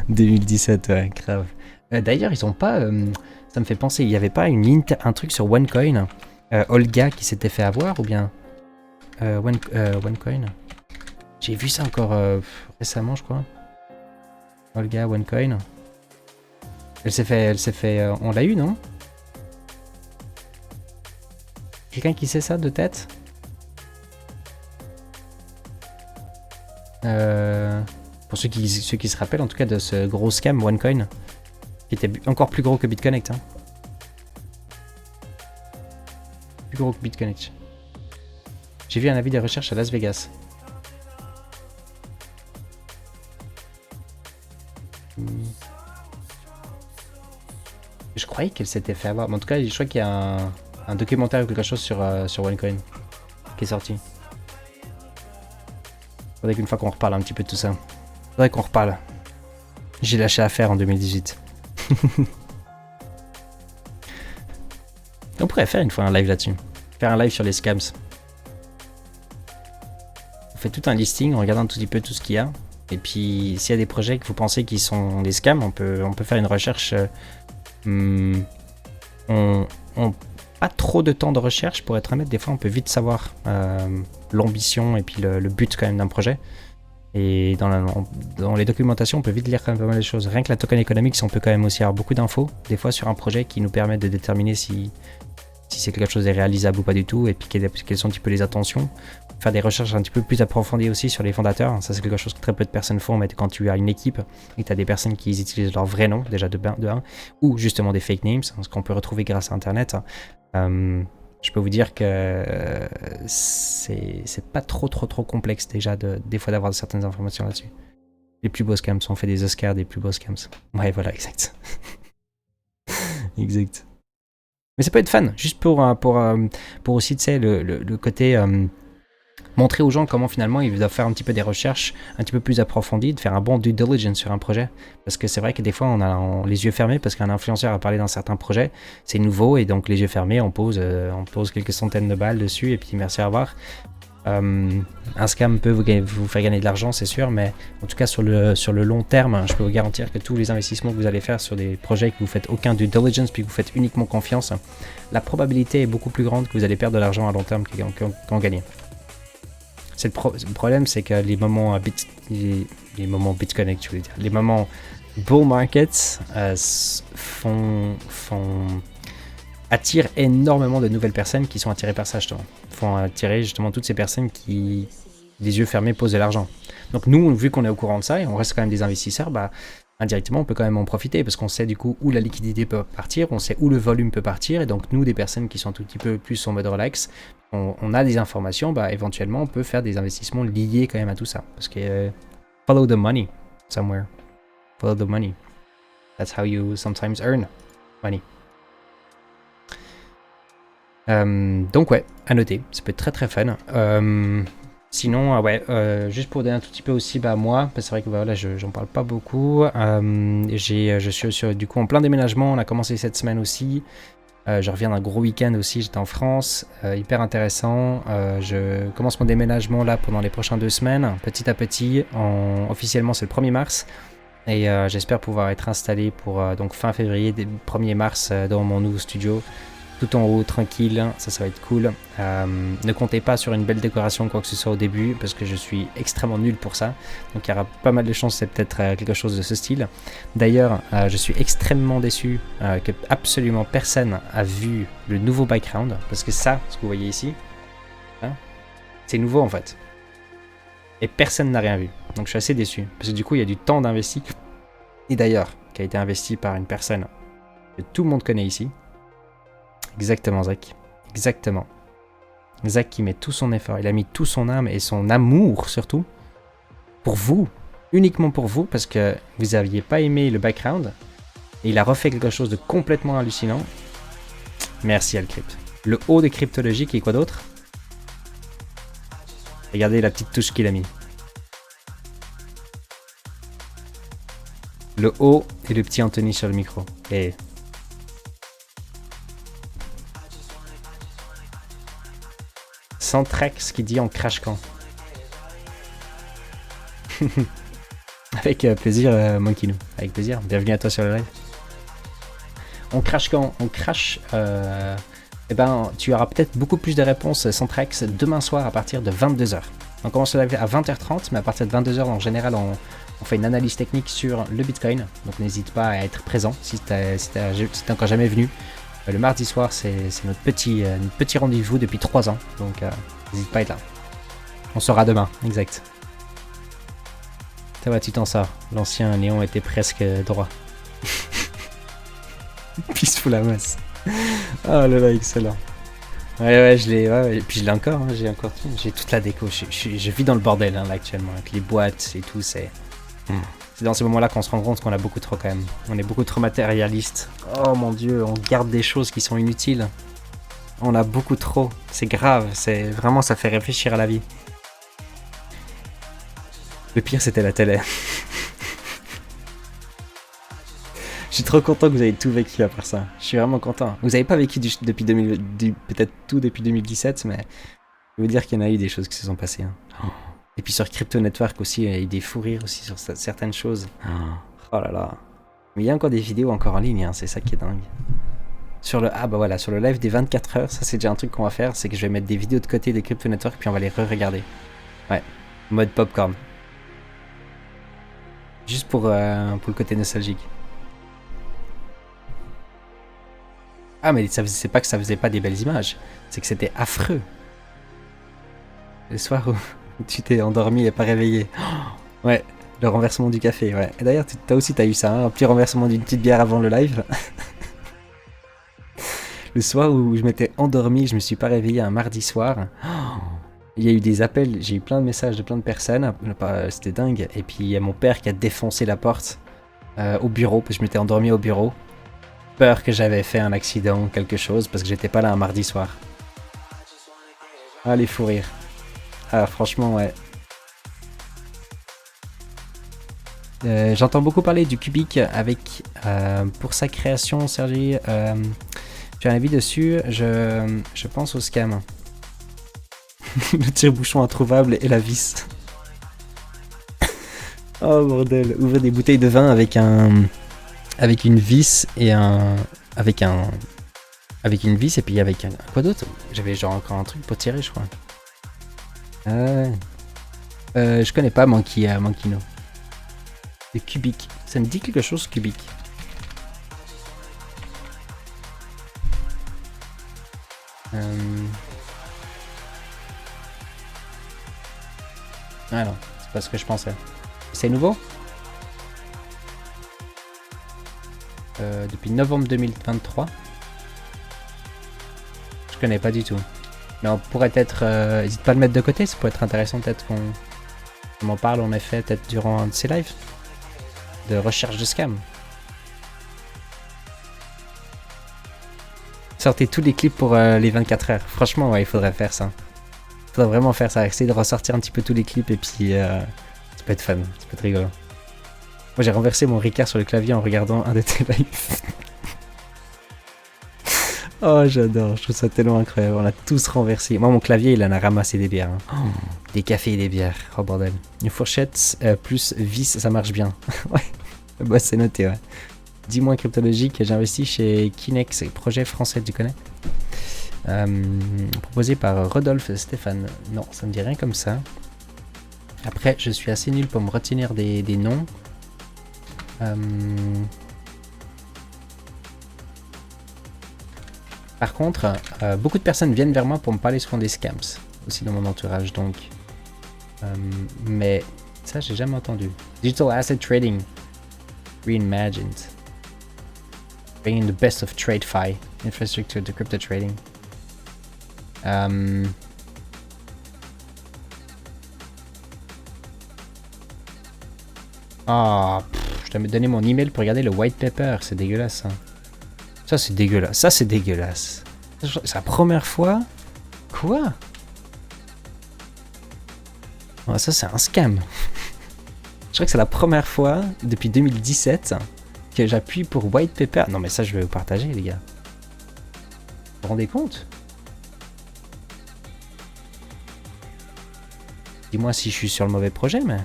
A: 2017, ouais, grave. D'ailleurs, ils ont pas... ça me fait penser, il n'y avait pas un truc sur OneCoin, Olga qui s'était fait avoir, ou bien OneCoin. J'ai vu ça encore récemment, je crois. Olga, OneCoin. Elle s'est fait, on l'a eu, non? Quelqu'un qui sait ça de tête? Pour ceux qui se rappellent en tout cas de ce gros scam OneCoin, qui était encore plus gros que BitConnect. Hein. Plus gros que BitConnect. J'ai vu un avis de recherche à Las Vegas. Je croyais qu'elle s'était fait avoir. Mais en tout cas, je crois qu'il y a un documentaire ou quelque chose sur OneCoin qui est sorti. Faudrait qu'une fois qu'on reparle un petit peu de tout ça. Faudrait qu'on reparle. J'ai lâché l'affaire en 2018. On pourrait faire une fois un live là-dessus. Faire un live sur les scams. On fait tout un listing en regardant un tout petit peu tout ce qu'il y a. Et puis, s'il y a des projets que vous pensez qui sont des scams, on peut faire une recherche. Pas trop de temps de recherche pour être honnête. Des fois, on peut vite savoir l'ambition et puis le but quand même d'un projet. Et dans les documentations, on peut vite lire quand même pas mal de choses. Rien que la token economics, on peut quand même aussi avoir beaucoup d'infos, des fois sur un projet qui nous permet de déterminer si c'est quelque chose de réalisable ou pas du tout, et puis quelles sont un petit peu les intentions. Faire des recherches un petit peu plus approfondies aussi sur les fondateurs. Ça, c'est quelque chose que très peu de personnes font, mais quand tu as une équipe et que tu as des personnes qui utilisent leur vrai nom, déjà de 1, ou justement des fake names, ce qu'on peut retrouver grâce à Internet, je peux vous dire que c'est pas trop complexe déjà des fois d'avoir certaines informations là-dessus. Les plus beaux scams, on fait des Oscars des plus beaux scams. Ouais, voilà, exact. Exact. Mais ça peut être fun, juste pour aussi, tu sais, le côté montrer aux gens comment finalement ils doivent faire un petit peu des recherches un petit peu plus approfondies, de faire un bon due diligence sur un projet. Parce que c'est vrai que des fois on a les yeux fermés parce qu'un influenceur a parlé d'un certain projet, c'est nouveau et donc les yeux fermés, on pose quelques centaines de balles dessus et puis merci, au revoir. Un scam peut vous faire gagner de l'argent, c'est sûr, mais en tout cas sur le long terme, je peux vous garantir que tous les investissements que vous allez faire sur des projets que vous faites aucun due diligence puis que vous faites uniquement confiance, la probabilité est beaucoup plus grande que vous allez perdre de l'argent à long terme qu'en gagner. Le problème, c'est que les moments BitConnect, je voulais dire, les moments bull markets attirent énormément de nouvelles personnes qui sont attirées par ça, justement. Font attirer justement toutes ces personnes qui, les yeux fermés, posent de l'argent. Donc nous, vu qu'on est au courant de ça et on reste quand même des investisseurs, indirectement, on peut quand même en profiter parce qu'on sait du coup où la liquidité peut partir, on sait où le volume peut partir, et donc nous, des personnes qui sont un tout petit peu plus en mode relax, on a des informations, éventuellement, on peut faire des investissements liés quand même à tout ça. Parce que follow the money somewhere. Follow the money. That's how you sometimes earn money. Donc ouais, à noter, ça peut être très très fun. Sinon, juste pour donner un tout petit peu aussi, moi, parce que c'est vrai que voilà, j'en parle pas beaucoup. Je suis du coup en plein déménagement, on a commencé cette semaine aussi. Je reviens d'un gros week-end aussi, j'étais en France, hyper intéressant. Je commence mon déménagement là pendant les prochaines 2 semaines, petit à petit. Officiellement, c'est le 1er mars. Et j'espère pouvoir être installé pour donc fin février, 1er mars, dans mon nouveau studio. Tout en haut, tranquille, ça va être cool. Ne comptez pas sur une belle décoration ou quoi que ce soit au début, parce que je suis extrêmement nul pour ça. Donc il y aura pas mal de chances, c'est peut-être quelque chose de ce style. D'ailleurs, je suis extrêmement déçu que absolument personne a vu le nouveau background, parce que ça, ce que vous voyez ici, c'est nouveau en fait. Et personne n'a rien vu. Donc je suis assez déçu, parce que du coup il y a du temps d'investi. Et d'ailleurs, qui a été investi par une personne que tout le monde connaît ici. Exactement, Zach. Exactement. Zach qui met tout son effort. Il a mis tout son âme et son amour, surtout, pour vous. Uniquement pour vous, parce que vous n'aviez pas aimé le background. Et il a refait quelque chose de complètement hallucinant. Merci, Alcrypt. Le haut de cryptologique et quoi d'autre? Regardez la petite touche qu'il a mis. Le haut et le petit Anthony sur le micro. Et... Centrex qui dit on crash quand. Avec plaisir, Monkey. Avec plaisir. Bienvenue à toi sur le live. On crash quand? On crash. Tu auras peut-être beaucoup plus de réponses, Centrex, demain soir à partir de 22h. On commence le live à 20h30, mais à partir de 22h, en général, on fait une analyse technique sur le Bitcoin. Donc n'hésite pas à être présent si t'es encore jamais venu. Le mardi soir, c'est notre petit rendez-vous depuis 3 ans, donc n'hésite pas à être là. On sera demain, exact. Ça va, tu t'en sors. L'ancien Léon était presque droit. Peaceful à masse. Oh là là, excellent. Ouais, je l'ai. Ouais, et puis je l'ai encore, j'ai toute la déco. Je vis dans le bordel là actuellement, avec les boîtes et tout, c'est dans ces moments-là qu'on se rend compte qu'on a beaucoup trop quand même. On est beaucoup trop matérialiste. Oh mon dieu, on garde des choses qui sont inutiles. On a beaucoup trop. C'est grave, c'est vraiment, ça fait réfléchir à la vie. Le pire, c'était la télé. Je suis trop content que vous ayez tout vécu après ça. Je suis vraiment content. Vous n'avez pas vécu depuis peut-être tout depuis 2017, mais je vais vous dire qu'il y en a eu des choses qui se sont passées. Et puis sur Crypto Network aussi, il y a eu des fous rires aussi sur certaines choses. Oh là là. Mais il y a encore des vidéos encore en ligne, c'est ça qui est dingue. Sur le live des 24 heures, ça c'est déjà un truc qu'on va faire, c'est que je vais mettre des vidéos de côté des Crypto Network puis on va les re-regarder. Ouais, mode popcorn. Juste pour le côté nostalgique. Ah mais c'est pas que ça faisait pas des belles images, c'est que c'était affreux. Le soir où tu t'es endormi et pas réveillé. Ouais, le renversement du café, ouais. Et d'ailleurs, t'as eu ça, un petit renversement d'une petite bière avant le live. Le soir où je m'étais endormi, je me suis pas réveillé un mardi soir. Il y a eu des appels, j'ai eu plein de messages de plein de personnes, c'était dingue. Et puis il y a mon père qui a défoncé la porte au bureau, parce que je m'étais endormi au bureau. Peur que j'avais fait un accident ou quelque chose, parce que j'étais pas là un mardi soir. Ah, les fous rires. Ah, franchement, ouais. J'entends beaucoup parler du Cubic avec pour sa création, Sergi. Tu as un avis dessus? Je pense au scam. Le tire-bouchon introuvable et la vis. Oh bordel, ouvrir des bouteilles de vin avec une vis et avec une vis et puis avec quoi d'autre? J'avais genre encore un truc pour tirer, je crois. Je connais pas Mankino. Le Cubic, ça me dit quelque chose, Cubic. Ah non, c'est pas ce que je pensais. C'est nouveau? Depuis novembre 2023. Je connais pas du tout. Mais on pourrait être... n'hésite pas à le mettre de côté, ça pourrait être intéressant peut-être qu'on m'en parle en effet peut-être durant un de ces lives. De recherche de scam. Sortez tous les clips pour les 24 heures. Franchement, ouais, il faudrait faire ça. Il faudrait vraiment faire ça. Essayer de ressortir un petit peu tous les clips et puis ça peut être fun. Ça peut être rigolo. Moi, j'ai renversé mon Ricard sur le clavier en regardant un de tes lives. Oh, j'adore. Je trouve ça tellement incroyable. On a tous renversé. Moi, mon clavier, il en a ramassé des bières. Hein. Oh, des cafés et des bières. Oh, bordel. Une fourchette plus vis, ça marche bien. Ouais. Bah, c'est noté, ouais. Dis-moi cryptologique, j'ai investi chez Kinex, projet français, tu connais proposé par Rodolphe Stéphane. Non, ça me dit rien comme ça. Après, je suis assez nul pour me retenir des noms. Par contre, beaucoup de personnes viennent vers moi pour me parler souvent des scams, aussi dans mon entourage, donc. Mais ça, j'ai jamais entendu. Digital Asset Trading Reimagined. Bringing the best of TradeFi infrastructure to crypto trading. Ah, je dois me donner mon email pour regarder le white paper. C'est dégueulasse. Hein. Ça, c'est dégueulasse. Ça, c'est dégueulasse. C'est la première fois. Quoi? Oh, ça, c'est un scam. Je crois que c'est la première fois depuis 2017 que j'appuie pour white paper. Non, mais ça, je vais vous partager, les gars. Vous vous rendez compte? Dis-moi si je suis sur le mauvais projet, mais...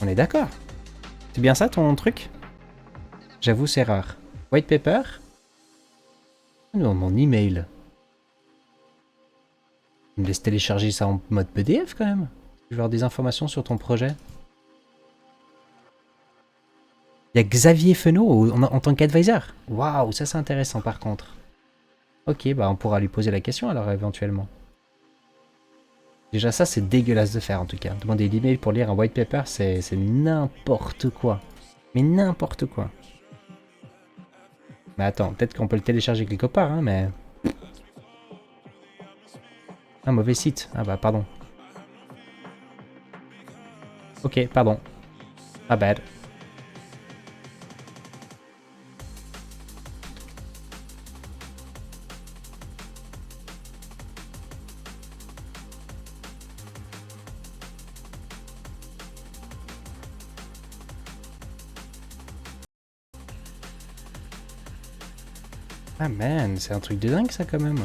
A: On est d'accord. C'est bien ça, ton truc? J'avoue, c'est rare. White paper? Non, mon email. Tu me laisse télécharger ça en mode PDF, quand même. Je veux avoir des informations sur ton projet. Il y a Xavier Fenot en tant qu'advisor. Waouh, ça c'est intéressant par contre. Ok, bah on pourra lui poser la question alors éventuellement. Déjà ça c'est dégueulasse de faire en tout cas. Demander l'email pour lire un white paper c'est n'importe quoi. Mais n'importe quoi. Mais attends, peut-être qu'on peut le télécharger quelque part, hein, mais... Un mauvais site. Ah bah pardon. Ok, pardon. Ah bad. Ah man, c'est un truc de dingue ça quand même.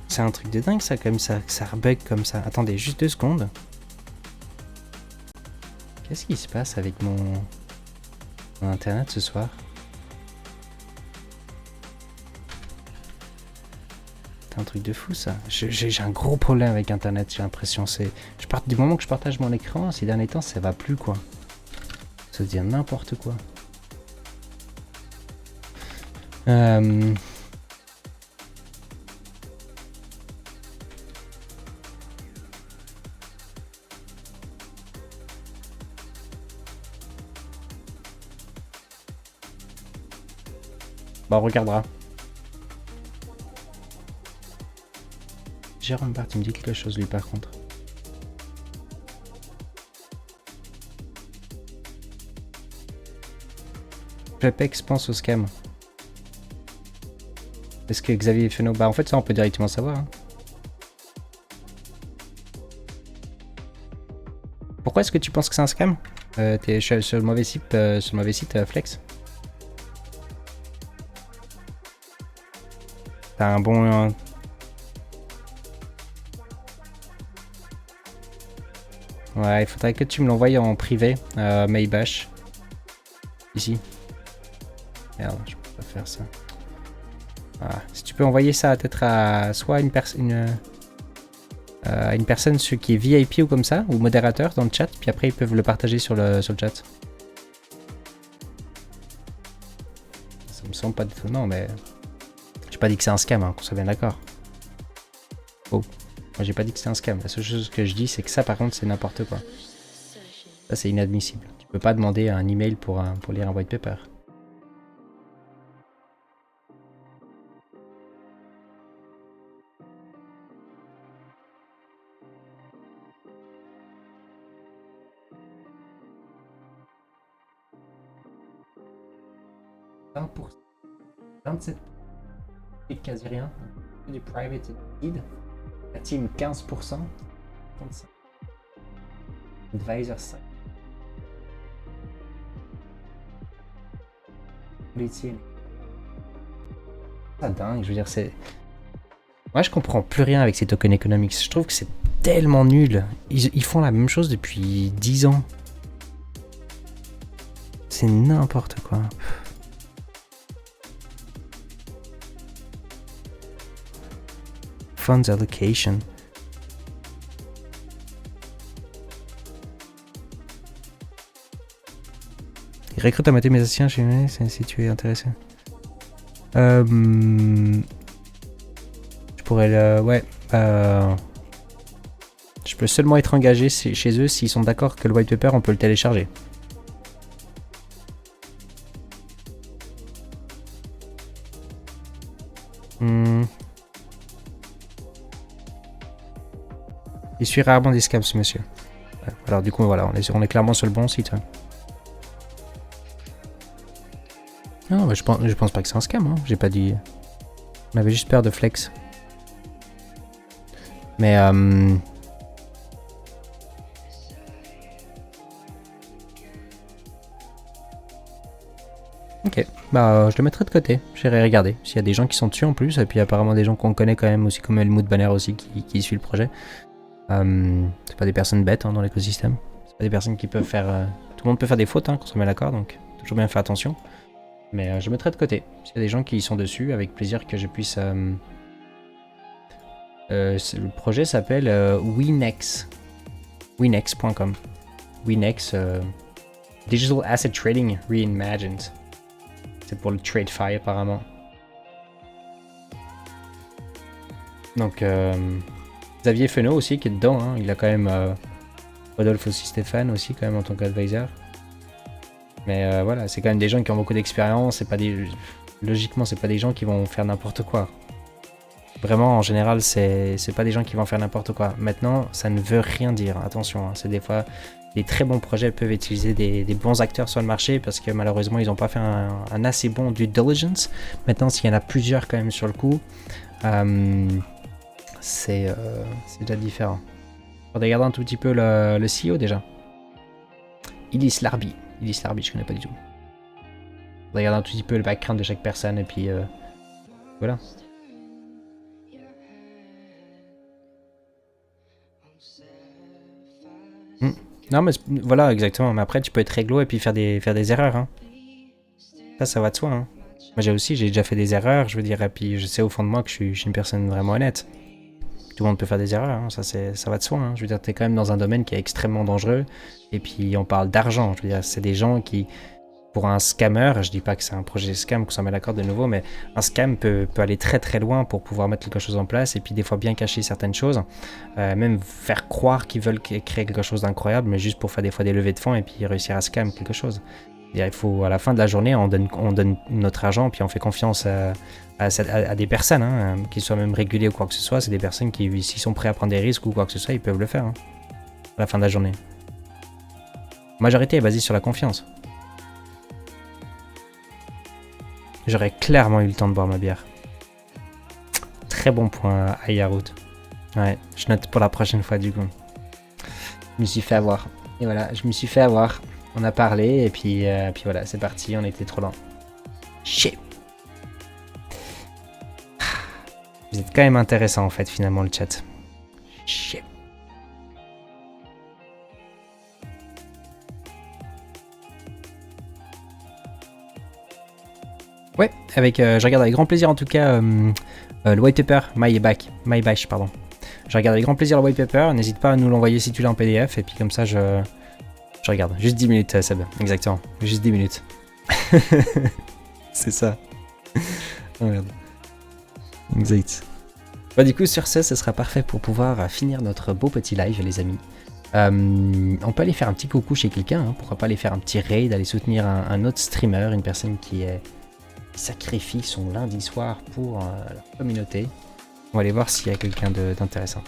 A: C'est un truc de dingue ça comme ça rebug comme ça. Attendez, juste 2 secondes. Qu'est-ce qui se passe avec mon internet ce soir? C'est un truc de fou ça. J'ai un gros problème avec internet, j'ai l'impression. Du moment que je partage mon écran, ces derniers temps, ça va plus quoi. Ça devient n'importe quoi. Bah on regardera. Jérôme Bart, il me dit quelque chose lui par contre. Japex pense au scam. Est-ce que Xavier Fenot... Bah en fait ça on peut directement savoir. Hein. Pourquoi est-ce que tu penses que c'est un scam? T'es sur le mauvais site, Flex. T'as un bon... Ouais, il faudrait que tu me l'envoies en privé, Maybash. Ici. Merde, je peux pas faire ça. Voilà. Si tu peux envoyer ça peut-être à soit une personne qui est VIP ou comme ça, ou modérateur dans le chat, puis après ils peuvent le partager sur le chat. Ça me semble pas du tout. Non, mais j'ai pas dit que c'est un scam, hein, qu'on soit bien d'accord. Oh, moi j'ai pas dit que c'est un scam. La seule chose que je dis, c'est que ça par contre c'est n'importe quoi. Ça c'est inadmissible. Tu peux pas demander un email pour lire un white paper. 20%, 27%, quasi rien. Du private lead. La team 15%, 35%. Advisor 5%. Policier. C'est dingue, je veux dire, c'est. Moi, je comprends plus rien avec ces token economics. Je trouve que c'est tellement nul. Ils font la même chose depuis 10 ans. C'est n'importe quoi. Funds allocation. Ils recrutent un mathématicien chez nous, si tu es intéressé. Je pourrais le... Ouais. Je peux seulement être engagé chez eux s'ils sont d'accord que le white paper, on peut le télécharger. Il suit rarement des scams, ce monsieur. Ouais, alors du coup, voilà, on est clairement sur le bon site. Hein. Non, mais je pense pas que c'est un scam. Hein. J'ai pas dit... On avait juste peur de flex. Mais... Ok, bah je le mettrai de côté, j'irai regarder s'il y a des gens qui sont dessus en plus, et puis apparemment des gens qu'on connaît quand même aussi, comme Helmut Banner aussi qui suit le projet. C'est pas des personnes bêtes hein, dans l'écosystème, c'est pas des personnes qui peuvent faire... Tout le monde peut faire des fautes hein, quand on se met d'accord, donc toujours bien faire attention. Mais je mettrai de côté, s'il y a des gens qui sont dessus, avec plaisir que je puisse... le projet s'appelle Winex, winex.com. Winex, Digital Asset Trading Reimagined. C'est pour le TradeFi apparemment. Donc Xavier Fenot aussi qui est dedans, hein. Il a quand même Rodolphe aussi Stéphane aussi quand même en tant qu'advisor. Mais voilà, c'est quand même des gens qui ont beaucoup d'expérience, c'est pas des... Logiquement c'est pas des gens qui vont faire n'importe quoi. Vraiment en général c'est pas des gens qui vont faire n'importe quoi. Maintenant ça ne veut rien dire, attention, hein. C'est des fois... Les très bons projets peuvent utiliser des bons acteurs sur le marché parce que malheureusement ils n'ont pas fait un assez bon due diligence. Maintenant s'il y en a plusieurs quand même sur le coup, c'est déjà différent. On va regarder un tout petit peu le CEO déjà. Ilis Larbi, je connais pas du tout. On va regarder un tout petit peu le background de chaque personne et puis voilà. Non mais voilà exactement, mais après tu peux être réglo et puis faire des erreurs hein. Ça va de soi hein. Moi j'ai déjà fait des erreurs, je veux dire, et puis je sais au fond de moi que je suis une personne vraiment honnête. Tout le monde peut faire des erreurs, hein. Ça va de soi hein. Je veux dire, t'es quand même dans un domaine qui est extrêmement dangereux, et puis on parle d'argent, je veux dire, c'est des gens qui, pour un scammer, je dis pas que c'est un projet scam, qu'on s'en met d'accord de nouveau, mais un scam peut aller très très loin pour pouvoir mettre quelque chose en place et puis des fois bien cacher certaines choses, même faire croire qu'ils veulent créer quelque chose d'incroyable, mais juste pour faire des fois des levées de fonds et puis réussir à scam quelque chose. Il faut, à la fin de la journée, on donne notre argent puis on fait confiance à des personnes, hein, qu'ils soient même régulés ou quoi que ce soit. C'est des personnes qui, s'ils sont prêts à prendre des risques ou quoi que ce soit, ils peuvent le faire hein, à la fin de la journée. La majorité est basée sur la confiance. J'aurais clairement eu le temps de boire ma bière. Très bon point à Yarout. Ouais, je note pour la prochaine fois du coup. Je me suis fait avoir. Et voilà, je me suis fait avoir. On a parlé et puis voilà, c'est parti, on était trop lent. Shit. Vous êtes quand même intéressant en fait finalement le chat. Shit. Ouais, je regarde avec grand plaisir en tout cas le white paper, my bash, pardon. Je regarde avec grand plaisir le white paper, n'hésite pas à nous l'envoyer si tu l'as en PDF, et puis comme ça je regarde. Juste 10 minutes Seb, exactement, juste 10 minutes. C'est ça. Oh merde. Exact. Bah du coup sur ce sera parfait pour pouvoir finir notre beau petit live les amis. On peut aller faire un petit coucou chez quelqu'un, hein. Pourquoi pas aller faire un petit raid, aller soutenir un autre streamer, une personne qui sacrifie son lundi soir pour la communauté. On va aller voir s'il y a quelqu'un d'intéressant.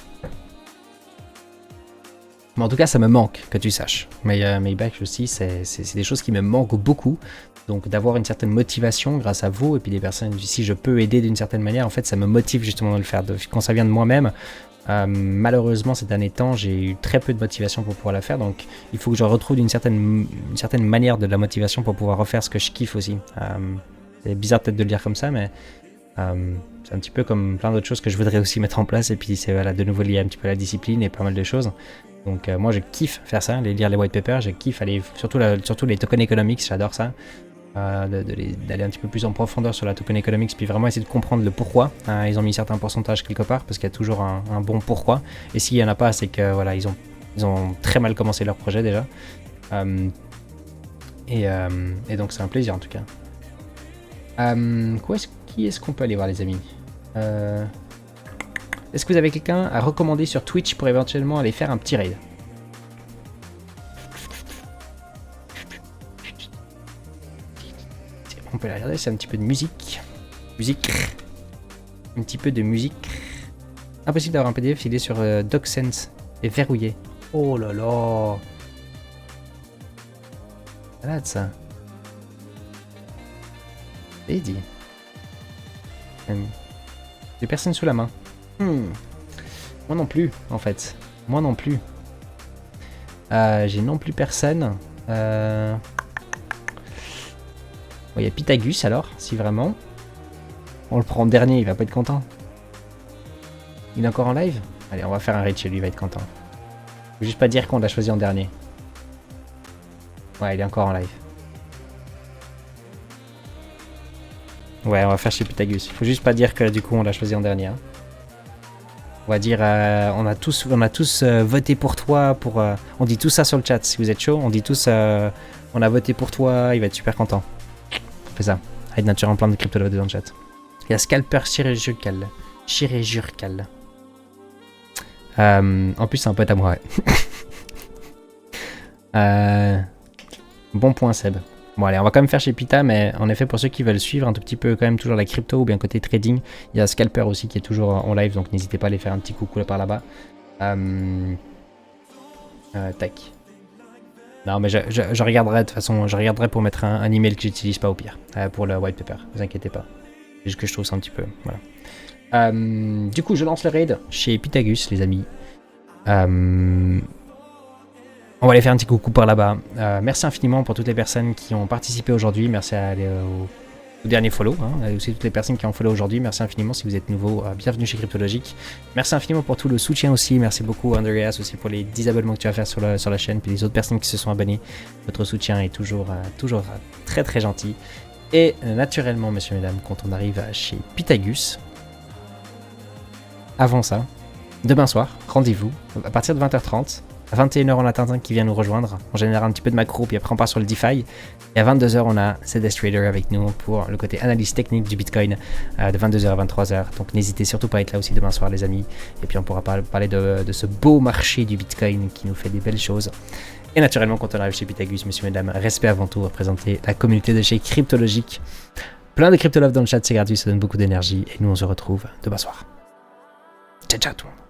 A: Mais en tout cas, ça me manque, que tu saches. Mais Maybach aussi, c'est des choses qui me manquent beaucoup. Donc d'avoir une certaine motivation grâce à vous et puis des personnes, si je peux aider d'une certaine manière, en fait, ça me motive justement de le faire. Quand ça vient de moi-même, malheureusement, ces derniers temps, j'ai eu très peu de motivation pour pouvoir la faire. Donc il faut que je retrouve une certaine manière de la motivation pour pouvoir refaire ce que je kiffe aussi. C'est bizarre peut-être de le dire comme ça, mais c'est un petit peu comme plein d'autres choses que je voudrais aussi mettre en place. Et puis c'est voilà, de nouveau lié un petit peu à la discipline et pas mal de choses. Donc moi je kiffe faire ça, lire les white papers, je kiffe aller, surtout les tokens economics, j'adore ça. D'aller un petit peu plus en profondeur sur la token economics, puis vraiment essayer de comprendre le pourquoi. Ils ont mis certains pourcentages quelque part, parce qu'il y a toujours un bon pourquoi. Et s'il n'y en a pas, c'est que voilà, ils ont très mal commencé leur projet déjà. Et donc c'est un plaisir en tout cas. Qui est-ce qu'on peut aller voir, les amis? Est-ce que vous avez quelqu'un à recommander sur Twitch pour éventuellement aller faire un petit raid? On peut la regarder, c'est un petit peu de musique. Un petit peu de musique. Impossible d'avoir un PDF, il est sur DocSense et verrouillé. Oh là là. Malade ça. Et dit. J'ai personne sous la main. Moi non plus, en fait. Moi non plus. J'ai non plus personne. Il y a Pythagus alors, si vraiment. On le prend en dernier, il va pas être content. Il est encore en live? Allez, on va faire un raid chez lui, il va être content. Faut juste pas dire qu'on l'a choisi en dernier. Ouais, il est encore en live. Ouais, on va faire chez Pythagus. Faut juste pas dire que du coup on l'a choisi en dernier. Hein. On va dire, on a tous voté pour toi. On dit tout ça sur le chat si vous êtes chaud. On dit tous, on a voté pour toi, il va être super content. On fait ça. Raid Nature en plein de crypto dans le chat. Il y a Scalper chirurgical. En plus, c'est un pote à moi, ouais. Bon point, Seb. Bon, allez, on va quand même faire chez Pita, mais en effet, pour ceux qui veulent suivre un tout petit peu quand même toujours la crypto ou bien côté trading, il y a Scalper aussi qui est toujours en live, donc n'hésitez pas à aller faire un petit coucou là par là-bas. Tac. Non, mais je regarderai de toute façon, je regarderai pour mettre un email que j'utilise pas au pire, pour le white paper, ne vous inquiétez pas. C'est juste que je trouve ça un petit peu, voilà. Du coup, je lance le raid chez Pythagus, les amis. On va aller faire un petit coucou par là-bas. Merci infiniment pour toutes les personnes qui ont participé aujourd'hui. Merci au dernier follow. Et aussi toutes les personnes qui ont follow aujourd'hui. Merci infiniment si vous êtes nouveau. Bienvenue chez Cryptologique. Merci infiniment pour tout le soutien aussi. Merci beaucoup Andreas aussi pour les 10 abonnements que tu vas faire sur la chaîne. Puis les autres personnes qui se sont abonnées. Votre soutien est toujours très très gentil. Et naturellement, messieurs et mesdames, quand on arrive chez Pythagus, avant ça, demain soir, rendez-vous à partir de 20h30. À 21h, on a Tintin qui vient nous rejoindre. En général, un petit peu de macro, puis après, on part sur le DeFi. Et à 22h, on a CDS Trader avec nous pour le côté analyse technique du Bitcoin de 22h à 23h. Donc, n'hésitez surtout pas à être là aussi demain soir, les amis. Et puis, on pourra parler de ce beau marché du Bitcoin qui nous fait des belles choses. Et naturellement, quand on arrive chez Pythagus, messieurs, mesdames, respect avant tout, représenter la communauté de chez Cryptologique. Plein de crypto love dans le chat, c'est gratuit, ça donne beaucoup d'énergie. Et nous, on se retrouve demain soir. Ciao, ciao tout le monde.